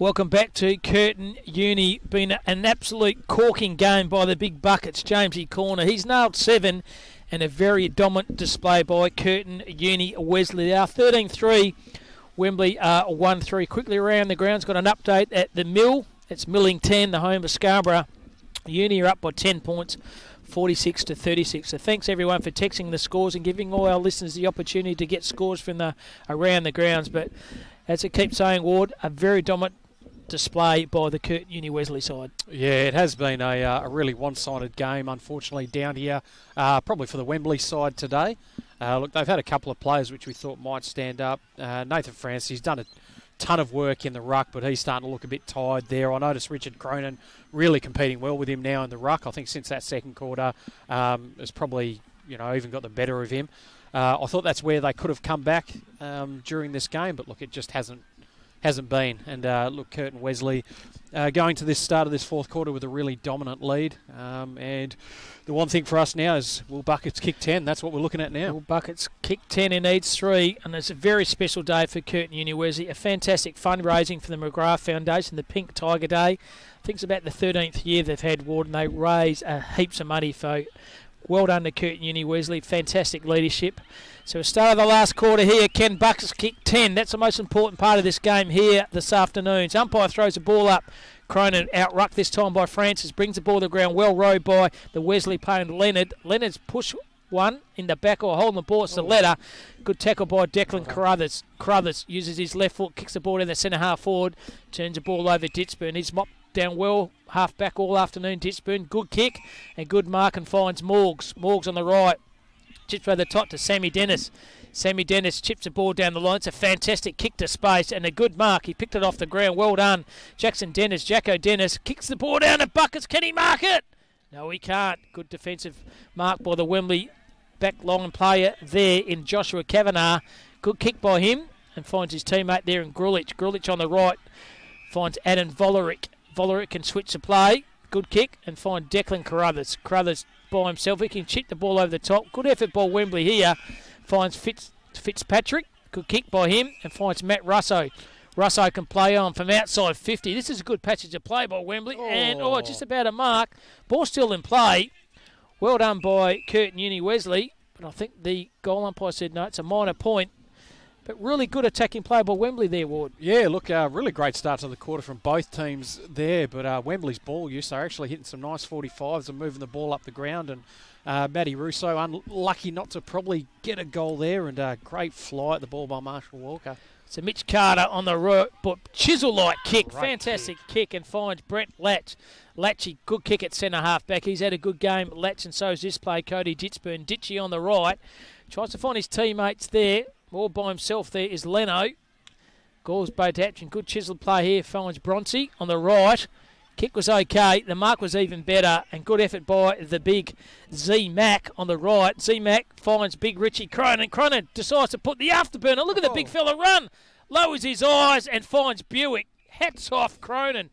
Welcome back to Curtin Uni. Been an absolute corking game by the big buckets. Jamesy Corner, he's nailed 7, and a very dominant display by Curtin Uni Wesley. They are 13-3. Wembley 1-3. Quickly around the grounds, got an update at the Mill. It's Milling 10, the home of Scarborough. Uni are up by 10 points, 46-36. So thanks everyone for texting the scores and giving all our listeners the opportunity to get scores from the around the grounds. But as I keep saying, Ward, a very dominant display by the Curtin Uni Wesley side. Yeah, it has been a really one-sided game, unfortunately, down here, probably for the Wembley side today. Look, they've had a couple of players which we thought might stand up. Nathan Francis, he's done a ton of work in the ruck, but he's starting to look a bit tired there. I noticed Richard Cronin really competing well with him now in the ruck. I think since that second quarter has probably, even got the better of him. I thought that's where they could have come back during this game, but look, it just hasn't been. And look, Curtin Wesley going to this start of this fourth quarter with a really dominant lead. And the one thing for us now is, will Buckets kick 10? That's what we're looking at now. Will Buckets kick 10, he needs 3. And it's a very special day for Curtin Uni Wesley. A fantastic fundraising for the McGrath Foundation, the Pink Tiger Day. I think it's about the 13th year they've had, Ward, and they raise heaps of money for. Well done to Curtin Uni Wesley. Fantastic leadership. So we start of the last quarter here. Can Buckets kick 10? That's the most important part of this game here this afternoon. Umpire throws the ball up. Cronin out-rucked this time by Francis. Brings the ball to the ground. Well rowed by the Wesley player Leonard. Leonard's push one in the back or holding the ball. It's the letter. Good tackle by Declan Carruthers. Carruthers uses his left foot, kicks the ball down the centre half forward. Turns the ball over Ditchburn. He's mopped down well, half back all afternoon. Ditchburn, good kick and good mark, and finds Morgs. Morgs on the right. Chips over the top to Sammy Dennis. Sammy Dennis chips the ball down the line. It's a fantastic kick to space and a good mark. He picked it off the ground. Well done. Jackson Dennis, Jacko Dennis, kicks the ball down to Buckets. Can he mark it? No, he can't. Good defensive mark by the Wembley back line player there in Joshua Kavanagh. Good kick by him and finds his teammate there in Grulich. Grulich on the right finds Adam Volerick. Volerick can switch the play. Good kick and find Declan Carruthers. Carruthers by himself. He can chip the ball over the top. Good effort by Wembley here. Finds Fitzpatrick. Good kick by him and finds Matt Russo. Russo can play on from outside 50. This is a good passage of play by Wembley. And, just about a mark. Ball still in play. Well done by Curtin Uni Wesley. But I think the goal umpire said no, it's a minor point. But really good attacking play by Wembley there, Ward. Yeah, look, really great start to the quarter from both teams there. But Wembley's ball use, they're actually hitting some nice 45s and moving the ball up the ground. And Matty Russo, unlucky not to probably get a goal there. And great fly at the ball by Marshall Walker. So Mitch Carter on the right, but chisel-like kick, fantastic kick, and finds Brent Latch. Latchy, good kick at centre half back. He's had a good game, Latch, and so is this play, Cody Ditchburn. Ditchy on the right, tries to find his teammates there. All by himself there is Leno. Gauls both action. Good chisel play here. Finds Bronte on the right. Kick was okay. The mark was even better. And good effort by the big Z-Mac on the right. Z-Mac finds big Richie Cronin. Cronin decides to put the afterburner. Look at the big fella run. Lowers his eyes and finds Buick. Hats off Cronin.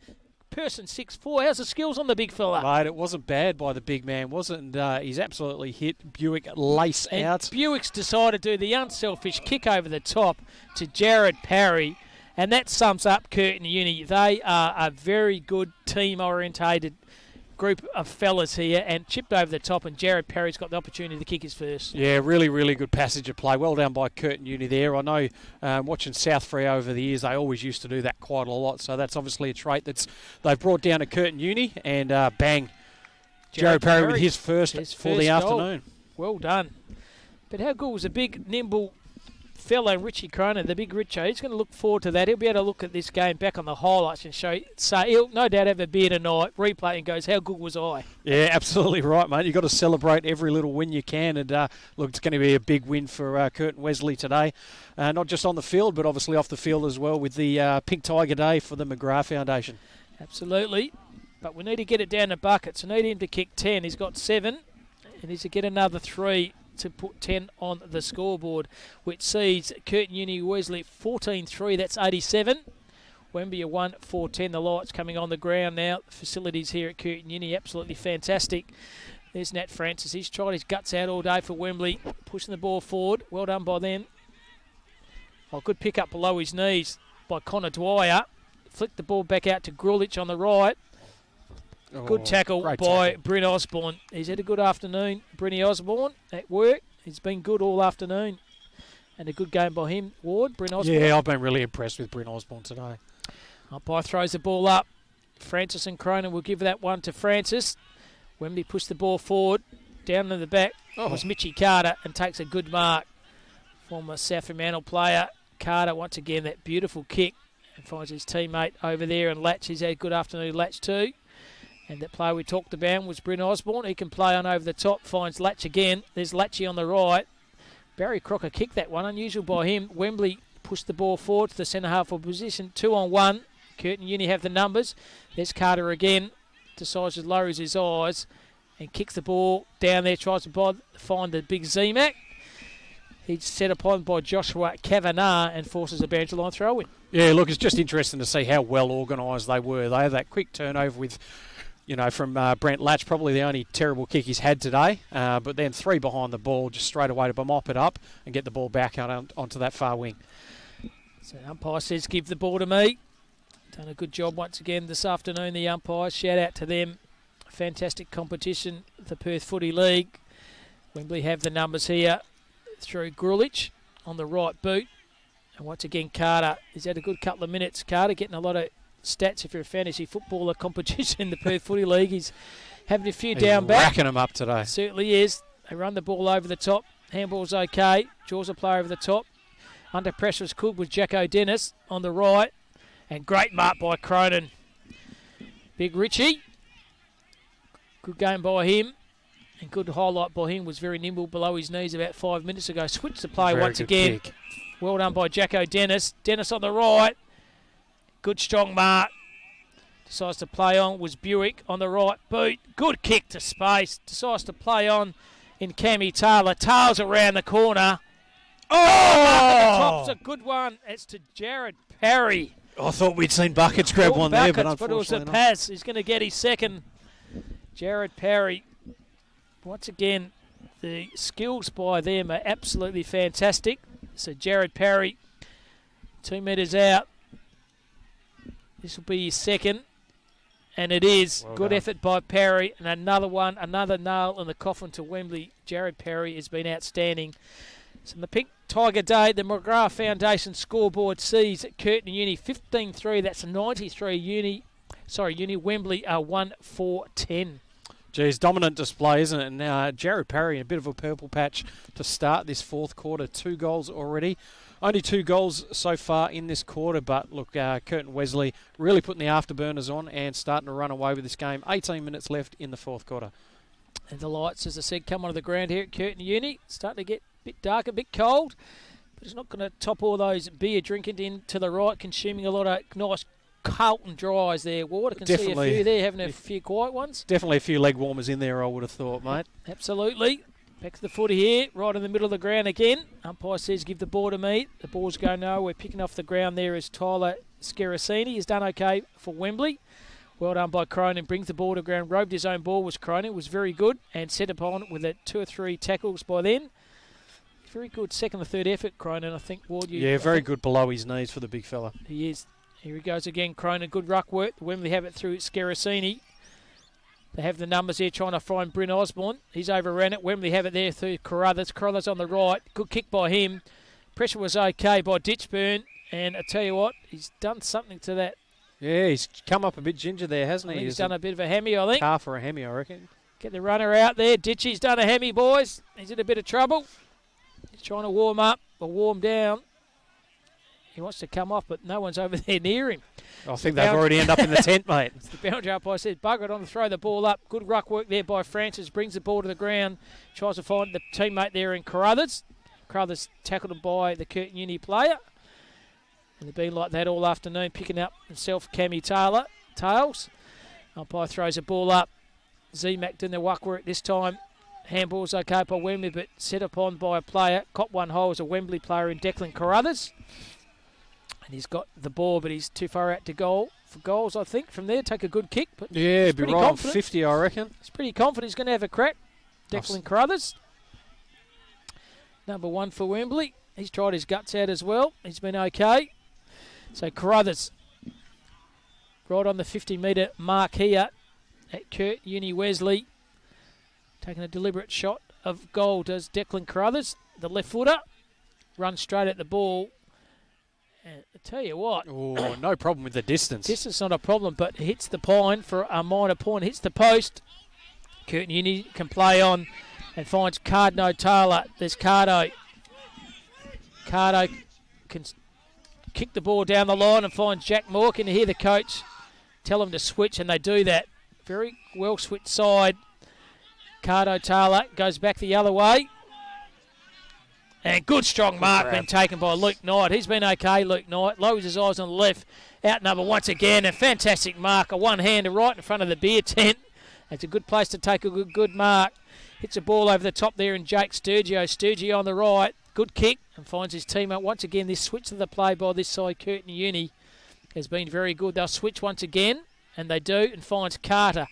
Person 6'4". How's the skills on the big fella? Mate, it wasn't bad by the big man, was it? And he's absolutely hit Buick lace out. Buick's decided to do the unselfish kick over the top to Jared Parry. And that sums up Curtin Uni. They are a very good team-orientated group of fellas here, and chipped over the top, and Jared Parry's got the opportunity to kick his first. Yeah, really, really good passage of play. Well done by Curtin Uni there. I know watching South Free over the years, they always used to do that quite a lot, so that's obviously a trait they've brought down to Curtin Uni, and bang, Jared Parry with his first for the afternoon. Well done. But how good was a big, nimble fellow Richie Cronin, the big Richo? He's going to look forward to that. He'll be able to look at this game back on the highlights and he'll no doubt have a beer tonight, replay, and goes, how good was I? Yeah, absolutely right, mate. You've got to celebrate every little win you can, and look, it's going to be a big win for Curtin Wesley today, not just on the field, but obviously off the field as well with the Pink Tiger Day for the McGrath Foundation. Absolutely, but we need to get it down to buckets. I need him to kick 10. He's got 7, and he's to get another 3 to put 10 on the scoreboard, which sees Curtin Uni Wesley 14-3, that's 87. Wembley 1-4-10. The lights coming on the ground now. The facilities here at Curtin Uni, absolutely fantastic. There's Nat Francis. He's tried his guts out all day for Wembley, pushing the ball forward. Well done by them. Oh, good pick up below his knees by Connor Dwyer. flicked the ball back out to Grulich on the right. Good tackle by Bryn Osborne. He's had a good afternoon, Brinny Osborne, at work. He's been good all afternoon. And a good game by him, Ward, Bryn Osborne. Yeah, I've been really impressed with Bryn Osborne today. Umpire throws the ball up. Francis and Cronin will give that one to Francis. Wembley pushed the ball forward. Down in the back was Mitchy Carter and takes a good mark. Former South Fremantle player. Carter, once again, that beautiful kick. And finds his teammate over there. And Latch, he's had a good afternoon, Latch too. And that player we talked about was Bryn Osborne. He can play on over the top. Finds Latch again. There's Latchy on the right. Barry Crocker kicked that one. Unusual by him. Wembley pushed the ball forward to the centre half of position. 2-on-1. Curtin Uni have the numbers. There's Carter again. Decides to lower his eyes and kicks the ball down there. Tries to find the big Z-Mac. He's set upon by Joshua Kavanagh and forces a boundary line throw in. Yeah, look, it's just interesting to see how well organised they were. They have that quick turnover with, from Brent Latch, probably the only terrible kick he's had today. But then 3 behind the ball, just straight away to mop it up and get the ball back out onto that far wing. So umpire says, give the ball to me. Done a good job once again this afternoon, the umpires. Shout out to them. Fantastic competition, the Perth Footy League. Wembley have the numbers here through Grulich on the right boot. And once again, Carter. He's had a good couple of minutes. Carter getting a lot of stats if you're a fantasy footballer competition in the Perth Footy League. He's having a few down back. Racking them up today. Certainly is. They run the ball over the top. Handball's okay. Jaws a player over the top. Under pressure is good with Jacko Dennis on the right. And great mark by Cronin. Big Richie. Good game by him. And good highlight by him. Was very nimble below his knees about 5 minutes ago. Switched the play once again. Kick. Well done by Jacko Dennis. Dennis on the right. Good strong mark. Decides to play on was Buick on the right boot. Good kick to space. Decides to play on in Cammy Taylor. Tails around the corner. Top's a good one. It's to Jared Parry. I thought we'd seen Buckets grab one there, but unfortunately but it was a not. pass. He's going to get his second. Jared Parry. Once again, the skills by them are absolutely fantastic. So Jared Parry, 2 metres out. This will be his second. And it is. Well good done. effort by Parry. And another one, another nail in the coffin to Wembley. Jared Parry has been outstanding. So in the Pink Tiger Day, the McGrath Foundation scoreboard sees Curtin Uni 15-3. That's 93 Uni. Wembley are 1-4-10. Geez, dominant display, isn't it? And now Jared Parry in a bit of a purple patch to start this fourth quarter. 2 goals already. Only 2 goals so far in this quarter, but look, Curtin Wesley really putting the afterburners on and starting to run away with this game. 18 minutes left in the fourth quarter. And the lights, as I said, come onto the ground here at Curtin Uni. Starting to get a bit dark, a bit cold, but it's not going to top all those beer drinking in to the right, consuming a lot of nice Carlton dries there, Ward. I can see a few there, having a few quiet ones. Definitely a few leg warmers in there, I would have thought, mate. Absolutely. Back to the footy here, right in the middle of the ground again. Umpire says give the ball to me. The ball's going nowhere. Picking off the ground there is Tyler Scaracini. He's done okay for Wembley. Well done by Cronin. Brings the ball to ground. Robed his own ball was Cronin. Was very good and set upon with 2 or 3 tackles by then. Very good second or third effort, Cronin, I think, Ward. Very good below his knees for the big fella. He is. Here he goes again, Cronin. Good ruck work. Wembley have it through Scaracini. They have the numbers here trying to find Bryn Osborne. He's overran it. Wembley have it there through Carruthers. Carruthers on the right. Good kick by him. Pressure was okay by Ditchburn. And I tell you what, he's done something to that. Yeah, he's come up a bit ginger there, hasn't he? He's done a bit of a hemi, I think. Calf or a hemi, I reckon. Get the runner out there. Ditchy's done a hemi, boys. He's in a bit of trouble. He's trying to warm up or warm down. He wants to come off, but no one's over there near him. I think they've already ended up in the tent, mate. It's the boundary umpire says, bugger it on to throw the ball up. Good ruck work there by Francis. Brings the ball to the ground. Tries to find the teammate there in Carruthers. Carruthers tackled him by the Curtin Uni player. And they've been like that all afternoon, picking up himself Cammy Taylor. Tails. Umpire throws the ball up. Z-Mac doing the ruck work this time. Handball's okay by Wembley, but set upon by a player. Cop one hole as a Wembley player in Declan Carruthers. And he's got the ball, but he's too far out to goal. For goals, I think, from there. Take a good kick. But yeah, be right on 50, I reckon. He's pretty confident he's going to have a crack. Declan Carruthers. Number 1 for Wembley. He's tried his guts out as well. He's been okay. So Carruthers right on the 50-metre mark here at Curtin Uni Wesley. Taking a deliberate shot of goal does Declan Carruthers, the left footer. Runs straight at the ball. And I tell you what. Oh, no problem with the distance. Distance not a problem, but hits the pine for a minor point. Hits the post. Curtin Uni can play on and finds Cardno Taylor. There's Cardo. Cardo can kick the ball down the line and finds Jack Moore. Can you hear the coach tell him to switch? And they do that. Very well switched side. Cardo Taylor goes back the other way. And good strong mark been taken by Luke Knight. He's been okay, Luke Knight. Lowers his eyes on the left. Out number once again. A fantastic mark. A one-hander right in front of the beer tent. It's a good place to take a good mark. Hits a ball over the top there in Jake Sturgio. Sturgio on the right. Good kick and finds his teammate. Once again, this switch of the play by this side, Curtin Uni, has been very good. They'll switch once again, and they do, and finds Carter.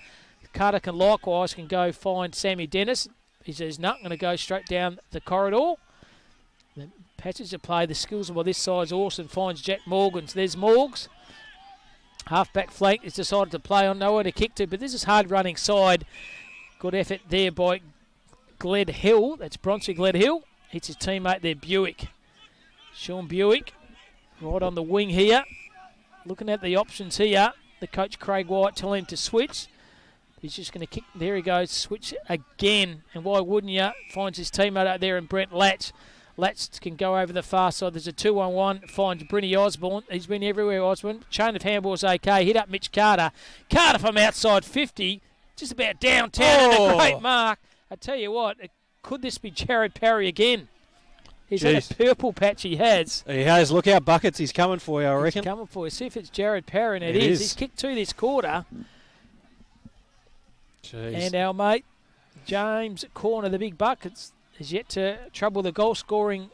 Carter can go find Sammy Dennis. He says, no, I'm going to go straight down the corridor. The passage of play, the skills by this side is awesome. Finds Jack Morgans. There's Morgs. Half-back flank is decided to play on, nowhere to kick to, but this is hard-running side. Good effort there by Gled Hill. That's Bronson Gled Hill. Hits his teammate there, Buick. Sean Buick, right on the wing here. Looking at the options here. The coach, Craig White, telling him to switch. He's just going to kick. There he goes. Switch again. And why wouldn't you? Finds his teammate out there in Brent Latch. Latch can go over the far side. There's a 2-1-1. Finds Brinny Osborne. He's been everywhere, Osborne. Chain of handball's okay. Hit up Mitch Carter. Carter from outside 50. Just about downtown. And a great mark. I tell you what, could this be Jared Parry again? He's had a purple patch, he has. He has. Look out, Buckets. He's coming for you, I reckon. He's coming for you. See if it's Jared Parry, and it is. He's kicked 2 this quarter. Jeez. And our mate, James Corner, the big Buckets, is yet to trouble the goal-scoring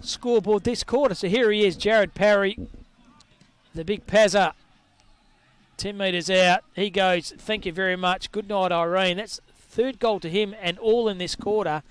scoreboard this quarter. So here he is, Jared Parry, the big Pazza. 10 metres out. He goes, thank you very much. Good night, Irene. That's third goal to him and all in this quarter.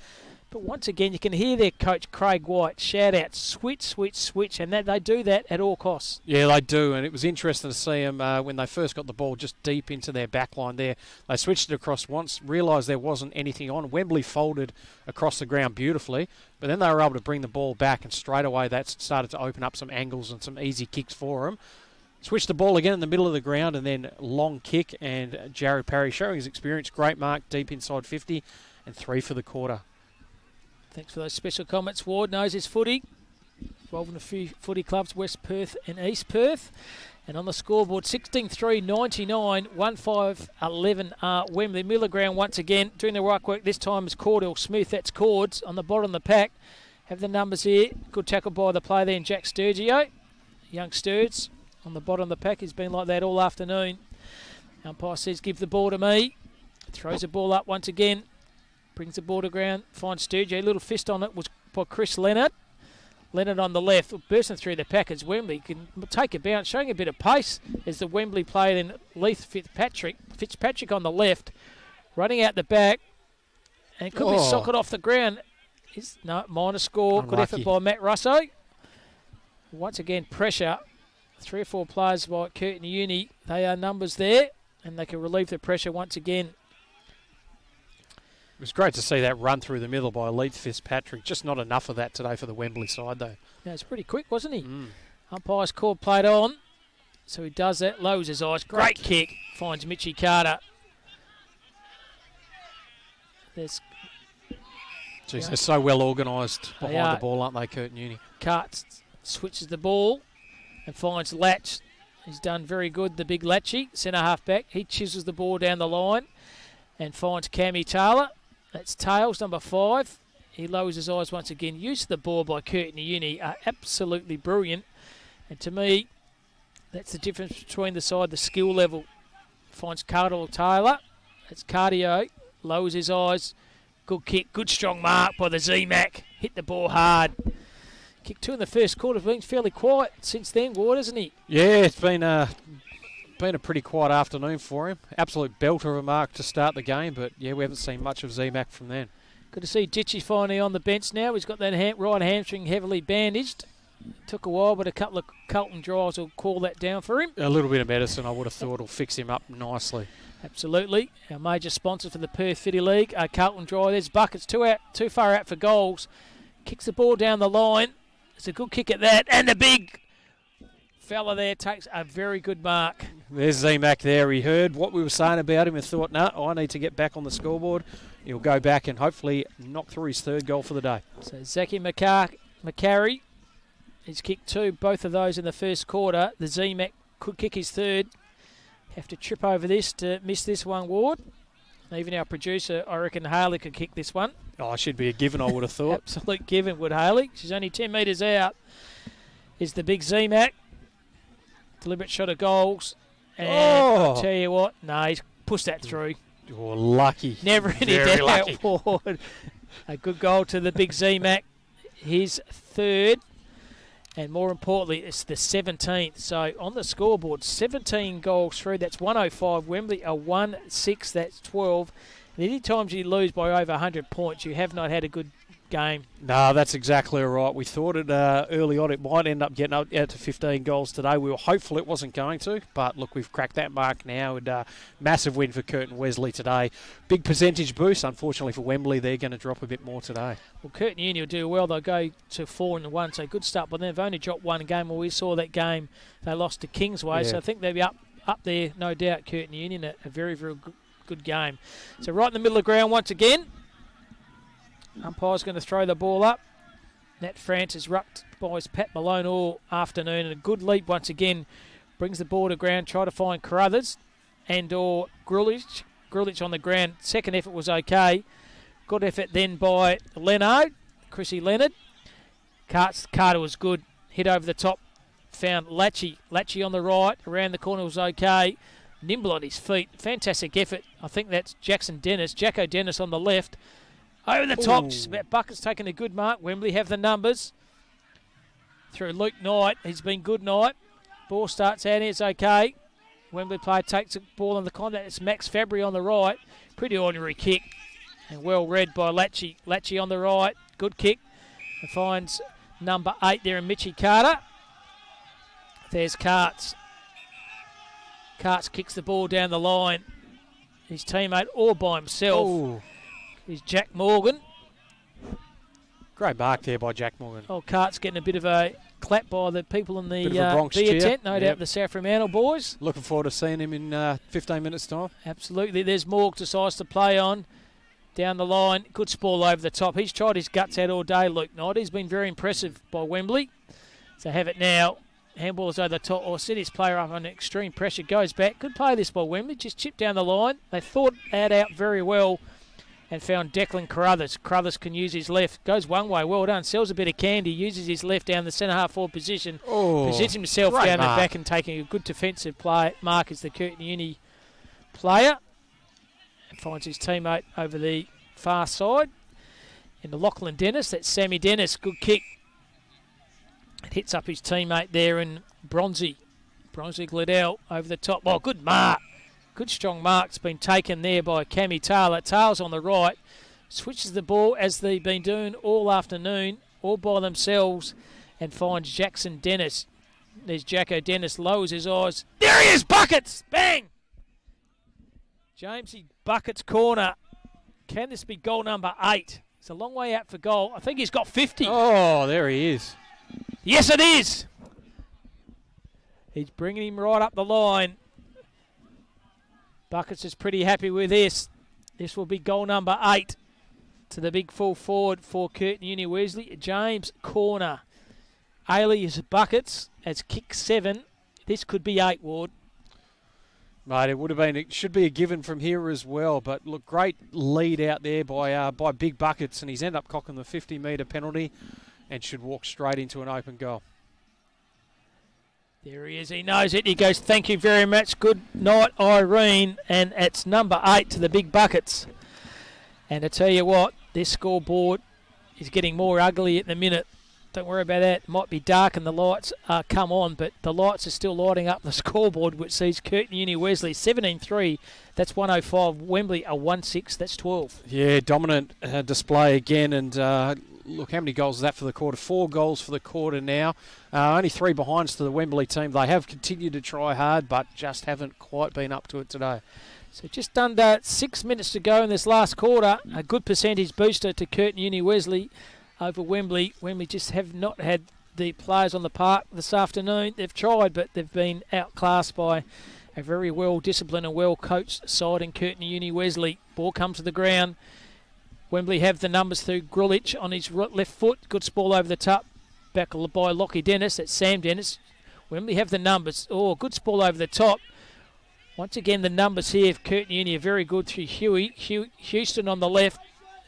But once again, you can hear their coach, Craig White, shout out, switch, switch, switch, and that they do that at all costs. Yeah, they do, and it was interesting to see them when they first got the ball just deep into their back line there. They switched it across once, realised there wasn't anything on. Wembley folded across the ground beautifully, but then they were able to bring the ball back, and straight away that started to open up some angles and some easy kicks for them. Switched the ball again in the middle of the ground, and then long kick, and Jared Parry showing his experience. Great mark, deep inside 50, and 3 for the quarter. Thanks for those special comments. Ward knows his footy. Involved in a few footy clubs, West Perth and East Perth. And on the scoreboard, 16-3, 99-15-11 Wembley. Miller Ground once again doing the right work. This time is Cordell Smith. That's Cords on the bottom of the pack. Have the numbers here. Good tackle by the player there in Jack Sturgio. Young Sturds on the bottom of the pack. He's been like that all afternoon. Umpire says, give the ball to me. Throws the ball up once again. Brings the ball to ground, finds Sturgio. A little fist on it was by Chris Leonard. Leonard on the left, bursting through the pack as Wembley can take a bounce, showing a bit of pace as the Wembley player then Leith Fitzpatrick on the left, running out the back, and could be socket off the ground. Minor score. Unlucky. Good effort by Matt Russo. Once again, pressure. 3 or 4 players by Curtin Uni. They are numbers there, and they can relieve the pressure once again. It was great to see that run through the middle by Leith Fitzpatrick. Just not enough of that today for the Wembley side, though. Yeah, it's pretty quick, wasn't he? Umpire's call played on. So he does that, lowers his eyes. Great kick. Finds Mitchie Carter. They're so well organised behind the ball, aren't they, Curtin Uni? Carts switches the ball and finds Latch. He's done very good, the big Latchy, centre half back. He chisels the ball down the line and finds Cammy Taylor. That's Tails, number 5. He lowers his eyes once again. Use of the ball by Curtin Uni are absolutely brilliant. And to me, that's the difference between the side, the skill level. Finds Cardell Taylor. That's Cardio. Lowers his eyes. Good kick. Good strong mark by the Z-Mac. Hit the ball hard. Kick 2 in the first quarter. Been fairly quiet since then, Ward, hasn't he? Yeah, it's been a pretty quiet afternoon for him. Absolute belter of a mark to start the game, but yeah, we haven't seen much of Z-Mac from then. Good to see Ditchy finally on the bench now. He's got that right hamstring heavily bandaged. Took a while, but a couple of Curtin drives will call that down for him. A little bit of medicine, I would have thought, will fix him up nicely. Absolutely. Our major sponsor for the Perth Footy League, Curtin drive. There's Buckets too far out for goals. Kicks the ball down the line. It's a good kick at that, and the big fella there takes a very good mark. There's Z-Mac there. He heard what we were saying about him and thought, no, I need to get back on the scoreboard. He'll go back and hopefully knock through his third goal for the day. So Zachy McCarry, he's kicked 2, both of those in the first quarter. The Z-Mac could kick his third. Have to trip over this to miss this one, Ward. Even our producer, I reckon Haley could kick this one. Oh, it should be a given, I would have thought. Absolute given, would Haley. She's only 10 metres out. Is the big Z-Mac. Deliberate shot of goals. And I'll tell you what, no, he's pushed that through. Oh, lucky. Never any doubt, Ward. A good goal to the big Z-Mac. His third. And more importantly, it's the 17th. So on the scoreboard, 17 goals through. That's 105. Wembley a 1-6. That's 12. And any times you lose by over 100 points, you have not had a good game. No, that's exactly right. We thought it early on it might end up getting out to 15 goals today. We were hopeful it wasn't going to, but look, we've cracked that mark now. And massive win for Curtin Wesley today. Big percentage boost. Unfortunately for Wembley, they're going to drop a bit more today. Well, Curtin Uni will do well. They'll go to 4-1, so good start. But they've only dropped one game. Well, we saw that game they lost to Kingsway, so I think they'll be up there, no doubt. Curtin Union, a very, very good game. So right in the middle of the ground once again. Umpire's going to throw the ball up. Nat Francis rucked by his Pat Malone all afternoon, and a good leap once again brings the ball to ground. Try to find Carruthers and or Grulich. Grulich on the ground. Second effort was okay. Good effort then by Chrissy Leonard. Carter was good. Hit over the top. Found Latchy. Latchy on the right. Around the corner was okay. Nimble on his feet. Fantastic effort. I think that's Jacko Dennis on the left. Over the top, just about Buckets taking a good mark. Wembley have the numbers. Through Luke Knight. He's been good, Knight. Ball starts out here, it's okay. Wembley player takes the ball in the contact. It's Max Fabry on the right. Pretty ordinary kick. And well read by Latchy. Latchy on the right. Good kick. And finds number 8 there in Mitchie Carter. There's Carts. Carts kicks the ball down the line. His teammate all by himself. Is Jack Morgan. Great mark there by Jack Morgan. Oh, Cart's getting a bit of a clap by the people in the Bronx beer cheer. tent, no doubt the South Fremantle boys. Looking forward to seeing him in 15 minutes' time. Absolutely. There's Morg decides to play on. Down the line. Good spoil over the top. He's tried his guts out all day, Luke Knight. He's been very impressive by Wembley. So have it now. Handball is over the top. Or set his player up under extreme pressure. Goes back. Good play this by Wembley. Just chipped down the line. They thought that out very well. And found Declan Carruthers. Carruthers can use his left. Goes one way. Well done. Sells a bit of candy. Uses his left down the centre half forward position. Positions himself down the back and taking a good defensive play. Mark is the Curtin Uni player. And finds his teammate over the far side. And the Lachlan Dennis. That's Sammy Dennis. Good kick. It hits up his teammate there in Bronzy. Bronzy Gladell over the top. Oh, good mark. Good strong mark's been taken there by Cammy Taylor. Taylor's on the right. Switches the ball as they've been doing all afternoon, all by themselves, and finds Jackson Dennis. There's Jacko Dennis, lowers his eyes. There he is, Buckets! Bang! Jamesy Buckets corner. Can this be goal number 8? It's a long way out for goal. I think he's got 50. Oh, there he is. Yes, it is! He's bringing him right up the line. Buckets is pretty happy with this. This will be goal number 8 to the big full forward for Curtin Uni Wesley. James corner. Alias Buckets has kicked 7. This could be 8, Ward. Mate, it should be a given from here as well. But look, great lead out there by Big Buckets, and he's ended up cocking the 50-metre penalty and should walk straight into an open goal. There he is. He knows it. He goes, thank you very much. Good night, Irene. And it's number 8 to the Big Buckets. And I tell you what, this scoreboard is getting more ugly at the minute. Don't worry about that. It might be dark and the lights come on, but the lights are still lighting up the scoreboard, which sees Curtin Uni Wesley 17-3. That's 105. Wembley a 1-6. That's 12. Yeah, dominant display again, and look, how many goals is that for the quarter? 4 goals for the quarter now. Only 3 behinds to the Wembley team. They have continued to try hard, but just haven't quite been up to it today. So just under 6 minutes to go in this last quarter. A good percentage booster to Curtin Uni Wesley over Wembley. Wembley just have not had the players on the park this afternoon. They've tried, but they've been outclassed by a very well-disciplined and well-coached side in Curtin Uni Wesley. Ball comes to the ground. Wembley have the numbers through Grulich on his left foot. Good ball over the top. Back by Lockie Dennis. That's Sam Dennis. Wembley have the numbers. Oh, good ball over the top. Once again, the numbers here of Curtin Uni are very good through Houston on the left.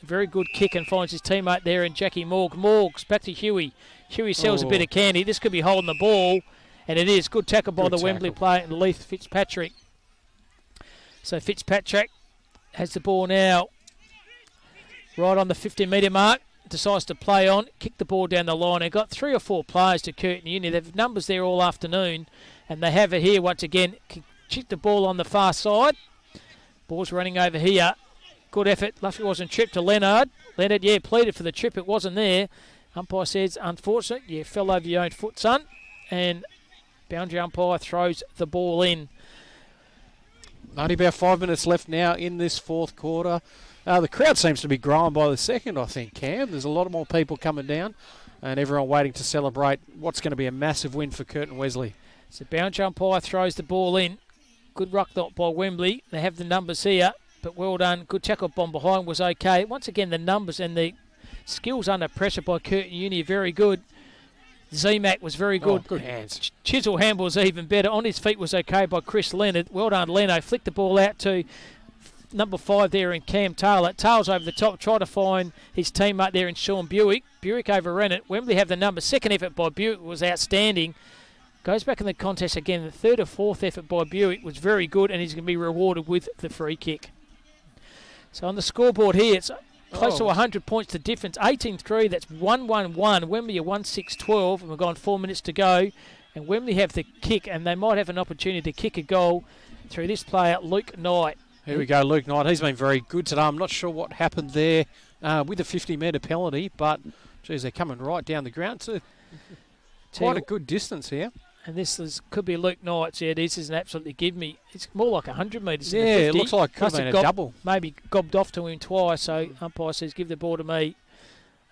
Very good kick and finds his teammate there in Jackie Morg. Morgs back to Huey. Huey sells a bit of candy. This could be holding the ball. And it is. Good tackle by the Wembley player and Leith Fitzpatrick. So Fitzpatrick has the ball now right on the 50-metre mark. Decides to play on. Kick the ball down the line. They've got 3 or 4 players to Curtin Uni. They've numbers there all afternoon. And they have it here once again. Kick the ball on the far side. Ball's running over here. Good effort. Lucky wasn't tripped to Leonard. Leonard, pleaded for the trip. It wasn't there. Umpire says, unfortunate. You fell over your own foot, son. And boundary umpire throws the ball in. Only about 5 minutes left now in this fourth quarter. The crowd seems to be growing by the second, I think, Cam. There's a lot more people coming down and everyone waiting to celebrate what's going to be a massive win for Curtin Wesley. So boundary umpire throws the ball in. Good ruck by Wembley. They have the numbers here, but well done. Good tackle bomb behind was okay. Once again, the numbers and the skills under pressure by Curtin Uni are very good. Z-Mac was very good. Good hands. Chisel handball was even better. On his feet was okay by Chris Leonard. Well done, Leno. Flicked the ball out to number 5 there in Cam Taylor. Taylor's over the top, try to find his teammate there in Sean Buick. Buick overran it. Wembley have the number. Second effort by Buick was outstanding. Goes back in the contest again. The third or fourth effort by Buick was very good, and he's going to be rewarded with the free kick. So on the scoreboard here, it's close to 100 points to difference. 18-3, that's 1-1-1. Wembley are 1-6-12, and we've gone 4 minutes to go. And Wembley have the kick, and they might have an opportunity to kick a goal through this player, Luke Knight. Here we go, Luke Knight. He's been very good today. I'm not sure what happened there with the 50-metre penalty, but, geez, they're coming right down the ground. It's quite a good distance here. And this could be Luke Knight's. Yeah, this isn't absolutely give me. It's more like 100 metres. Yeah, it looks like it could have been a double. Maybe gobbed off to him twice. So umpire says, give the ball to me.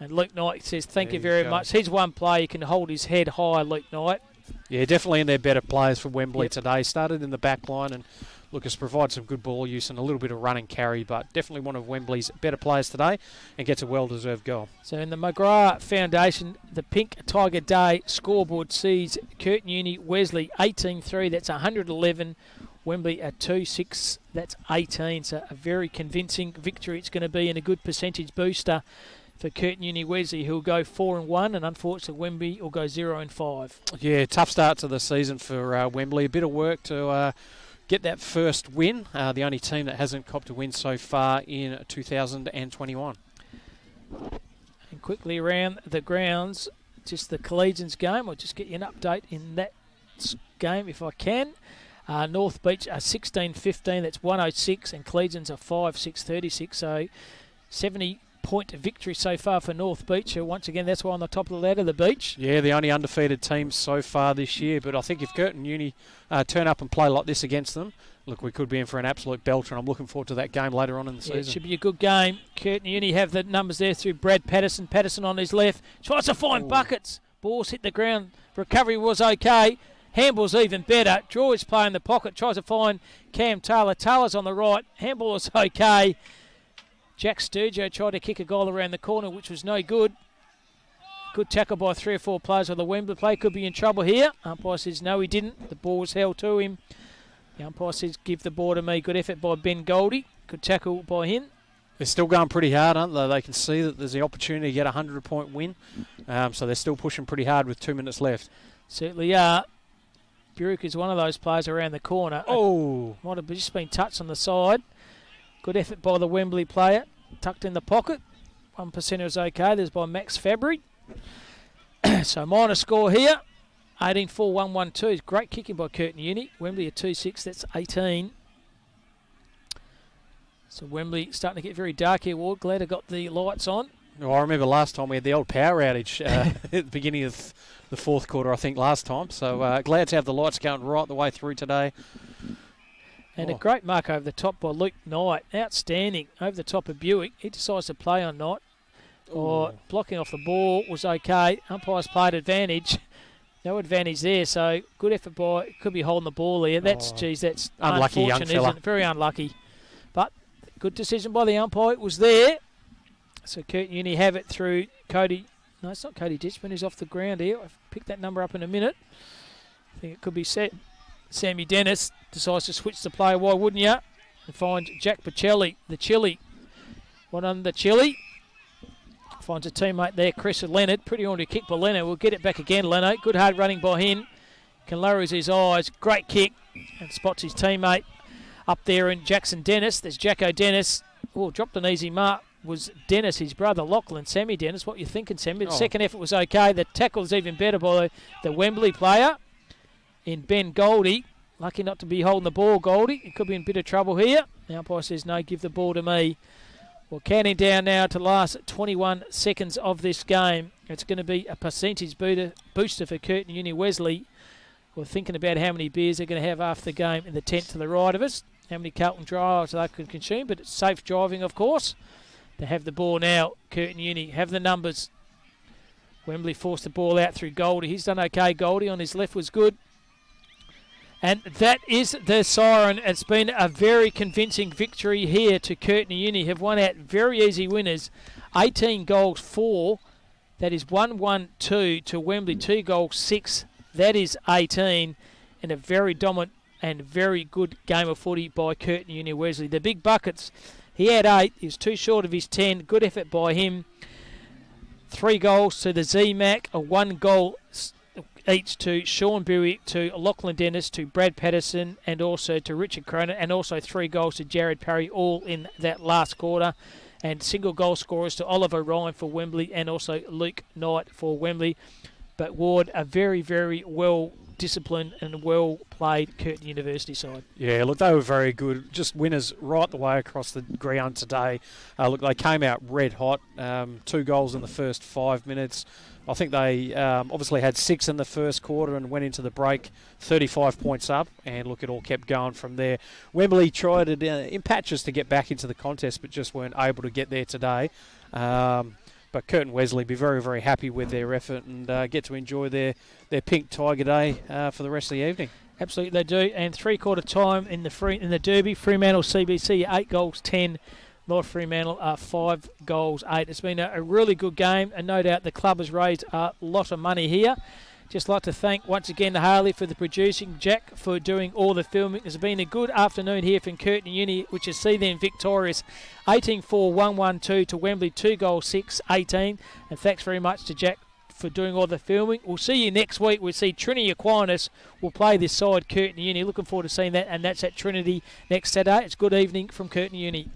And Luke Knight says, thank you very much. He's one player. He can hold his head high, Luke Knight. Yeah, definitely in their better players for Wembley today. Started in the back line and Lucas provides some good ball use and a little bit of run and carry, but definitely one of Wembley's better players today and gets a well-deserved goal. So in the McGrath Foundation, the Pink Tiger Day scoreboard sees Curtin Uni Wesley 18-3, that's 111. Wembley at 2-6, that's 18. So a very convincing victory it's going to be and a good percentage booster for Curtin Uni Wesley, who'll go 4-1, and unfortunately Wembley will go 0-5. Yeah, tough start to the season for Wembley. A bit of work to get that first win. The only team that hasn't copped a win so far in 2021. And quickly around the grounds, just the Collegians game. I'll just get you an update in that game if I can. North Beach are 16-15, that's 106, and Collegians are 5-6-36, so 70-point victory so far for North Beach. Once again, that's why on the top of the ladder, the Beach. Yeah, the only undefeated team so far this year. But I think if Curtin Uni turn up and play like this against them, look, we could be in for an absolute belter, and I'm looking forward to that game later on in the season. It should be a good game. Curtin Uni have the numbers there through Brad Patterson. Patterson on his left. Tries to find buckets. Balls hit the ground. Recovery was okay. Handball's even better. Draw his play in the pocket. Tries to find Cam Taylor. Taylor's on the right. Handball is okay. Jack Sturgio tried to kick a goal around the corner, which was no good. Good tackle by 3 or 4 players on the Wembley play. Could be in trouble here. Umpire says no, he didn't. The ball was held to him. The umpire says give the ball to me. Good effort by Ben Goldie. Good tackle by him. They're still going pretty hard, aren't they? They can see that there's the opportunity to get a 100-point win. So they're still pushing pretty hard with 2 minutes left. Certainly are. Burke is one of those players around the corner. Oh! Might have just been touched on the side. Good effort by the Wembley player. Tucked in the pocket. 1% is okay. There's by Max Fabry. So minor score here. 18-4-1-1-2. Great kicking by Curtin Uni. Wembley at 2-6. That's 18. So Wembley starting to get very dark here, Ward. Glad I got the lights on. Well, I remember last time we had the old power outage at the beginning of the fourth quarter, I think, last time. So glad to have the lights going right the way through today. And a great mark over the top by Luke Knight. Outstanding over the top of Buick. He decides to play on Knight. Or blocking off the ball was okay. Umpires played advantage. No advantage there, so good effort by, could be holding the ball there. That's unlucky young unfortunate, fella. isn't it? Very unlucky. But good decision by the umpire. It was there. So Curtin Uni have it through Cody. No, it's not Cody Ditchman. He's off the ground here. I'll pick that number up in a minute. I think it could be set. Sammy Dennis decides to switch the play. Why wouldn't you? And find Jack Pacelli, the Chili. One on the Chili. Finds a teammate there, Chris Leonard. Pretty ornery kick by Leonard. We'll get it back again, Leonard. Good hard running by him. Can lower his eyes. Great kick. And spots his teammate up there in Jackson Dennis. There's Jacko Dennis. Oh, dropped an easy mark. Was Dennis, his brother, Lachlan, Sammy Dennis. What you thinking, Sammy? The second effort was okay. The tackle's even better by the Wembley player in Ben Goldie. Lucky not to be holding the ball, Goldie. He could be in a bit of trouble here. The umpire says, no, give the ball to me. Well, counting down now to the last 21 seconds of this game. It's going to be a percentage booster for Curtin Uni Wesley. We're thinking about how many beers they're going to have after the game in the tent to the right of us. How many Carlton drives they can consume, but it's safe driving, of course. They have the ball now. Curtin Uni have the numbers. Wembley forced the ball out through Goldie. He's done okay. Goldie on his left was good. And that is the siren. It's been a very convincing victory here to Curtin Uni. Have won out very easy winners. 18 goals 4. That is 1-1-2 to Wembley. 2 goals 6. That is 18. And a very dominant and very good game of footy by Curtin Uni Wesley. The big buckets. He had 8. He was too short of his 10. Good effort by him. 3 goals to the Z-Mac. A 1 goal each to Sean Buick, to Lachlan Dennis, to Brad Patterson, and also to Richard Cronin, and also 3 goals to Jared Parry, all in that last quarter. And single goal scorers to Oliver Ryan for Wembley, and also Luke Knight for Wembley. But Ward, a very, very well disciplined and well played Curtin University side. Yeah, look, they were very good. Just winners right the way across the ground today. Look, they came out red hot. 2 goals in the first 5 minutes. I think they obviously had 6 in the first quarter and went into the break 35 points up. And look, it all kept going from there. Wembley tried it in patches to get back into the contest, but just weren't able to get there today. But Curtin Wesley be very, very happy with their effort and get to enjoy their pink Tiger Day for the rest of the evening. Absolutely, they do. And 3/4 time in the Derby, Fremantle CBC 8 goals 10. North Fremantle 5 goals 8. It's been a really good game, and no doubt the club has raised a lot of money here. Just like to thank once again Harley for the producing, Jack for doing all the filming. It's been a good afternoon here from Curtin Uni, which has seen them victorious 18-4, 1-1-2 to Wembley, 2 goals 6, 18. And thanks very much to Jack for doing all the filming. We'll see you next week. We'll see Trinity Aquinas will play this side, Curtin Uni. Looking forward to seeing that, and that's at Trinity next Saturday. It's good evening from Curtin Uni.